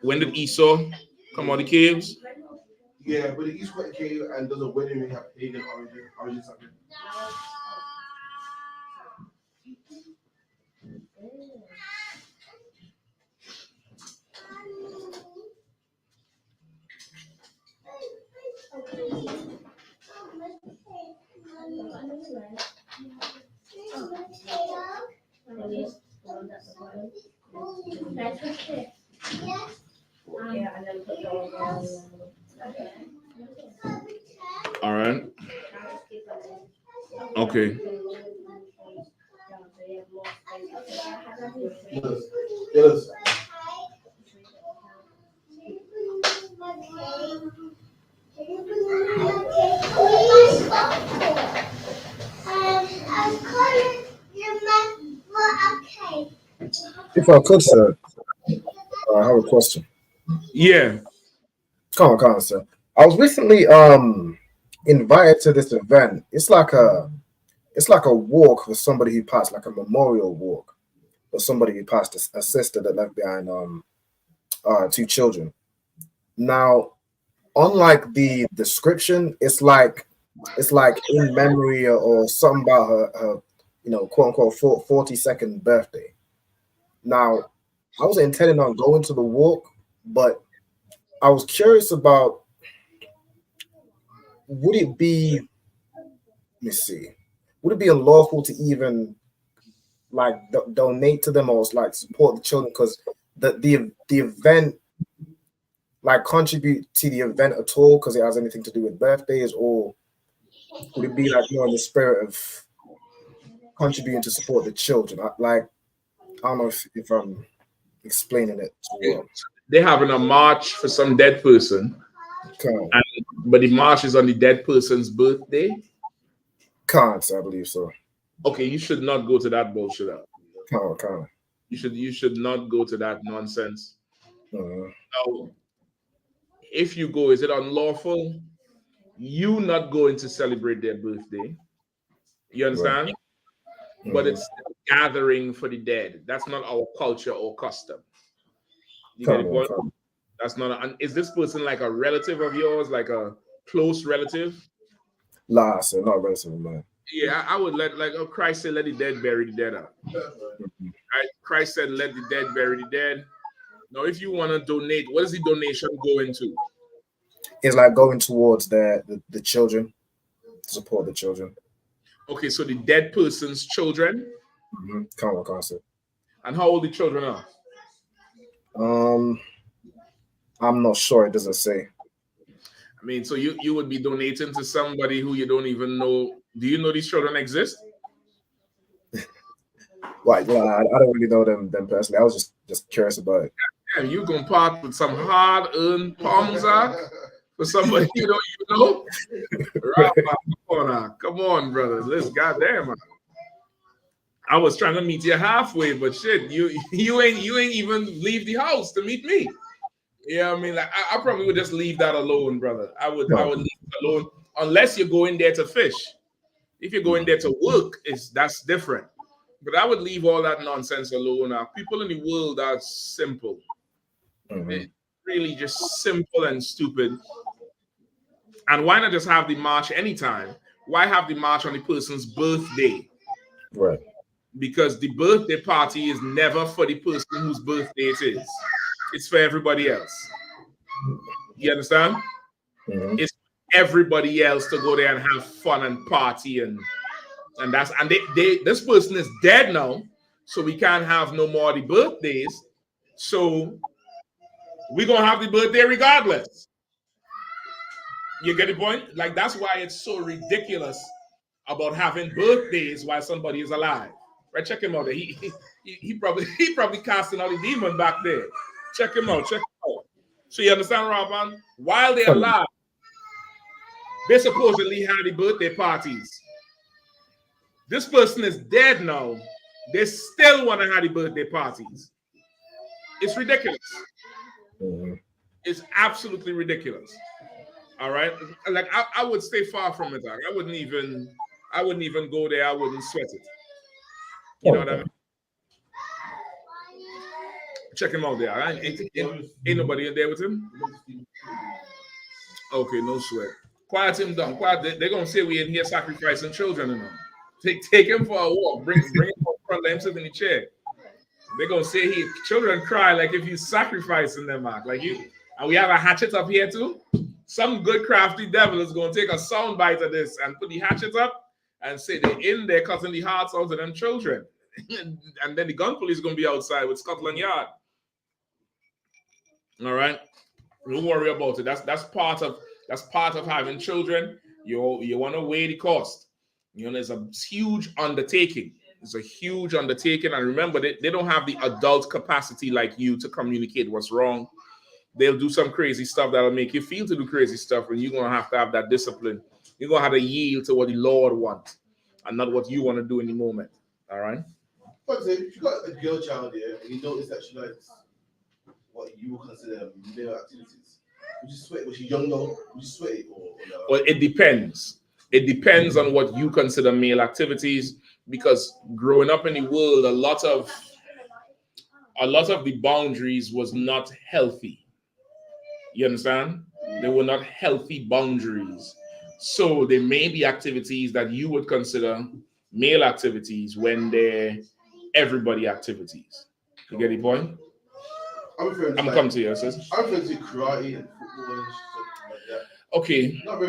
when did Esau come out of the caves?
Yeah, but the East-West cave, and does a wedding ring have pagan origin something?
All right. Okay.
Yes.
If I could, sir, I have a question.
Yeah.
Come on, sir. I was recently invited to this event. It's like a walk for somebody who passed, like a memorial walk for somebody who passed, a sister that left behind two children. Now, unlike the description, it's like in memory or something about her quote unquote 42nd birthday. Now, I was intending on going to the walk, but I was curious about, would it be unlawful to even like donate to them or like support the children, because the event like contribute to the event at all because it has anything to do with birthdays, or would it be like more in the spirit of contributing to support the children? I don't know if I'm explaining it too well.
They're having a march for some dead person, but the march is on the dead person's birthday.
I believe so.
Okay, you should not go to that bullshit.
Can't.
You should not go to that nonsense. Now, if you go, is it unlawful? You not going to celebrate their birthday. You understand? Right. But it's a gathering for the dead. That's not our culture or custom. You get the point? That's not. Is this person like a relative of yours, like a close relative?
Nah, sir, not a relative of mine.
Yeah, I would Christ said, let the dead bury the dead up. Right? Christ said, let the dead bury the dead. Now, if you want to donate, what is the donation going to?
It's like going towards the children, to support the children.
Okay, so the dead person's children?
Can't say.
And how old the children are?
I'm not sure. It doesn't say.
I mean, so you would be donating to somebody who you don't even know. Do you know these children exist?
Well, I don't really know them personally. I was just curious about it.
Damn, you gonna part with some hard-earned palms for somebody you don't even know? Right, come on, brother. Let's goddamn. I was trying to meet you halfway, but shit, you ain't even leave the house to meet me. Yeah, I mean, like I probably would just leave that alone, brother. I would leave it alone unless you're going there to fish. If you're going there to work, that's different. But I would leave all that nonsense alone. People in the world are simple. It's really just simple and stupid. And why not just have the march anytime? Why have the march on the person's birthday?
Right.
Because the birthday party is never for the person whose birthday it is. It's for everybody else. You understand? It's for everybody else to go there and have fun and party and this person is dead now, so we can't have no more of the birthdays. So we're gonna have the birthday regardless. You get the point? Like that's why it's so ridiculous about having birthdays while somebody is alive. Right? Check him out there. He probably casting out the demon back there. Check him out. So you understand, Robin? While they're alive, they supposedly had the birthday parties. This person is dead now. They still want to have the birthday parties. It's ridiculous. It's absolutely ridiculous. All right. Like I would stay far from it. I wouldn't even go there. I wouldn't sweat it. You know what I mean? Check him out there. Ain't nobody in there with him. Okay, no sweat. Quiet him down. Quiet. They're gonna say we in here sacrificing children and all. Take him for a walk. Bring him up front. Let him sit in the chair. They're gonna say children cry like if you sacrificing them, Mark. Like you, and we have a hatchet up here too. Some good crafty devil is gonna take a sound bite of this and put the hatchet up and say they're in there cutting the hearts out of them children. And then the gun police is gonna be outside with Scotland Yard. All right. Don't worry about it. That's part of having children. You want to weigh the cost. You know, it's a huge undertaking. It's a huge undertaking. And remember, they don't have the adult capacity like you to communicate what's wrong. They'll do some crazy stuff that'll make you feel to do crazy stuff, and you're going to have that discipline. You're going to have to yield to what the Lord wants and not what you want to do in the moment. All right?
But if you got a girl child here and you notice that she likes what you would consider male activities, would you sweat? Was she young though? Would you sweat it? Or no?
Well, it depends. It depends on what you consider male activities, because growing up in the world, a lot of the boundaries was not healthy. You understand? They were not healthy boundaries. So there may be activities that you would consider male activities when they're everybody activities. You get the point?
I'm
coming to you, sis.
I'm referring to karate and football and stuff like that.
Okay.
Not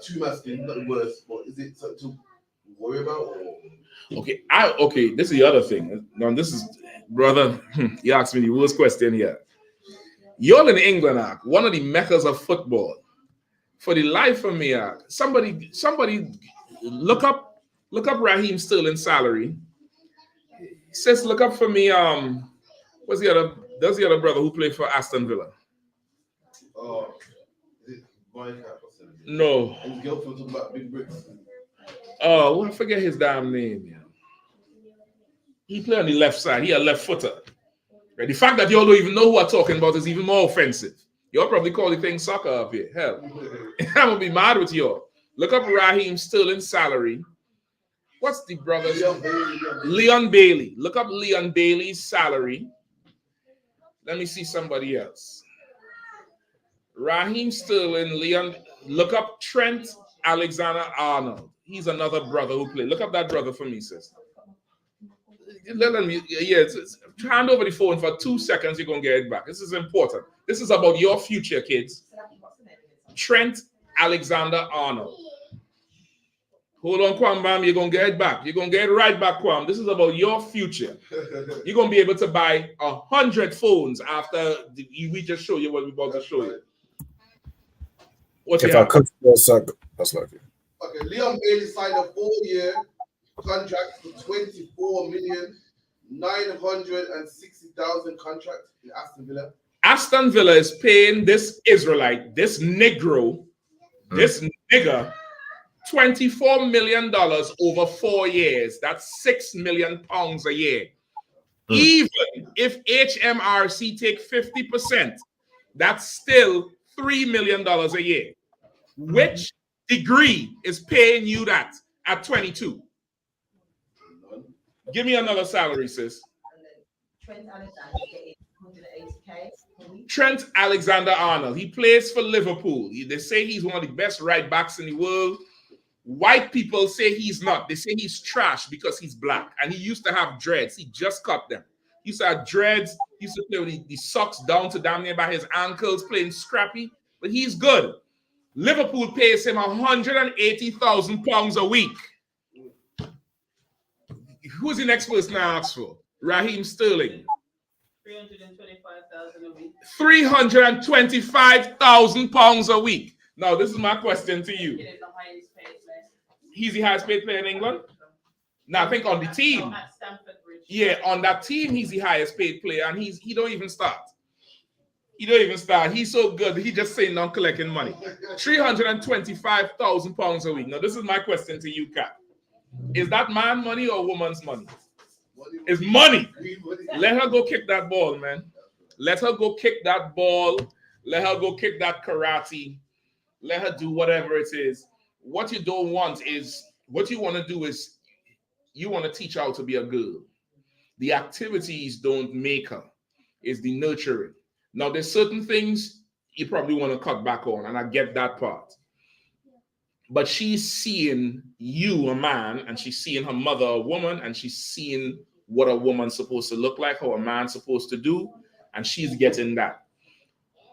too masculine, not the worst, but is it something to worry about? Or?
Okay, this is the other thing. Now, this is, brother, you asked me the worst question here. You're in England, one of the meccas of football. For the life of me, somebody look up Raheem Sterling's salary. Says look up for me. There's the other brother who played for Aston Villa.
Oh, is it Boycott or something?
No.
And his girlfriend talking about big bricks.
Oh, well, I forget his damn name. Yeah. He played on the left side. He a left footer. Right? The fact that y'all don't even know who I'm talking about is even more offensive. Y'all probably call the thing soccer up here. Hell, I'm gonna be mad with y'all. Look up Raheem Sterling's salary. What's the brother's Leon Bailey. Look up Leon Bailey's salary. Let me see somebody else. Raheem Sterling, Leon. Look up Trent Alexander-Arnold. He's another brother who played. Look up that brother for me, sis. Hand over the phone for 2 seconds. You're gonna get it back. This is important. This is about your future, kids. Trent Alexander-Arnold. Hold on, Kwam, bam. You're gonna get it back. You're gonna get it right back, Kwam. This is about your future. You're gonna be able to buy 100 phones after we just show you what we're about to show you.
If I could for a sec, that's like it.
Okay, Leon Bailey signed a 4-year contract for $24,960,000 contract in Aston Villa.
Aston Villa is paying this Israelite, this Negro, this nigger, $24 million over 4 years. That's £6 million a year. Even if HMRC take 50%, that's still $3 million a year. Which degree is paying you that at 22? Give me another salary, sis.
Trent Alexander getting 180K per week.
Trent Alexander-Arnold. He plays for Liverpool. They say he's one of the best right backs in the world. White people say he's not. They say he's trash because he's black. And he used to have dreads. He just cut them. He used to have dreads. He used to play with the socks down to damn near by his ankles, playing scrappy. But he's good. Liverpool pays him £180,000 a week. Who's the next person I ask for? Raheem Sterling.
$325,000 a week.
£325,000 a week. Now, this is my question to you. He's the highest paid player in England? Now, I think on the team. Yeah, on that team, he's the highest paid player, and he don't even start. He don't even start. He's so good. He just saying non collecting money. £325,000 a week. Now, this is my question to you, Kat. Is that man money or woman's money? It's money. Let her go kick that ball, man. Let her go kick that ball. Let her go kick that karate. Let her do whatever it is. What you don't want is, what you want to do is, you want to teach her how to be a girl. The activities don't make her. It's the nurturing. Now, there's certain things you probably want to cut back on, and I get that part. But she's seeing you, a man, and she's seeing her mother, a woman, and she's seeing what a woman's supposed to look like, how a man's supposed to do, and she's getting that.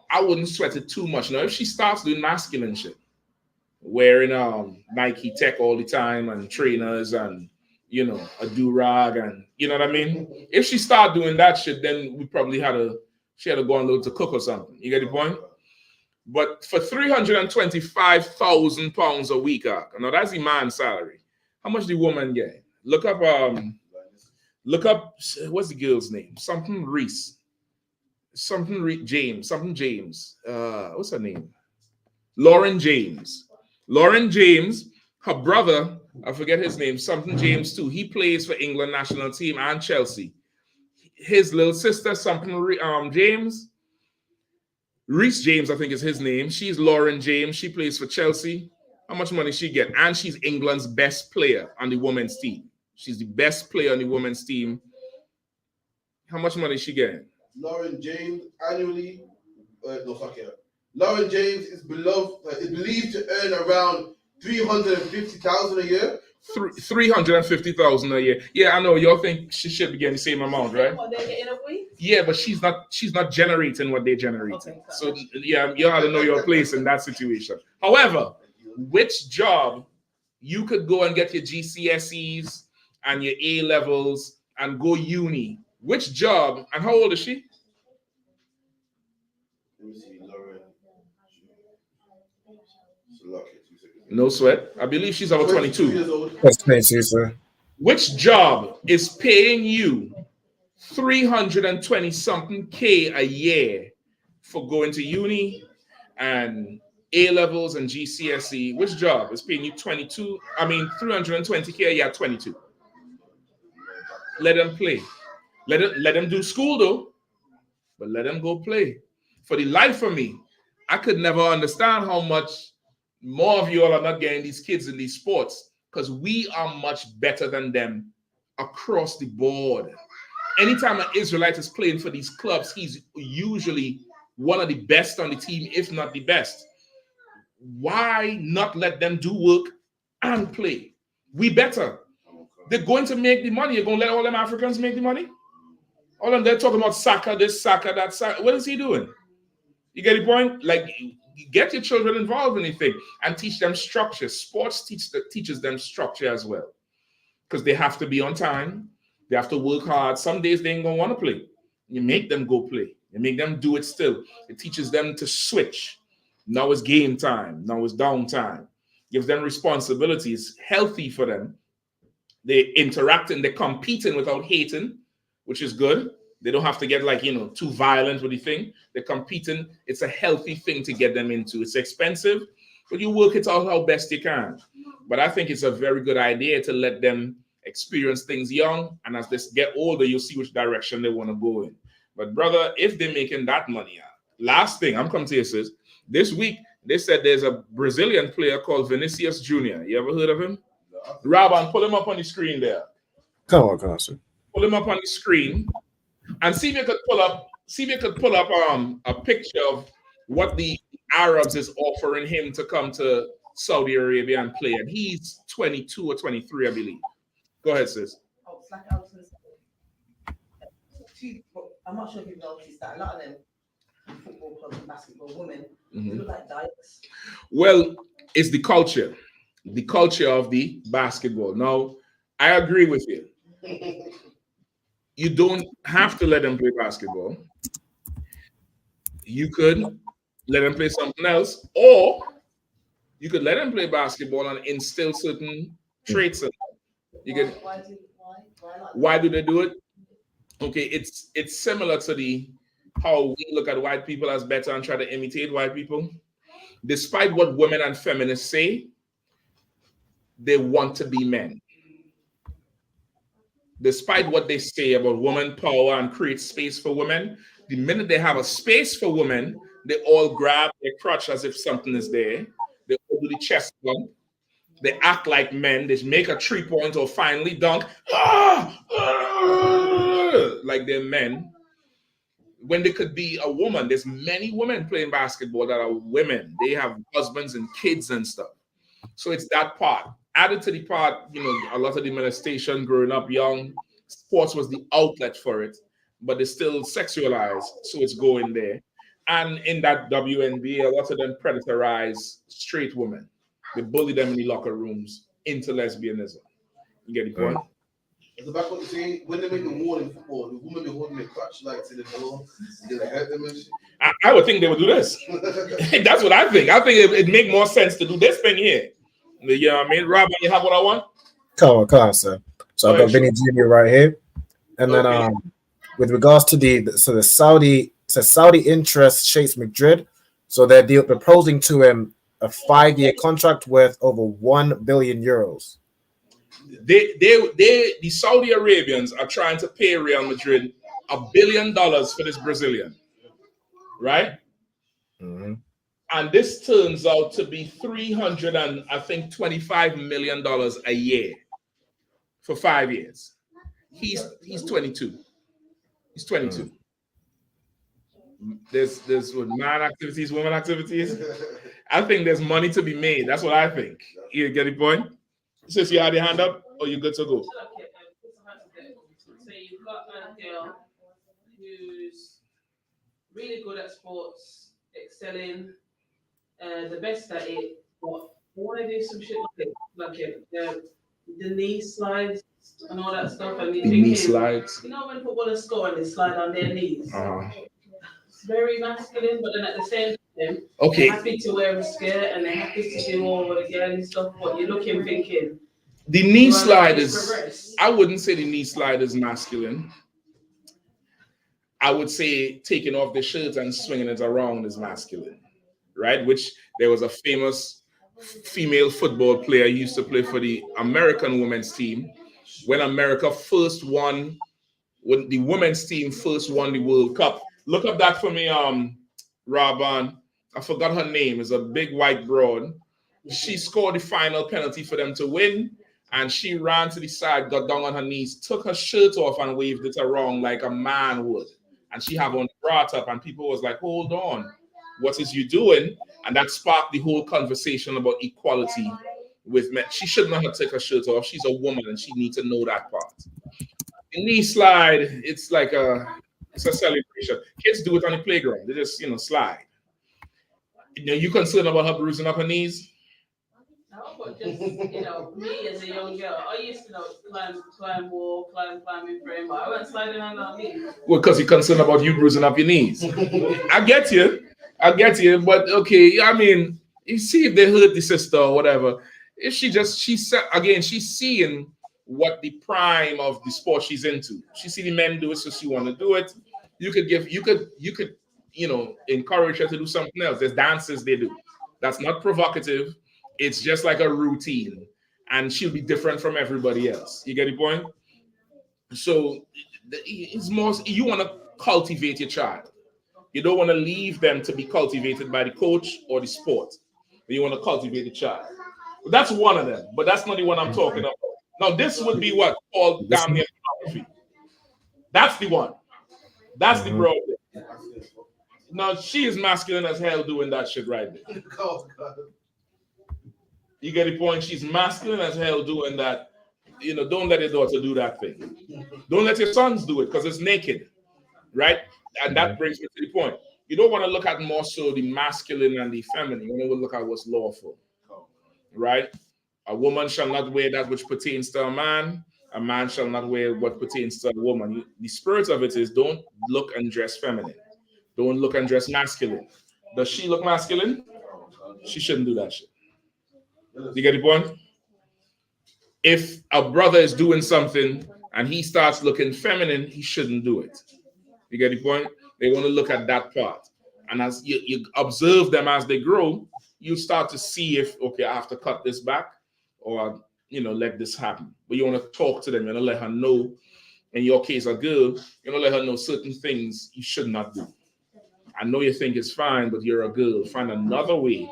I wouldn't sweat it too much. Now, if she starts doing masculine shit, wearing Nike Tech all the time and trainers and, you know, a do-rag and, you know what I mean? If she start doing that shit, then we probably she had to go on to cook or something. You get the point? But for £325,000 a week, now that's the man's salary. How much the woman get? Look up, what's the girl's name? Something Reese. James. What's her name? Lauren James. Lauren James, her brother, I forget his name, something James too. He plays for England national team and Chelsea. His little sister, James. Reese James, I think is his name. She's Lauren James. She plays for Chelsea. How much money she get? And she's England's best player on the women's team. She's the best player on the women's team. How much money she getting?
Lauren James annually, Lauren James is believed to earn around $350,000 a year,
$350,000 a year. Yeah, I know y'all think she should be getting the same amount, right?
What they're getting a week?
Yeah, but she's not generating what they generate.
Okay,
so yeah, you have to know your place in that situation. However, which job you could go and get your GCSEs and your A levels and go uni? Which job? And how old is she? No sweat. I believe she's about 22.
That's 22, sir.
Which job is paying you 320 something K a year for going to uni and A levels and GCSE? Which job is paying you 320K a year at 22? Let them play. Let them do school though, but let them go play. For the life of me, I could never understand how much more of you all are not getting these kids in these sports, because we are much better than them across the board. Anytime an Israelite is playing for these clubs, he's usually one of the best on the team, if not the best. Why not let them do work and play? We better. They're going to make the money. You're going to let all them Africans make the money? All of them, they're talking about soccer, this soccer, that soccer. What is he doing? You get the point? Like, get your children involved in anything and teach them structure. Sports teaches them structure as well, because they have to be on time. They have to work hard. Some days they ain't gonna want to play. You make them go play. You make them do it still. It teaches them to switch. Now it's game time. Now it's down time. Gives them responsibilities. Healthy for them. They interacting. They're competing without hating, which is good. They don't have to get too violent with the thing. They're competing. It's a healthy thing to get them into. It's expensive, but you work it out how best you can. But I think it's a very good idea to let them experience things young, and as they get older, you'll see which direction they want to go in. But brother, if they're making that money, last thing, I'm coming to you, sis. This week, they said there's a Brazilian player called Vinicius Jr. You ever heard of him? Raban, pull him up on the screen there.
Come on, sir.
Pull him up on the screen and see if you could pull up a picture of what the Arabs is offering him to come to Saudi Arabia and play. And he's 22 or 23, I believe. Go ahead, sis.
Oh, it's like I was going to say. I'm not sure if you've noticed that a lot of them football clubs and basketball women look like dykes.
Well, it's the culture of the basketball. Now, I agree with you. You don't have to let them play basketball. You could let them play something else, or you could let them play basketball and instill certain traits in them. You get why do they do it? Okay, it's similar to how we look at white people as better and try to imitate white people. Despite what women and feminists say, they want to be men. Despite what they say about woman power and create space for women, the minute they have a space for women, they all grab their crotch as if something is there. They all do the chest bump. They act like men. They make a 3-point or finally dunk. Like they're men. When they could be a woman. There's many women playing basketball that are women. They have husbands and kids and stuff. So it's that part. Added to the part, a lot of the molestation growing up young, sports was the outlet for it, but it's still sexualized, so it's going there. And in that WNBA, a lot of them predatorize straight women. They bully them in the locker rooms into lesbianism. You get the point?
The back what you say, when they make the wall in football, the woman be holding their crutch like to the door, they hurt them and shit.
I would think they would do this. That's what I think. I think it'd make more sense to do this thing here. You know what I mean? Robin, you have what I want?
Come on, sir. So I've got Vinny Jr. right here. And then with regards to the Saudi interest shapes Madrid. So they're proposing to him a 5-year contract worth over 1 billion euros.
The Saudi Arabians are trying to pay Real Madrid $1 billion for this Brazilian. Right?
Mm-hmm.
And this turns out to be $325 million a year for 5 years. He's 22. He's 22. There's man activities, woman activities. I think there's money to be made. That's what I think. You get the point? Since you had your hand up, or you good to go?
So you've got a girl who's really good at sports, excelling, the best at it, but I want to do some shit like the knee slides and all that stuff. And
the knee slides.
You know when footballers score and they slide on their knees? It's very masculine, but then at the same time, they're happy to wear a skirt and they're happy to do all the girly stuff, but you're looking thinking.
The knee slide is, I wouldn't say the knee slide is masculine. I would say taking off the shirt and swinging it around is masculine, right? Which there was a famous female football player who used to play for the American women's team. When America first won, when the women's team first won the World Cup. Look up that for me, Raban. I forgot her name. It's a big white broad. She scored the final penalty for them to win. And she ran to the side, got down on her knees, took her shirt off and waved it around like a man would. And she had on the bra top, and people was like, hold on, what is you doing? And that sparked the whole conversation about equality with men. She should not have taken her shirt off. She's a woman and she needs to know that part. The knee slide, it's like it's a celebration. Kids do it on the playground. They just, slide. You concerned about her bruising up her knees?
No, but just, me as a young girl, I used to climb wall, climbing frame, but I went sliding on my knees.
Well, because you're concerned about you bruising up your knees. I get you, but okay, I mean, you see if they hurt the sister or whatever. If she's seeing what the prime of the sport she's into. She see the men do it, so she want to do it. You could encourage her to do something else. There's dances they do. That's not provocative. It's just like a routine, and she'll be different from everybody else. You get the point? So it's more, you want to cultivate your child. You don't want to leave them to be cultivated by the coach or the sport. You want to cultivate the child. But that's one of them, but that's not the one I'm talking about. Now, this would be what called damn near pornography. That's the one. That's the problem. Now, she is masculine as hell doing that shit right there. You get the point? She's masculine as hell doing that. Don't let your daughter do that thing. Don't let your sons do it because it's naked, right? And that brings me to the point. You don't want to look at more so the masculine and the feminine. You want to look at what's lawful, right? A woman shall not wear that which pertains to a man. A man shall not wear what pertains to a woman. The spirit of it is don't look and dress feminine. Don't look and dress masculine. Does she look masculine? She shouldn't do that shit. You get the point? If a brother is doing something and he starts looking feminine, he shouldn't do it. You get the point? They want to look at that part. And as you observe them as they grow, you start to see if, okay, I have to cut this back or, let this happen. But you want to talk to them. You want to let her know, in your case, a girl, you want to let her know certain things you should not do. I know you think it's fine, but you're a girl. Find another way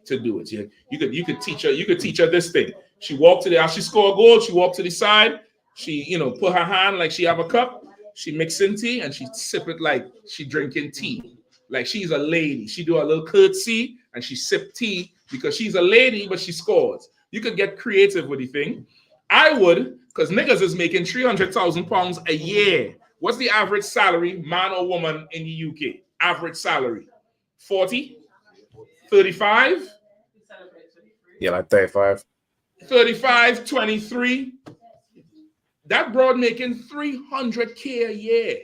to do it. You could teach her this thing. She walked to as she score a goal, she walked to the side, she put her hand like she have a cup, she mixing tea and she sip it like she drinking tea. Like she's a lady. She do a little curtsy and she sip tea because she's a lady, but she scores. You could get creative with the thing. I would, because niggas is making £300,000 a year. What's the average salary, man or woman, in the UK? Average salary 40, 35.
Yeah, like 35.
35, 23. That broad making $300K a year.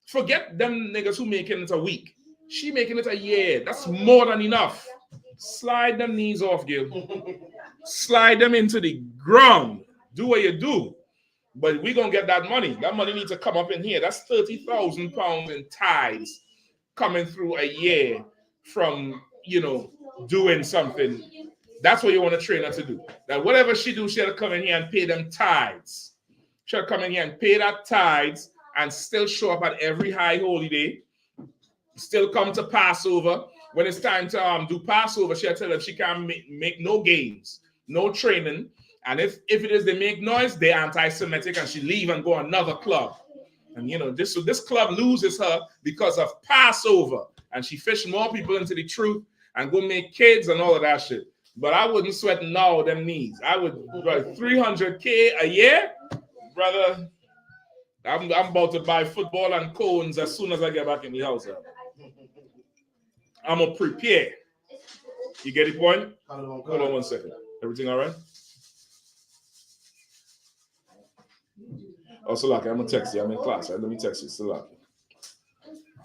Forget them niggas who making it a week. She making it a year. That's more than enough. Slide them knees off, Gil. Slide them into the ground. Do what you do. But we're going to get that money. That money needs to come up in here. That's £30,000 in tithes coming through a year from, doing something. That's what you want to train her to do. That whatever she do, she'll come in here and pay them tithes. She'll come in here and pay that tithes and still show up at every high holy day. Still come to Passover. When it's time to do Passover, she'll tell them she can't make no games, no training. And if it is they make noise, they're anti-Semitic and she leave and go another club. And this club loses her because of Passover. And she fish more people into the truth and go make kids and all of that shit. But I wouldn't sweat now them knees. I would, brother, 300K a year, brother. I'm about to buy football and cones as soon as I get back in the house. I'm gonna prepare. You get the point? Hold on 1 second. Everything all right? Oh, Salaki, I'm gonna text you. I'm in class. Right? Let me text you, Salaki.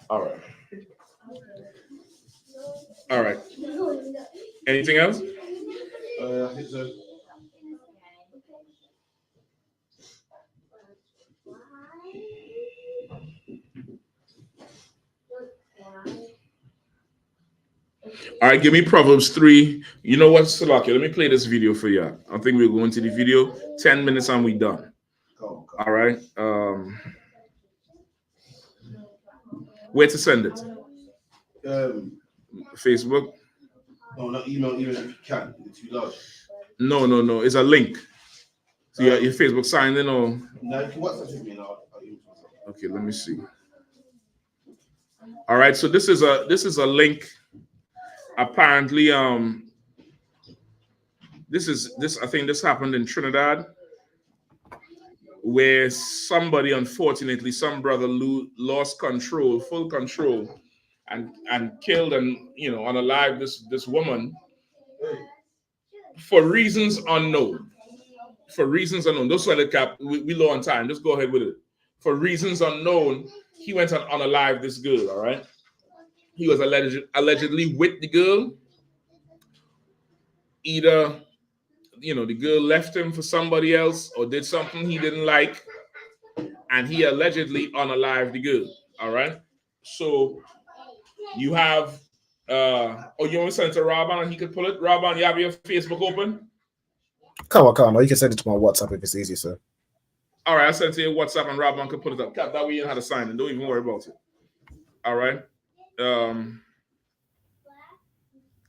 All right. All right. Anything else?
I think so.
All right, give me Proverbs 3. You know what, Salaki? Let me play this video for you. I think we'll go into the video. 10 minutes and we done. All right. Where to send it? Facebook?
No, not email, even if you can. It's too large.
No. It's a link. So your Facebook signed in or?
No, you can WhatsApp with me now.
Okay, let me see. All right, so this is a link. Apparently, I think this happened in Trinidad, where somebody, unfortunately, some brother lost full control, and killed and unalive this woman for reasons unknown. For reasons unknown. Those are the cap. We low on time. Just go ahead with it. For reasons unknown, he went and unalive this girl. All right. He was allegedly with the girl. Either the girl left him for somebody else or did something he didn't like, and he allegedly unalived the girl. All right. So you have you want to send it to Rabban and he could pull it? Rabban, you have your Facebook open?
Come on. You can send it to my WhatsApp if it's easy, sir.
All right, I sent it to your WhatsApp and Rabban could put it up. That way you know how to sign it. Don't even worry about it. All right. All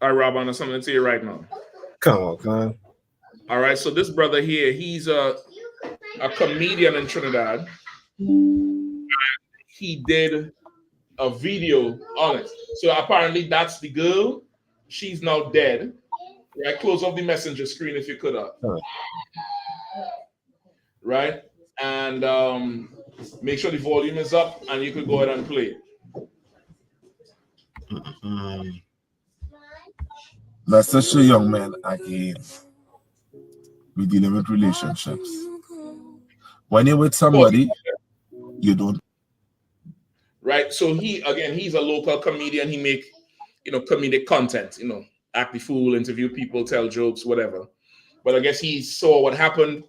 right, Rabban, I'm sending it to you right now.
Come on.
All right, so this brother here, he's a comedian in Trinidad. He did a video on it. So apparently that's the girl. She's now dead. Right? Close off the messenger screen if you could. Right? And make sure the volume is up and you could go ahead and play.
That's such a young man again. We dealing with relationships. When you're with somebody, you don't.
Right. So he's a local comedian. He make, comedic content, act the fool, interview people, tell jokes, whatever. But I guess he saw what happened.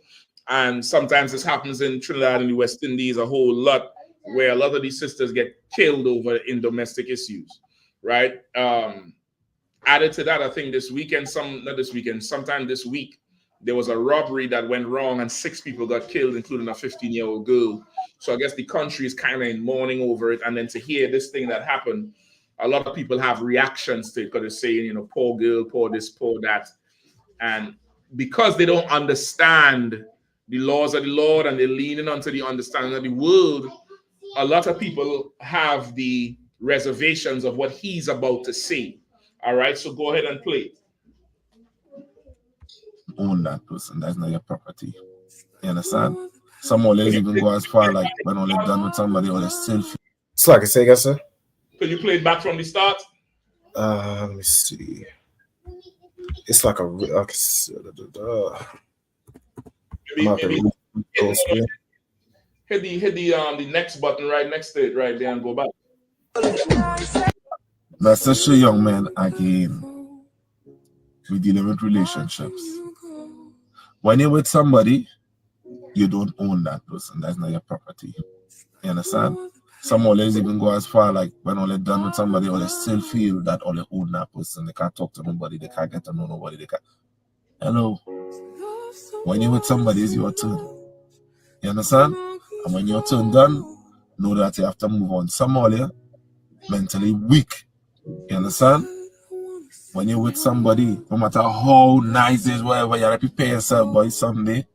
And sometimes this happens in Trinidad and the West Indies a whole lot, where a lot of these sisters get killed over in domestic issues. Right. Added to that, I think sometime this week, there was a robbery that went wrong and 6 people got killed, including a 15-year-old girl. So I guess the country is kind of in mourning over it. And then to hear this thing that happened, a lot of people have reactions to it because they're saying, poor girl, poor this, poor that. And because they don't understand the laws of the Lord and they're leaning onto the understanding of the world, a lot of people have the reservations of what he's about to say. All right, so go ahead and play.
Own that person. That's not your property. You understand? Some more ladies even go as far like when only done with somebody or they still feel.
It's like I say again, sir.
Could you play it back from the start?
Let me see. It's like
maybe hit the next button right next to it right there and go back.
That's such a young man again. We dealing with relationships. When you're with somebody, you don't own that person. That's not your property. You understand? Some more ladies even go as far like when only done with somebody or they still feel that only own that person. They can't talk to nobody. They can't get to know nobody. They can't. Hello. When you're with somebody, it's your turn. You understand? And when your turn done, know that you have to move on. Some more mentally weak. You understand? When you're with somebody, no matter how nice it is, whatever, you have to prepare yourself by someday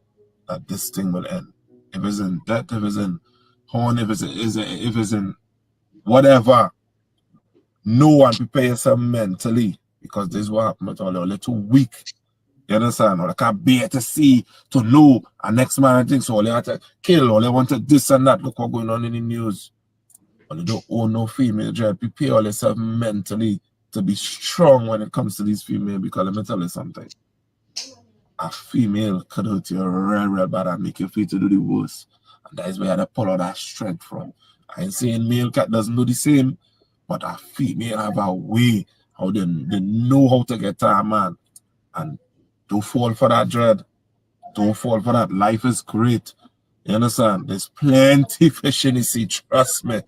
that this thing will end. If it's in death, if it's in horn, if it's in whatever, no one prepare yourself mentally. because this is what happened with all the little weak. You understand? Or they can't bear to see, to know, and next man thinks all they have to kill, or they want to this and that. Look what's going on in the news. But they don't own no female dread. Prepare all yourself mentally to be strong when it comes to these females, because let me tell you something. A female could hurt you real bad and make you feel to do the worst. And that is where they pull out that strength from. I ain't saying male cat doesn't do the same, but a female have a way how they know how to get to a man. And don't fall for that dread. Don't fall for that. Life is great. You understand? There's plenty fish in the sea. Trust me.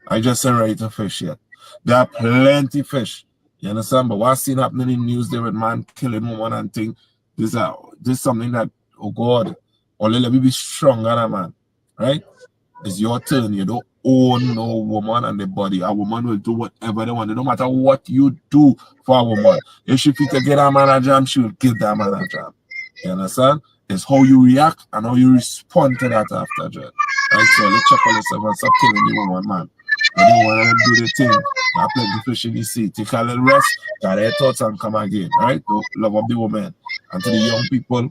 I just ain't ready to fish yet. There are plenty fish. You understand? But what's seen happening in the news there with man killing woman and thing, this is something that, oh God, only let me be stronger than man. Right? It's your turn. You don't own no woman and the body. A woman will do whatever they want. No matter what you do for a woman. If she fit to get a man a jam, she will give that man a jam. You understand? It's how you react and how you respond to that after dread. Right? So let's check on yourself and stop killing the woman, man. Let the woman and them do their thing. Now plenty fish in the sea. Take a little rest, gather your thoughts and come again. Right? Don't love up the woman. And to the young people,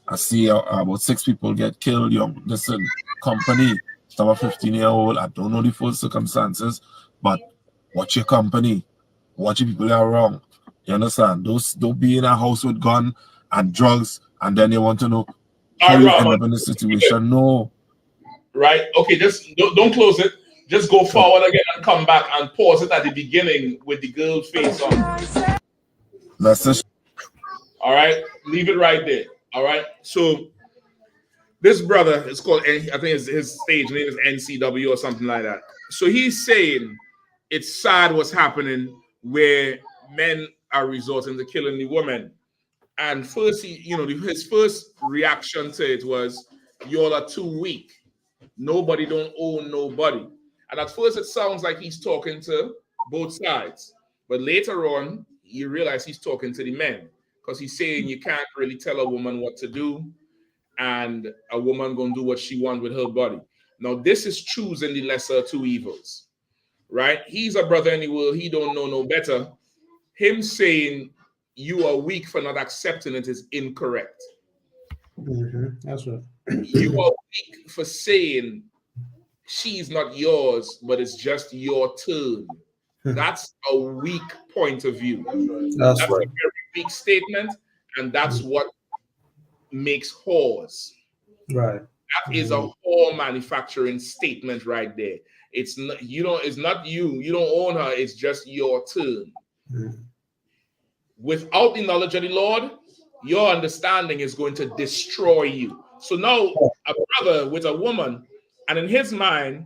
I see about 6 people get killed. Young, listen, company, some are 15-year-old. I don't know the full circumstances, but watch your company. Watch the people that are wrong. You understand? Don't be in a house with gun and drugs, and then you want to know how you end up in the situation. No.
Right? Okay, just don't close it. Just go forward again and come back and pause it at the beginning with the girl's face on.
That's it.
All right? Leave it right there. All right? So this brother is called, I think his stage name is NCW or something like that. So he's saying it's sad what's happening where men are resorting to killing the women. And first, his first reaction to it was, y'all are too weak. Nobody don't own nobody. And at first, it sounds like he's talking to both sides. But later on, you realize he's talking to the men, because he's saying you can't really tell a woman what to do, and a woman gonna do what she wants with her body. Now, this is choosing the lesser of two evils, right? He's a brother in the world. He don't know no better. Him saying you are weak for not accepting it is incorrect.
That's right.
You are weak for saying she's not yours, but it's just your turn. That's a weak point of view. That's right. A very weak statement, and that's what makes whores.
Right.
That is a whore manufacturing statement right there. It's not it's not you. You don't own her. It's just your turn. Without the knowledge of the Lord, your understanding is going to destroy you. So now a brother with a woman, and in his mind,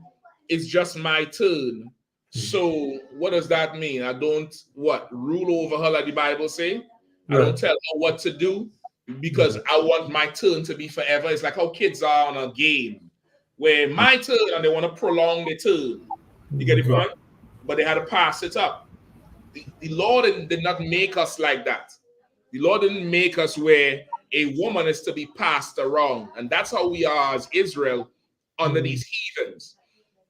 it's just my turn. So what does that mean? I don't rule over her like the Bible say? I don't tell her what to do because I want my turn to be forever. It's like how kids are on a game where my turn and they want to prolong the turn. You get it, point? But they had to pass it up. The Lord did not make us like that. The Lord didn't make us where a woman is to be passed around. And that's how we are as Israel under these heathens.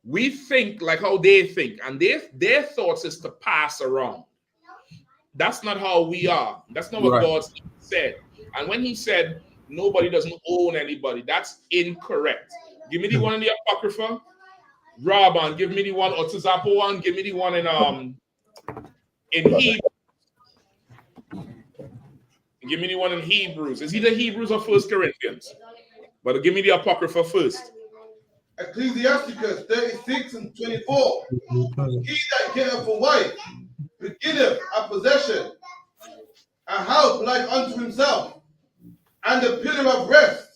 We think like how they think, and their thoughts is to pass around. That's not how we are. That's not what God said. And when he said nobody doesn't own anybody, that's incorrect. Give me the one in the Apocrypha. Raban, give me the one, or Tizapo one, give me the one in Hebrews. Give me the one in Hebrews. Is either Hebrews or 1 Corinthians? But give me the Apocrypha first.
Ecclesiasticus 36 and 24. He that getteth a wife beginneth a possession, a house like unto himself, and a pillar of rest.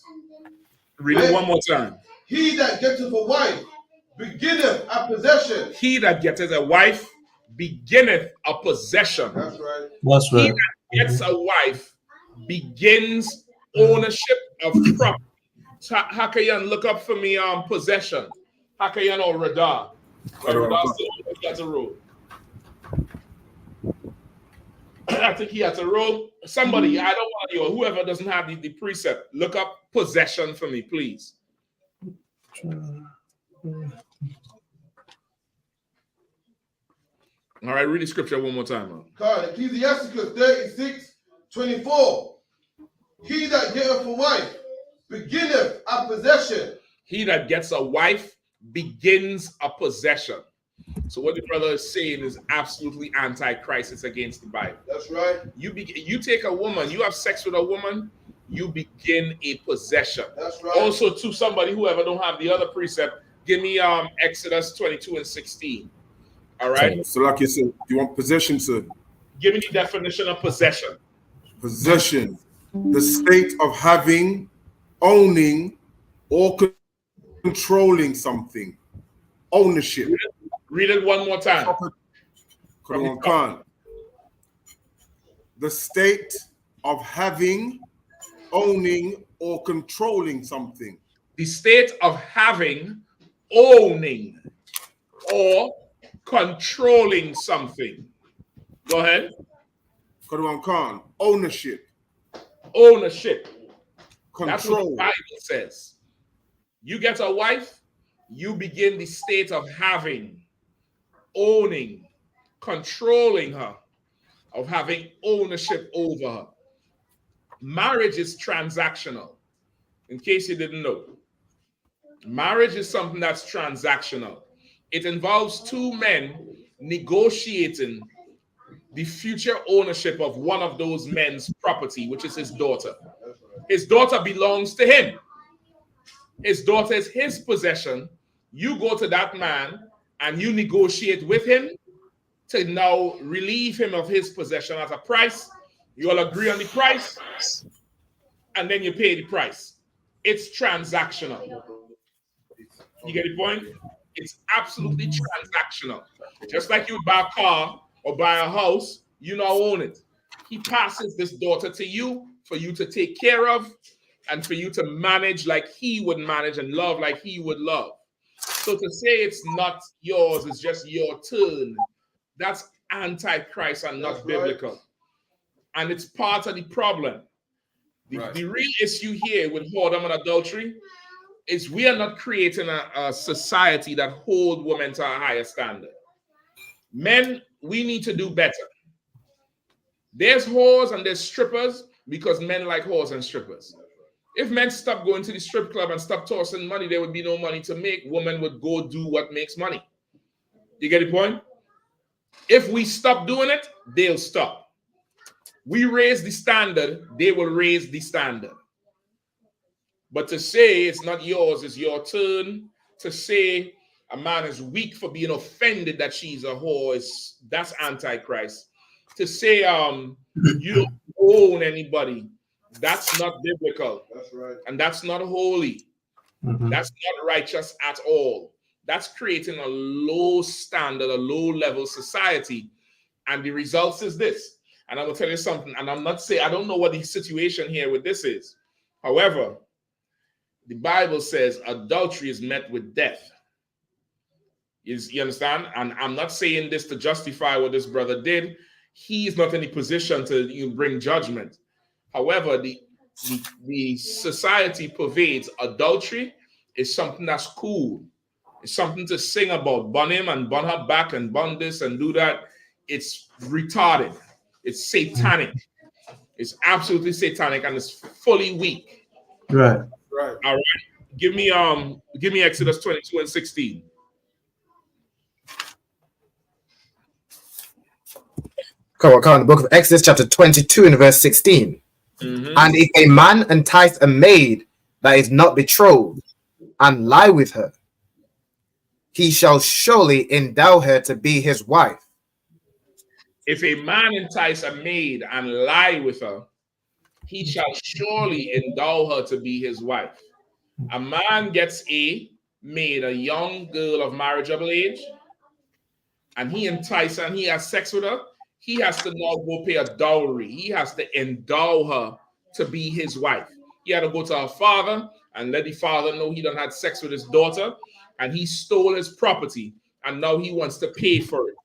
Read it one more time.
He that getteth a wife beginneth a possession.
He that getteth a wife beginneth a possession.
That's right.
That's right.
He that gets a wife begins ownership of property. Hakayan, look up for me possession. Hakayan or radar. Radar still has a roll. I think he has a roll. Somebody, I don't want you, or whoever doesn't have the precept, look up possession for me, please. All right, read the scripture one more time. Man.
God, Ecclesiasticus 36:24. He that getteth a wife beginneth a possession.
He that gets a wife begins a possession. So what the brother is saying is absolutely anti-Christ. It's against the Bible.
That's right.
You take a woman, you have sex with a woman, you begin a possession.
That's right.
Also, to somebody whoever don't have the other precept, give me Exodus 22:16. All right.
So like you said, you want possession, sir?
Give me the definition of possession.
Possession, the state of having, owning, or controlling something. Ownership.
Read it one more time.
The state of having, owning, or controlling something.
The state of having, owning, or controlling something. Go ahead.
Ownership.
Ownership.
Control.
That's what the Bible says. You get a wife, you begin the state of having, owning, controlling her, of having ownership over her. Marriage is transactional, in case you didn't know. Marriage is something that's transactional. It involves two men negotiating the future ownership of one of those men's property, which is his daughter. His daughter belongs to him. His daughter is his possession. You go to that man and you negotiate with him to now relieve him of his possession at a price. You all agree on the price, and then you pay the price. It's transactional. You get the point? It's absolutely transactional. Just like you would buy a car or buy a house, you now own it. He passes this daughter to you for you to take care of and for you to manage like he would manage and love like he would love. So to say it's not yours, it's just your turn, that's anti-Christ and not biblical. Right. And it's part of the problem. The real issue here with whoredom and adultery is we are not creating a society that holds women to a higher standard. Men, we need to do better. There's whores and there's strippers because men like whores and strippers. If men stop going to the strip club and stop tossing money, there would be no money to make. Women would go do what makes money. You get the point? If we stop doing it, they'll stop. We raise the standard, they will raise the standard. But to say it's not yours, it's your turn. To say a man is weak for being offended that she's a whore, that's antichrist. To say you don't own anybody, that's not biblical.
That's right.
And that's not holy. Mm-hmm. That's not righteous at all. That's creating a low standard, a low level society. And the results is this. And I will tell you something, and I'm not saying, I don't know what the situation here with this is. However, the Bible says adultery is met with death. You understand? And I'm not saying this to justify what this brother did. He is not in a position to bring judgment. However, the society pervades adultery is something that's cool. It's something to sing about. Bun him and bun her back and bun this and do that. It's retarded. It's satanic. It's absolutely satanic and it's fully weak.
Right.
Right. All right. Give me Exodus 22:16.
Come on, the book of Exodus, chapter 22, and verse 16. Mm-hmm. And if a man entice a maid that is not betrothed and lie with her, he shall surely endow her to be his wife.
If a man entice a maid and lie with her, he shall surely endow her to be his wife. A man gets a maid, a young girl of marriageable age, and he entices her and he has sex with her. He has to now go pay a dowry. He has to endow her to be his wife. He had to go to her father and let the father know he done had sex with his daughter and he stole his property and now he wants to pay for it.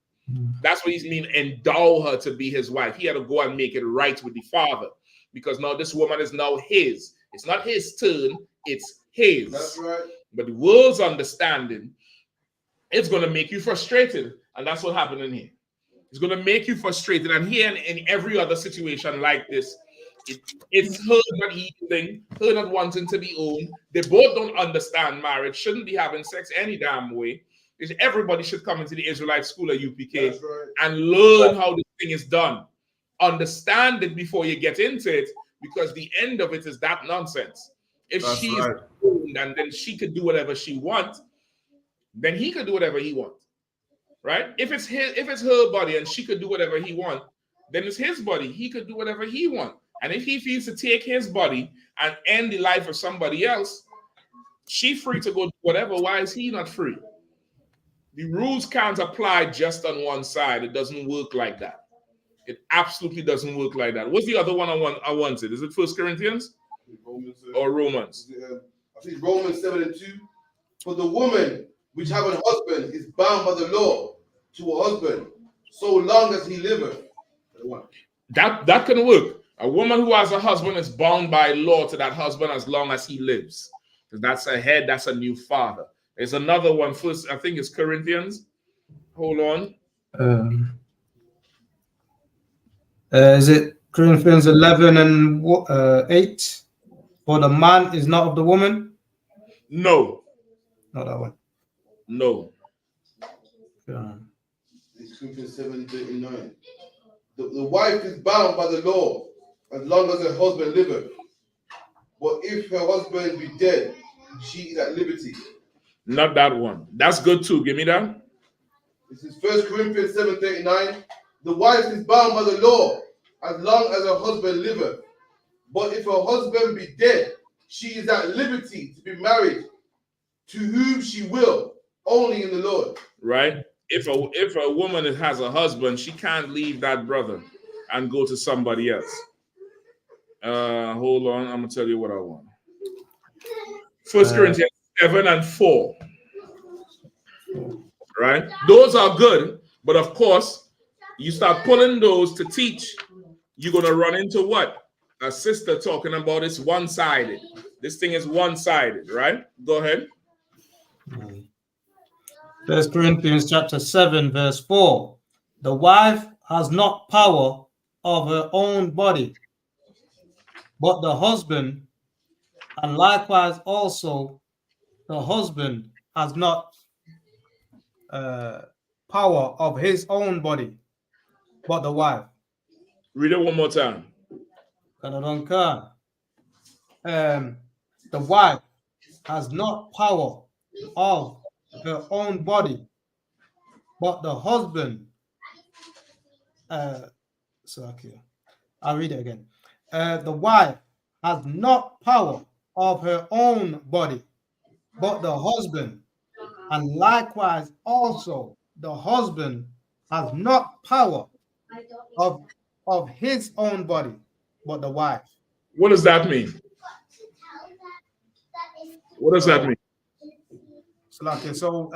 That's what he's mean, endow her to be his wife. He had to go and make it right with the father because now this woman is now his. It's not his turn, it's his.
That's right.
But the world's understanding, it's going to make you frustrated. And that's what happened in here. It's going to make you frustrated. And here and in every other situation like this, it's her not yielding, her not wanting to be owned. They both don't understand marriage, shouldn't be having sex any damn way. Because everybody should come into the Israelite school at UPK and learn how this thing is done. Understand it before you get into it, because the end of it is that nonsense. If she's owned and then she could do whatever she wants, then he could do whatever he wants. Right? If it's her body and she could do whatever he wants, then it's his body. He could do whatever he wants. And if he feels to take his body and end the life of somebody else, she's free to go do whatever. Why is he not free? The rules can't apply just on one side. It doesn't work like that. It absolutely doesn't work like that. What's the other one I wanted? Is it 1 Corinthians or Romans?
I think Romans 7:2. For the woman which have an husband is bound by the law to a husband, so long as he liveth.
That can work. A woman who has a husband is bound by law to that husband as long as he lives. Because that's a head, that's a new father. There's another one, first, I think it's Corinthians. Hold on.
Is it Corinthians 11 and 8? For the man is not of the woman?
No.
Not that one.
No.
It's Corinthians 7:39. The wife is bound by the law as long as her husband liveth. But if her husband be dead, she is at liberty.
Not that one. That's good too. Give me that.
This is 1 Corinthians 7:39. The wife is bound by the law as long as her husband liveth. But if her husband be dead, she is at liberty to be married to whom she will, only in the Lord.
Right? If a woman has a husband, she can't leave that brother and go to somebody else. Hold on. I'm going to tell you what I want. 1 Corinthians 7 and 4. Right? Those are good. But of course, you start pulling those to teach, you're going to run into what? A sister talking about it's one-sided. This thing is one-sided, right? Go ahead.
1 Corinthians chapter 7, verse 4. The wife has not power of her own body, but the husband, and likewise also the husband has not power of his own body, but the wife.
Read it one more time.
The wife has not power of her own body, but the husband. I'll read it again. The wife has not power of her own body, but the husband, and likewise also the husband has not power of his own body, but the wife.
What does that mean? What does that mean?
So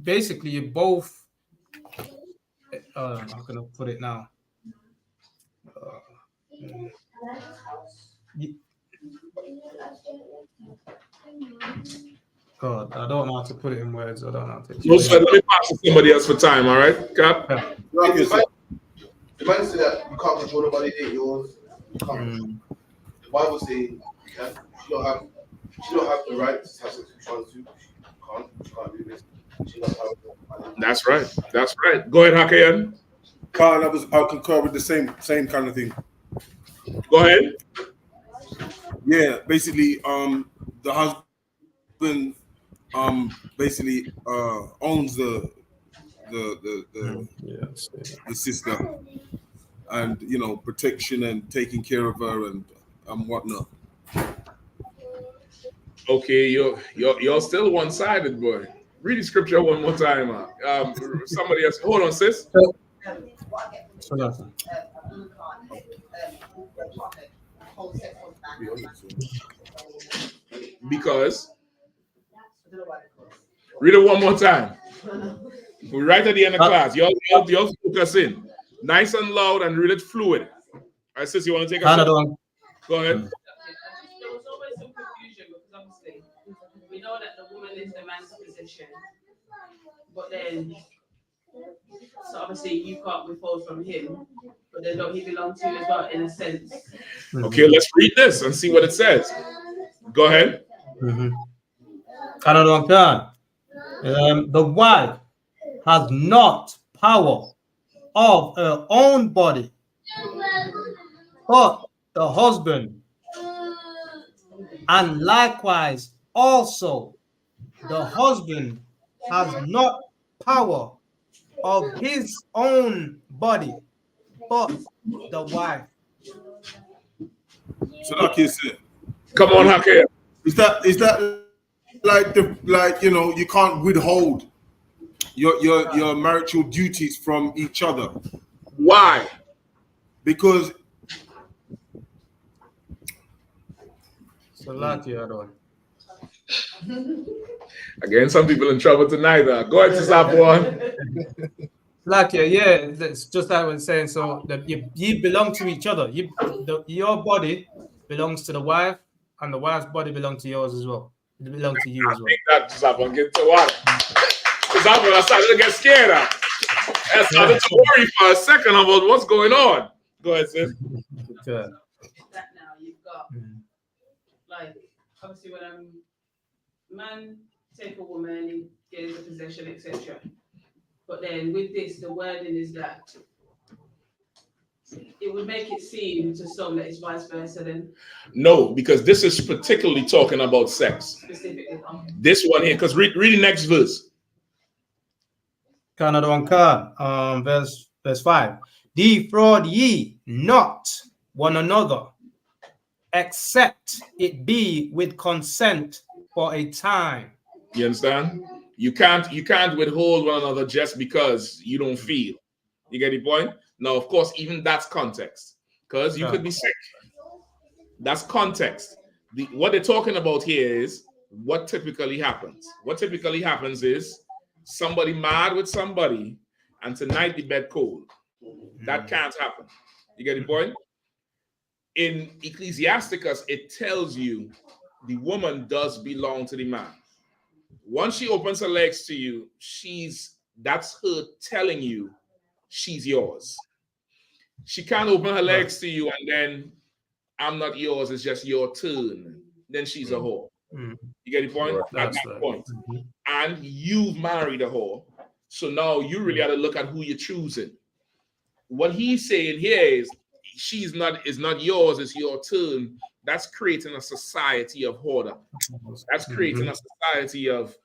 basically you both how can I put it now? God, I don't know how to put it in words. I don't know how to.
Let me pass to somebody else for time, all right? Cap?
The man said that you can't control nobody, it ain't yours. You can't. The Bible says you can. She don't have the right to have sex with she wants to. She can't do this. She doesn't have
That's right. That's right. Go ahead, Hakayan.
Khan, I'll concur with the same kind of thing.
Go ahead.
Yeah, basically, the husband basically owns the sister, and protection and taking care of her and whatnot.
Okay, you're still one-sided, boy. Read the scripture one more time. Somebody else. Hold on, sis. Because read it one more time. We right at the end of class. Y'all focus in. Nice and loud and read it fluid. All right, sis, you want to take a shot? Go ahead.
There was always some confusion because obviously we know that the woman is the man's position, but then So obviously you can't withhold from him, but then don't he belong to you as well in a sense?
Okay, let's read this and see what it says. Go ahead.
Canada can. The wife has not power of her own body, but the husband, and likewise also the husband has not power of his own body, but the wife.
So like you said,
come on, Hakim.
Is that like you know, you can't withhold your marital duties from each other?
Why?
Because
Again, some people in trouble tonight. Go ahead, Tisapwan.
Like yeah, it's just like I was saying. So that you belong to each other. Your body belongs to the wife, and the wife's body belongs to yours as well. It belongs to you as well.
That Tisapwan, get to water. Tisapwan, I started to get scared. I started to worry for a second about what's going on. Go ahead, sis.
That now you've got like obviously when a man take a woman, he gains a possession, etc. But then with this, the wording is that it would make it seem to some that it's vice versa then.
No, because this is particularly talking about sex.
Specifically.
This one here, because read the next verse.
Canada on verse 5. Defraud ye not one another, except it be with consent for a time.
You understand? You can't withhold one another just because you don't feel. You get the point? Now, of course, even that's context, because you could be sick. That's context. What they're talking about here is what typically happens. What typically happens is somebody mad with somebody, and tonight the bed cold. That can't happen. You get the point? In Ecclesiasticus, it tells you the woman does belong to the man. Once she opens her legs to you, that's her telling you she's yours. She can't open her legs to you and then I'm not yours, it's just your turn. Then she's a whore. You get the point? At that point. And you've married a whore. So now you really got to look at who you're choosing. What he's saying here is is not yours, it's your turn. That's creating a society of whoredom. That's creating a society of,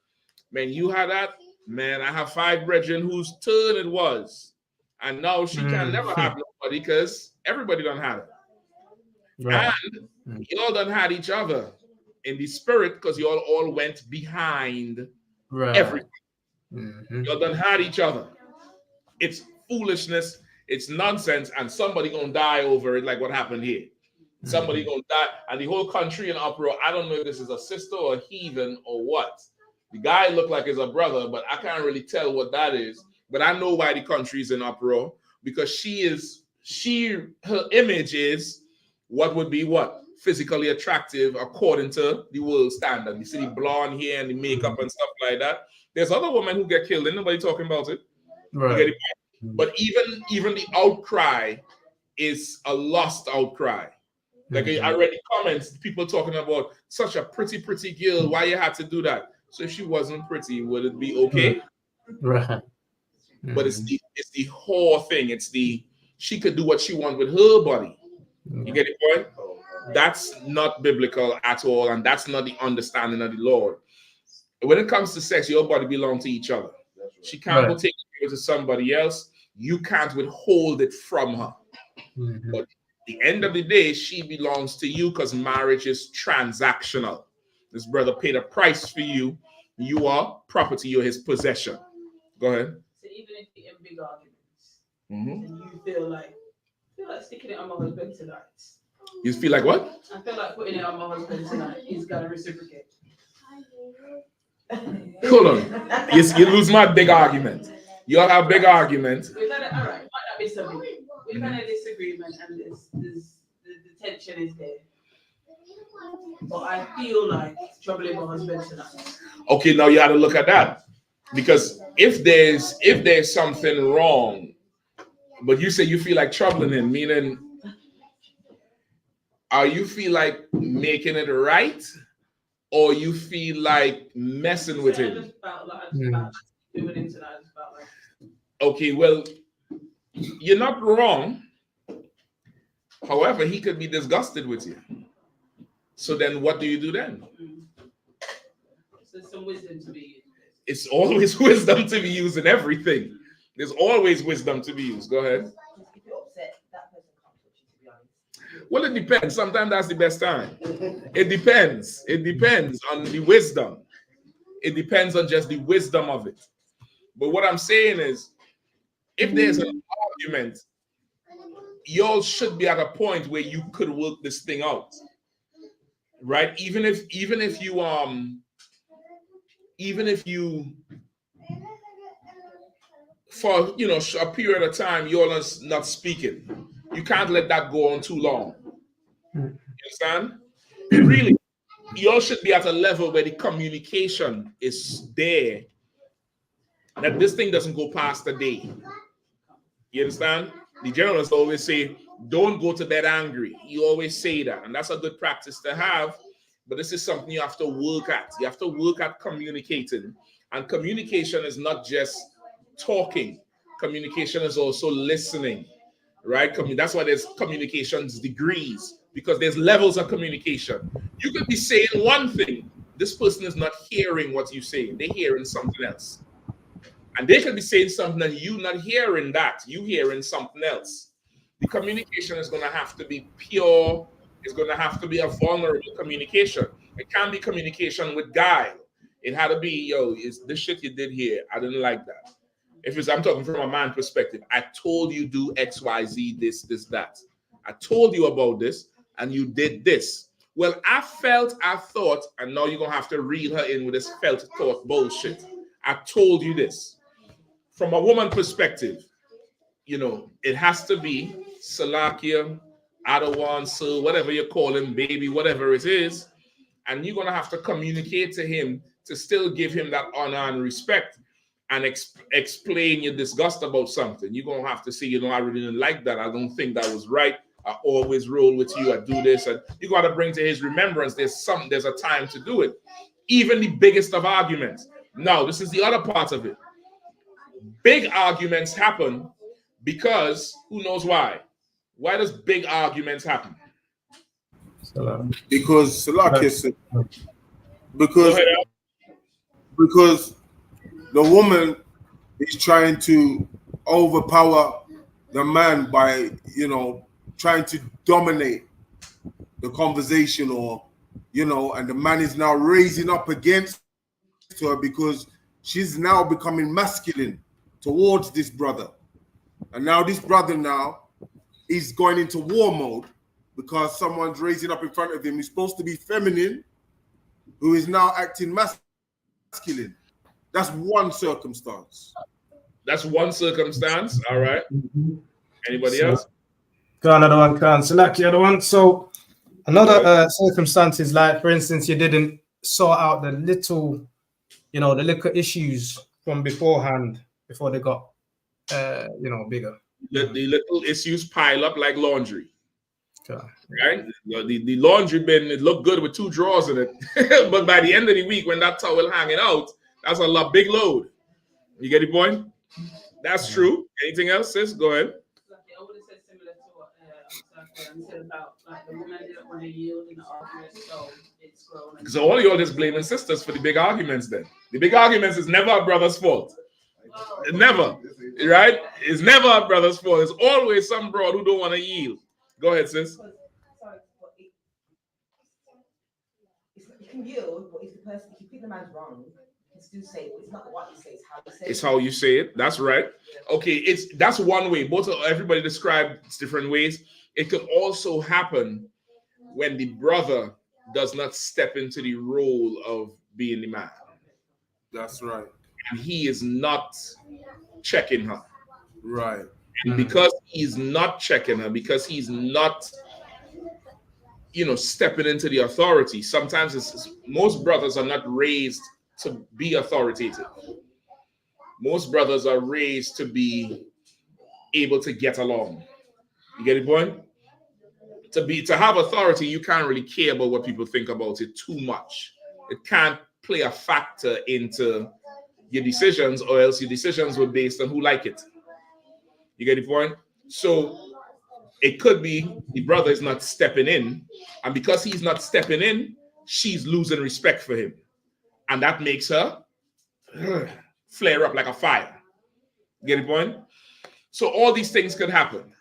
man, you had that, man, I have 5 brethren whose turn it was. And now she can never have nobody because everybody done had it. Right. And y'all done had each other in the spirit because y'all all went behind everything. Y'all done had each other. It's foolishness. It's nonsense. And somebody gonna die over it like what happened here. Somebody gonna die. And the whole country in uproar. I don't know if this is a sister or a heathen or what. The guy looked like he's a brother, but I can't really tell what that is. But I know why the country is in uproar. Because her image is what would be what? Physically attractive according to the world standard. You see the blonde hair and the makeup and stuff like that. There's other women who get killed. Ain't nobody talking about it. Right. But even the outcry is a lost outcry. Like I read the comments, people talking about such a pretty girl. Why you had to do that? So if she wasn't pretty, would it be okay?
Right.
But it's the whole thing. It's she could do what she wants with her body. You get the point? That's not biblical at all, and that's not the understanding of the Lord. When it comes to sex, your body belongs to each other. She can't go take it to somebody else. You can't withhold it from her. But at the end of the day, she belongs to you because marriage is transactional. This brother paid a price for you. You are property. You're his possession. Go ahead.
So even if you're in big arguments, and you feel like sticking it on my husband tonight.
You feel like what?
I feel like putting it on my husband tonight. He's gonna reciprocate.
Hold on. You lose my big argument. You all have big arguments.
We've had all right, might not be something. We've had a disagreement and the tension is there. But I feel like troubling my husband tonight.
Okay, now you have to look at that. Because if there's something wrong, but you say you feel like troubling him, meaning, are you feel like making it right, or you feel like messing with him? Okay, well, you're not wrong. However, he could be disgusted with you. So then what do you do then?
So some wisdom to be used.
It's always wisdom to be used in everything. There's always wisdom to be used. Go ahead.
If you're upset, that person can't touch you, to be honest.
Well, it depends. Sometimes that's the best time. It depends. It depends on the wisdom. It depends on just the wisdom of it. But what I'm saying is, if there's an argument, y'all should be at a point where you could work this thing out, right? Even if you for a period of time you're not speaking, you can't let that go on too long. You understand? Really, y'all should be at a level where the communication is there, that this thing doesn't go past a day. You understand? The journalists always say, don't go to bed angry. You always say that, and that's a good practice to have, but this is something you have to work at. You have to work at communicating, and communication is not just talking. Communication is also listening, right? That's why there's communications degrees, because there's levels of communication. You could be saying one thing, this person is not hearing what you're saying. They're hearing something else. And they could be saying something and you not hearing that. You hearing something else. The communication is going to have to be pure. It's going to have to be a vulnerable communication. It can't be communication with guile. It had to be, yo, is this shit you did here, I didn't like that. I'm talking from a man perspective, I told you do X, Y, Z, this, that. I told you about this and you did this. Well, I thought, and now you're going to have to reel her in with this felt thought bullshit. I told you this. From a woman perspective, it has to be Salakia, Adawan, so whatever you call him, baby, whatever it is. And you're going to have to communicate to him to still give him that honor and respect and explain your disgust about something. You're going to have to say, I really didn't like that. I don't think that was right. I always roll with you. I do this. And you got to bring to his remembrance, there's a time to do it. Even the biggest of arguments. Now, this is the other part of it. Big arguments happen because who knows why? Why does big arguments happen?
Because because the woman is trying to overpower the man by trying to dominate the conversation, and the man is now raising up against her because she's now becoming masculine towards this brother. And now this brother is going into war mode because someone's raising up in front of him who's supposed to be feminine, who is now acting masculine. That's one circumstance. All right. Anybody else?
Go another one, Khan. Select the other one. So another circumstance is like, for instance, you didn't sort out the little issues from beforehand before they got bigger.
The little issues pile up like laundry. Okay. Right? The laundry bin, it looked good with 2 drawers in it. But by the end of the week, when that towel hanging out, that's a big load. You get the point? That's true. Anything else, sis? Go ahead.
I would have said similar to what said about the woman didn't want to yield in the argument, so it's grown.
So all y'all just blaming sisters for the big arguments then. The big arguments is never a brother's fault. Never. Right? It's never a brother's fault. It's always some broad who don't want to yield. Go ahead, sis.
You can yield, but if you think the man's wrong, you can still say it's not what you say, it's how you say it.
It's how you say it. That's right. Okay, that's one way. Everybody described different ways. It could also happen when the brother does not step into the role of being the man.
That's right.
And he is not checking her.
Right.
And because he's not checking her, because he's not, stepping into the authority. Sometimes most brothers are not raised to be authoritative. Most brothers are raised to be able to get along. You get the point? To have authority, you can't really care about what people think about it too much. It can't play a factor into your decisions, or else your decisions were based on who like it. You get the point? So it could be the brother is not stepping in, and because he's not stepping in, she's losing respect for him, and that makes her flare up like a fire. You get the point? So all these things could happen.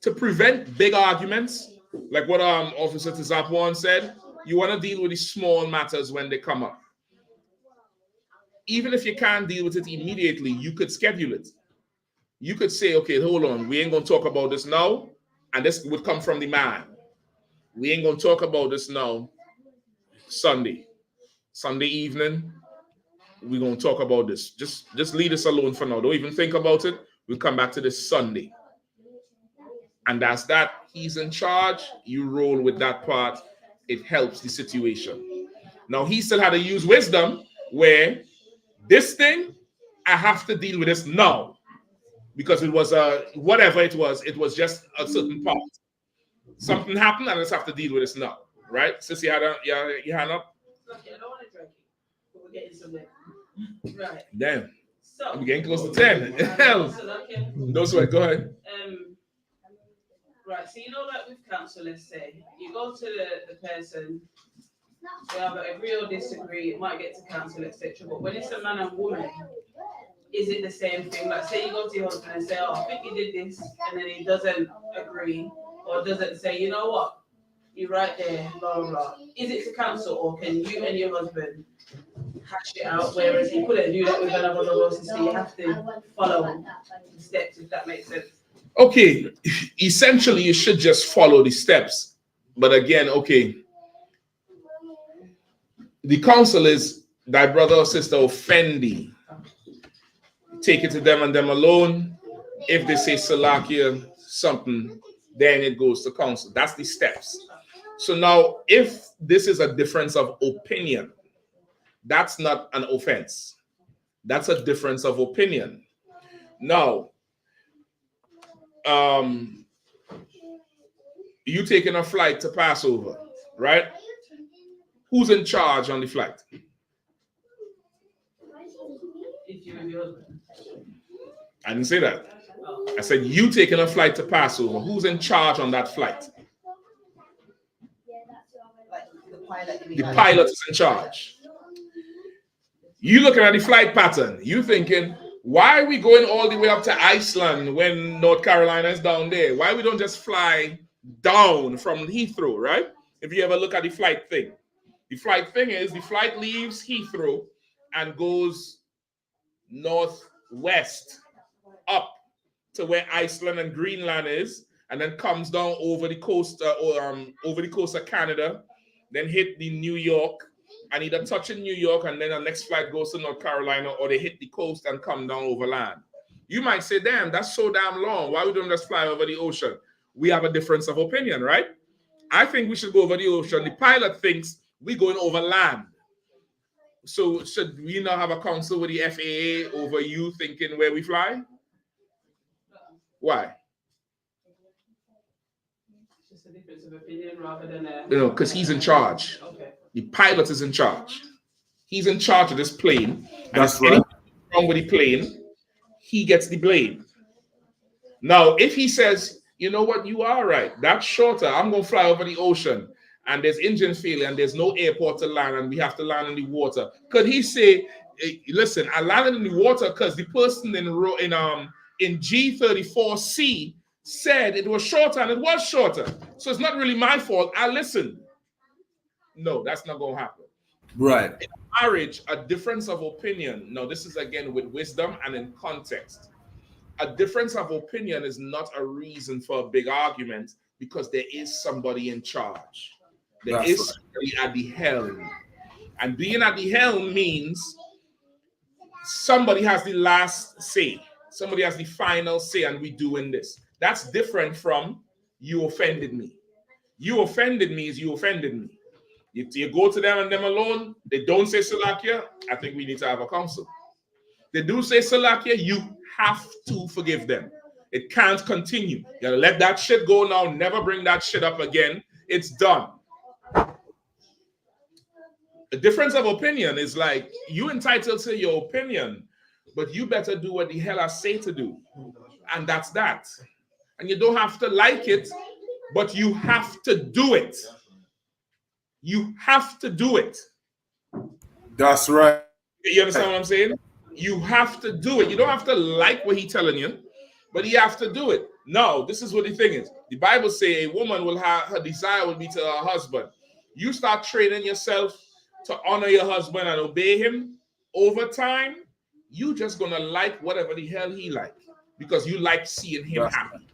To prevent big arguments, like what Officer Tizapwan said, you want to deal with these small matters when they come up. Even if you can't deal with it immediately, you could schedule it. You could say, okay, hold on, we ain't going to talk about this now, and this would come from the man. We ain't going to talk about this now. Sunday evening, we're going to talk about this. Just leave this alone for now. Don't even think about it. We'll come back to this Sunday. And that's that. He's in charge. You roll with that part. It helps the situation. Now, he still had to use wisdom where this thing, I have to deal with this now. Because it was whatever it was just a certain part. Something happened, and I just have to deal with this now. Right? Sis, you had your hand up?
Okay, I don't want to drink it, but we're getting somewhere. Right.
Damn.
So,
I'm getting close to 10. Hell. No sweat, go ahead.
Right, so you know, like with counsel, let's say, you go to the person, they either agree or disagree, it might get to counsel, etc. But when it's a man and woman, is it the same thing? Like, say you go to your husband and say, oh, I think you did this, and then he doesn't agree, or doesn't say, you know what, you're right there, blah, blah, blah. Is it to counsel, or can you and your husband hash it out, whereas you couldn't do that with another brother or sister? You have to follow the steps, if that makes sense.
Okay, essentially, you should just follow the steps. But again, okay, the counsel is thy brother or sister offend thee. Take it to them and them alone. If they say Salakia, something, then it goes to counsel. That's the steps. So now, if this is a difference of opinion, that's not an offense. That's a difference of opinion. Now, you taking a flight to Passover, right? Who's in charge on the flight? I didn't say that. I said you taking a flight to Passover. Who's in charge on that flight? The pilot is in charge. You looking at the flight pattern. You thinking, why are we going all the way up to Iceland when North Carolina is down there? Why we don't just fly down from Heathrow, right? If you ever look at the flight thing. The flight thing is the flight leaves Heathrow and goes northwest up to where Iceland and Greenland is, and then comes down over the coast of Canada, then hit the New York, and either touch in New York, and then the next flight goes to North Carolina, or they hit the coast and come down over land. You might say, damn, that's so damn long. Why we don't just fly over the ocean? We have a difference of opinion, right? I think we should go over the ocean. The pilot thinks we're going over land. So should we not have a council with the FAA over you thinking where we fly? Why?
It's just a difference of opinion rather than a...
You know, because he's in charge.
Okay.
The pilot is in charge. He's in charge of this plane.
That's
and if anything wrong with the plane, he gets the blame. Now, if he says, you know what, you are right, that's shorter, I'm going to fly over the ocean, and there's engine failure, and there's no airport to land, and we have to land in the water, could he say, hey, listen, I landed in the water because the person in G34C said it was shorter, and it was shorter, so it's not really my fault, I listened. No, that's not going to happen.
Right.
In marriage, a difference of opinion. Now, this is again with wisdom and in context. A difference of opinion is not a reason for a big argument because there is somebody in charge. There is somebody at the helm. And being at the helm means somebody has the last say. Somebody has the final say, and we doing this. That's different from you offended me. You offended me is you offended me. If you go to them and them alone, they don't say Salakia, I think we need to have a council. they do say Salakia, you have to forgive them. It can't continue. You gotta let that shit go now. Never bring that shit up again. It's done. The difference of opinion is like, you entitled to your opinion, but you better do what the hell I say to do. And that's that. And you don't have to like it, but you have to do it. You have to do it.
That's right.
You understand what I'm saying? You have to do it. You don't have to like what he's telling you, but you have to do it. No, this is what the thing is. The Bible says a woman will have, her desire will be to her husband. You start training yourself to honor your husband and obey him over time, you just gonna like whatever the hell he like, because you like seeing him happy.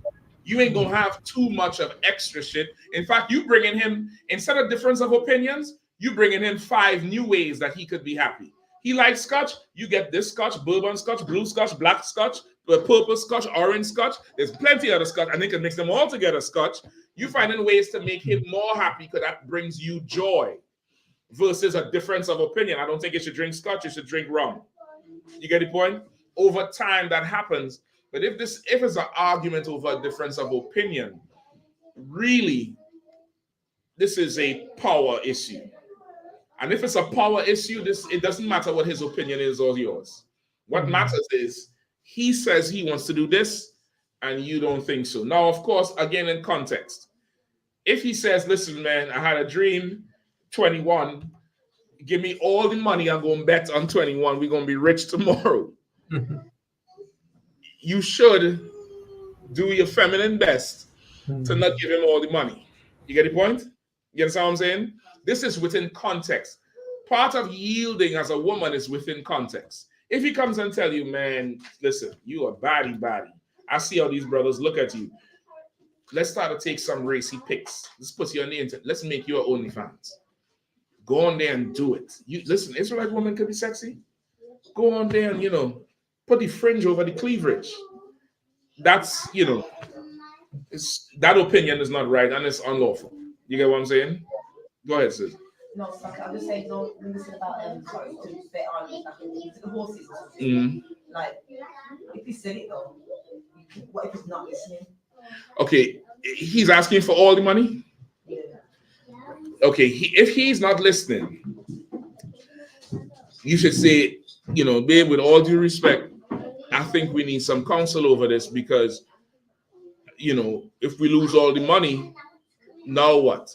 You ain't gonna have too much of extra shit. In fact, you bringing him, instead of difference of opinions, you bringing him 5 new ways that he could be happy. He likes scotch, you get this scotch, bourbon scotch, blue scotch, black scotch, purple scotch, orange scotch. There's plenty of other scotch, and they can mix them all together scotch. You finding ways to make him more happy because that brings you joy. Versus a difference of opinion. I don't think you should drink scotch, you should drink rum. You get the point? Over time that happens. But if it's an argument over a difference of opinion, really, this is a power issue. And if it's a power issue, it doesn't matter what his opinion is or yours. What matters is he says he wants to do this and you don't think so. Now, of course, again, in context, if he says, listen, man, I had a dream, 21, give me all the money, I'm going to bet on 21, we're going to be rich tomorrow. You should do your feminine best to not give him all the money. You get the point? You understand what I'm saying? This is within context. Part of yielding as a woman is within context. If he comes and tell you, man, listen, you are baddie. I see how these brothers look at you. Let's start to take some racy pics. Let's put you on the internet. Let's make you an OnlyFans. Go on there and do it. You listen, Israelite woman could be sexy. Go on there and, put the fringe over the cleavage. That's, that opinion is not right and it's unlawful. You get what I'm saying? Go ahead, sis.
No, I'm just saying, don't listen about sorry, to bet on the horses or something. Like, if he said it though, what if he's not listening?
Okay, he's asking for all the money? Yeah. Okay, if he's not listening, you should say, babe, with all due respect, I think we need some counsel over this because, if we lose all the money, now what?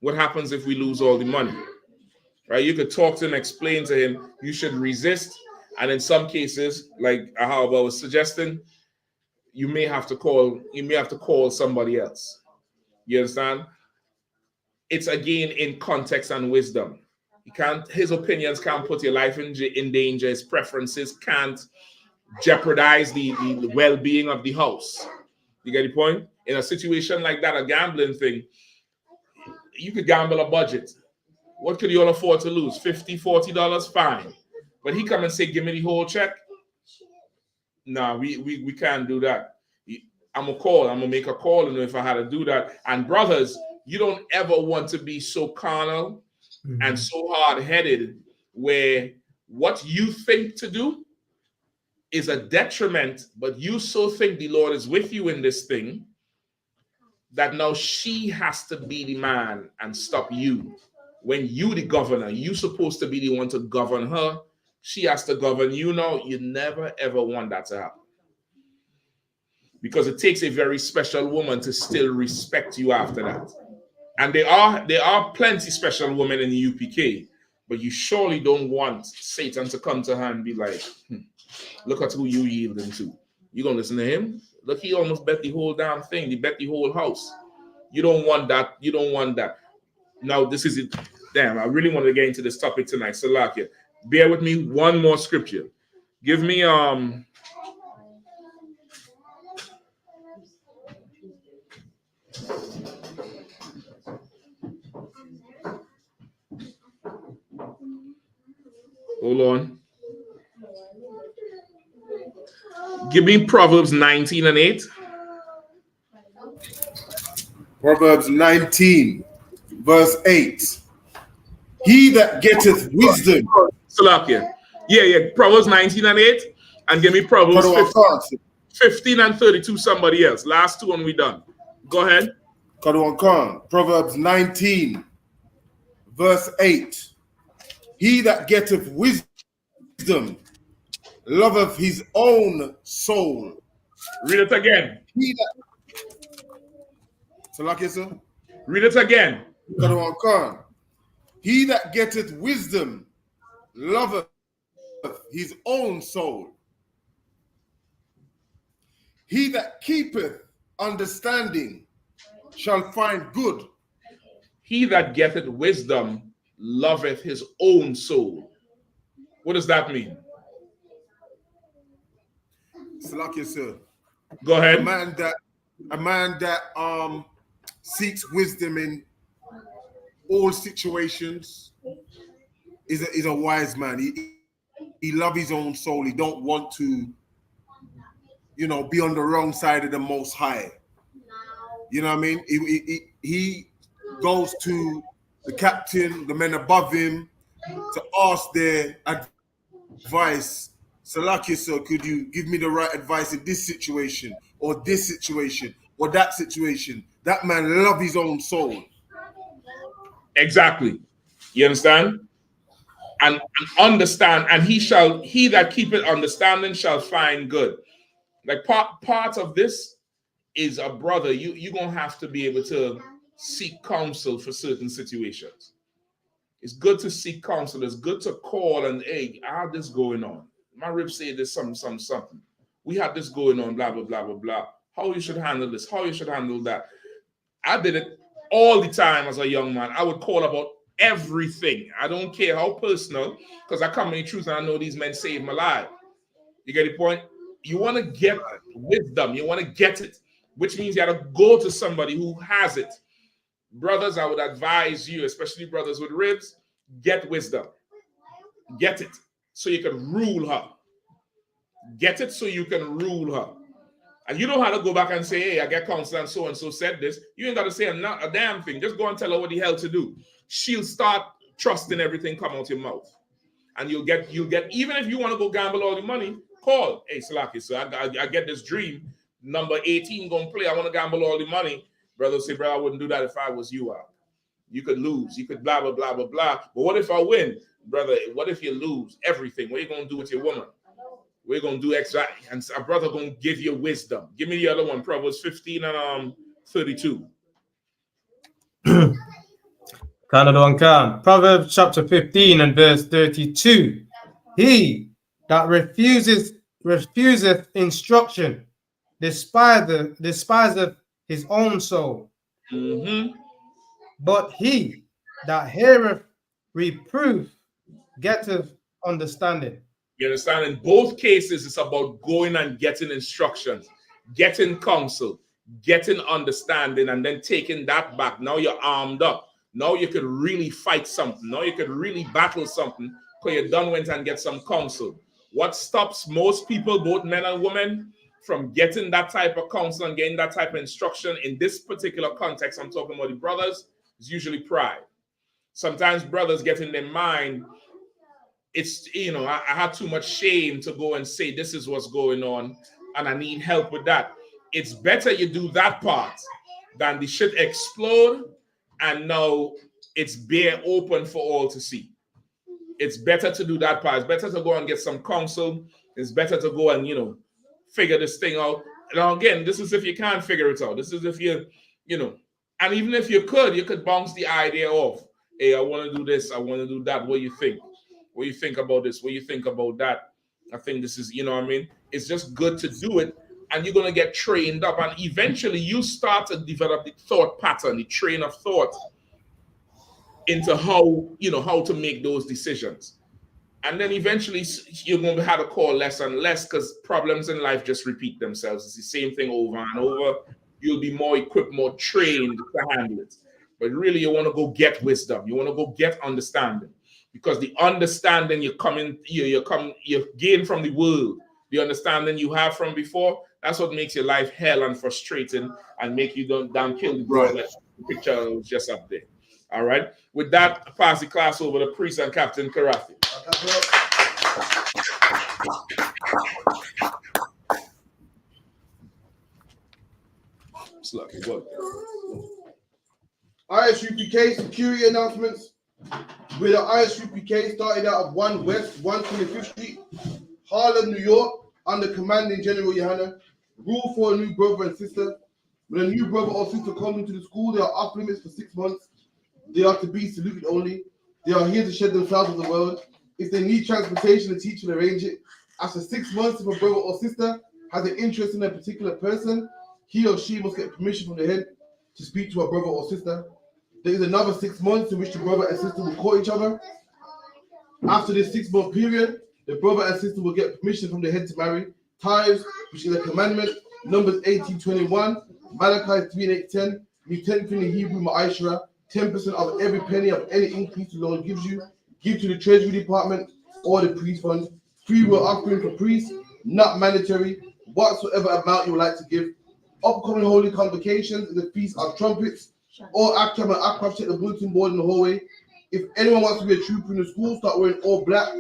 What happens if we lose all the money? Right? You could talk to him, explain to him, you should resist. And in some cases, like how I was suggesting, you may have to call somebody else. You understand? It's again in context and wisdom. His opinions can't put your life in danger. His preferences can't jeopardize the well-being of the house. You get the point? In a situation like that, a gambling thing, you could gamble a budget. What could you all afford to lose? $50, $40? Fine. But he come and say, give me the whole check. Nah, we can't do that. I'm gonna make a call if I had to do that. And brothers, you don't ever want to be so carnal and so hard-headed where what you think to do is a detriment, but you so think the Lord is with you in this thing that now she has to be the man and stop you. When you the governor, you supposed to be the one to govern her. She has to govern you now. You never, ever want that to happen. Because it takes a very special woman to still respect you after that. And there are plenty special women in the UPK, but you surely don't want Satan to come to her and be like, look at who you yielding to. You gonna listen to him? Look, he almost bet the whole damn thing. He bet the whole house. You don't want that. You don't want that. Now, this is it. Damn, I really want to get into this topic tonight. Salakia. Bear with me. One more scripture. Give me hold on. Give me Proverbs 19:8.
Proverbs 19, verse 8. He that getteth wisdom.
Salakia. Yeah. Proverbs 19 and 8. And give me Proverbs 15 and 32, somebody else. Last two and we done. Go ahead.
Proverbs 19, verse 8. He that getteth wisdom loveth his own soul.
Read it again. Read it again.
He that getteth wisdom loveth his own soul. He that keepeth understanding shall find good.
He that getteth wisdom loveth his own soul. What does that mean?
Salakia, sir.
Go ahead.
A man that seeks wisdom in all situations is a wise man. He loves his own soul. He don't want to, be on the wrong side of the Most High. You know what I mean? He goes to the captain, the men above him, to ask their advice. Salakia, sir, could you give me the right advice in this situation, or this situation, or that situation? That man loves his own soul.
Exactly. You understand? And understand, and he that keepeth understanding shall find good. Like part of this is a brother. You're gonna have to be able to seek counsel for certain situations. It's good to seek counsel. It's good to call and, hey, I have this going on. My rib said there's something. We have this going on, blah, blah, blah, blah, blah. How you should handle this, how you should handle that. I did it all the time as a young man. I would call about everything. I don't care how personal, because I come in truth and I know these men saved my life. You get the point? You want to get wisdom. You want to get it, which means you got to go to somebody who has it. Brothers, I would advise you, especially brothers with ribs, get wisdom. Get it so you can rule her. Get it so you can rule her. And you don't have to go back and say, hey, I get counsel and so said this. You ain't got to say a damn thing. Just go and tell her what the hell to do. She'll start trusting everything come out your mouth. And you'll get, even if you want to go gamble all the money, call. Hey, Salaki, so I get this dream. Number 18 going to play. I want to gamble all the money. Brother say, bro, I wouldn't do that if I was you out. You could lose. You could blah, blah, blah, blah, blah. But what if I win? Brother, what if you lose everything? What are you going to do with your woman? We're going to do extra. And our brother going to give you wisdom. Give me the other one. Proverbs 15 and 32.
Proverbs chapter 15 and verse 32. He that refuseth instruction despiseth his own soul.
Mm-hmm.
But he that heareth reproof getteth understanding.
You understand? In both cases, it's about going and getting instructions, getting counsel, getting understanding, and then taking that back. Now you're armed up. Now you could really fight something. Now you could really battle something because you done went and get some counsel. What stops most people, both men and women, from getting that type of counsel and getting that type of instruction in this particular context, I'm talking about the brothers, is usually pride. Sometimes brothers get in their mind, it's, I have too much shame to go and say this is what's going on and I need help with that. It's better you do that part than the shit explode and now it's bare open for all to see. It's better to do that part. It's better to go and get some counsel. It's better to go and, figure this thing out. Now, again, this is if you can't figure it out. This is if you, and even if you could bounce the idea off. Hey, I want to do this. I want to do that. What do you think? What do you think about this? What do you think about that? I think this is, what I mean? It's just good to do it. And you're going to get trained up. And eventually you start to develop the thought pattern, the train of thought into how, how to make those decisions. And then eventually you're going to have to call less and less because problems in life just repeat themselves. It's the same thing over and over. You'll be more equipped, more trained to handle it. But really, you want to go get wisdom. You want to go get understanding. Because the understanding you gain from the world, the understanding you have from before, that's what makes your life hell and frustrating and make you down kill the brother. Like the picture was just up there. All right. With that, I pass the class over to Priest and Captain Karathi.
I.S.U.P.K security announcements. With the I.S.U.P.K started out of 1 West 125th Street, Harlem, New York, under commanding General YAHANNA. Rule for a new brother and sister. When a new brother or sister comes into the school, they are off limits for 6 months. They are to be saluted only. They are here to shed themselves with the world. If they need transportation, the teacher will arrange it. After 6 months, if a brother or sister has an interest in a particular person, he or she must get permission from the head to speak to a brother or sister. There is another 6 months in which the brother and sister will call each other. After this 6 month period, the brother and sister will get permission from the head to marry. Tithes, which is a commandment, Numbers 18:21, Malachi 3:8-10, New 10th in the Hebrew Ma'ashra, 10% of every penny of any increase the Lord gives you, give to the Treasury Department or the priest fund. Free will offering for priests, not mandatory, whatsoever amount you would like to give. Upcoming holy convocations in the Feast of Trumpets, or Akram and Akraf, check the bulletin board in the hallway. If anyone wants to be a trooper in the school, start wearing all black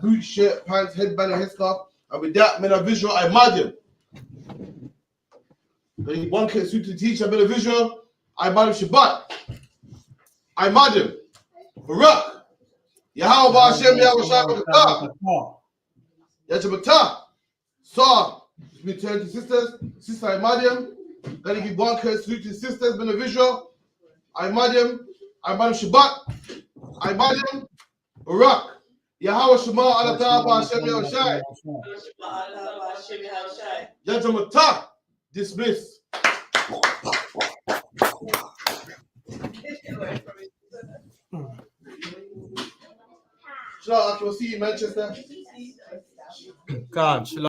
boots, shirt, pants, headband, and headscarf. And with that, men are visual, I imagine. One can suit the teacher, men are visual, I imagine Shabbat. I imagine. Barak. Yahweh Hashem, Yahweh Shabbat. Yahweh Saw. Return to sisters. Sister Imadium. Gotta give one curse salute to sisters, men are visual. Imadium. Shabbat. Imadium. Barak. Yahweh Shema Allah Ta'ala Hashem Yahushai. Yahweh dismiss. Shalom, I will see you in Manchester.
God, shalom.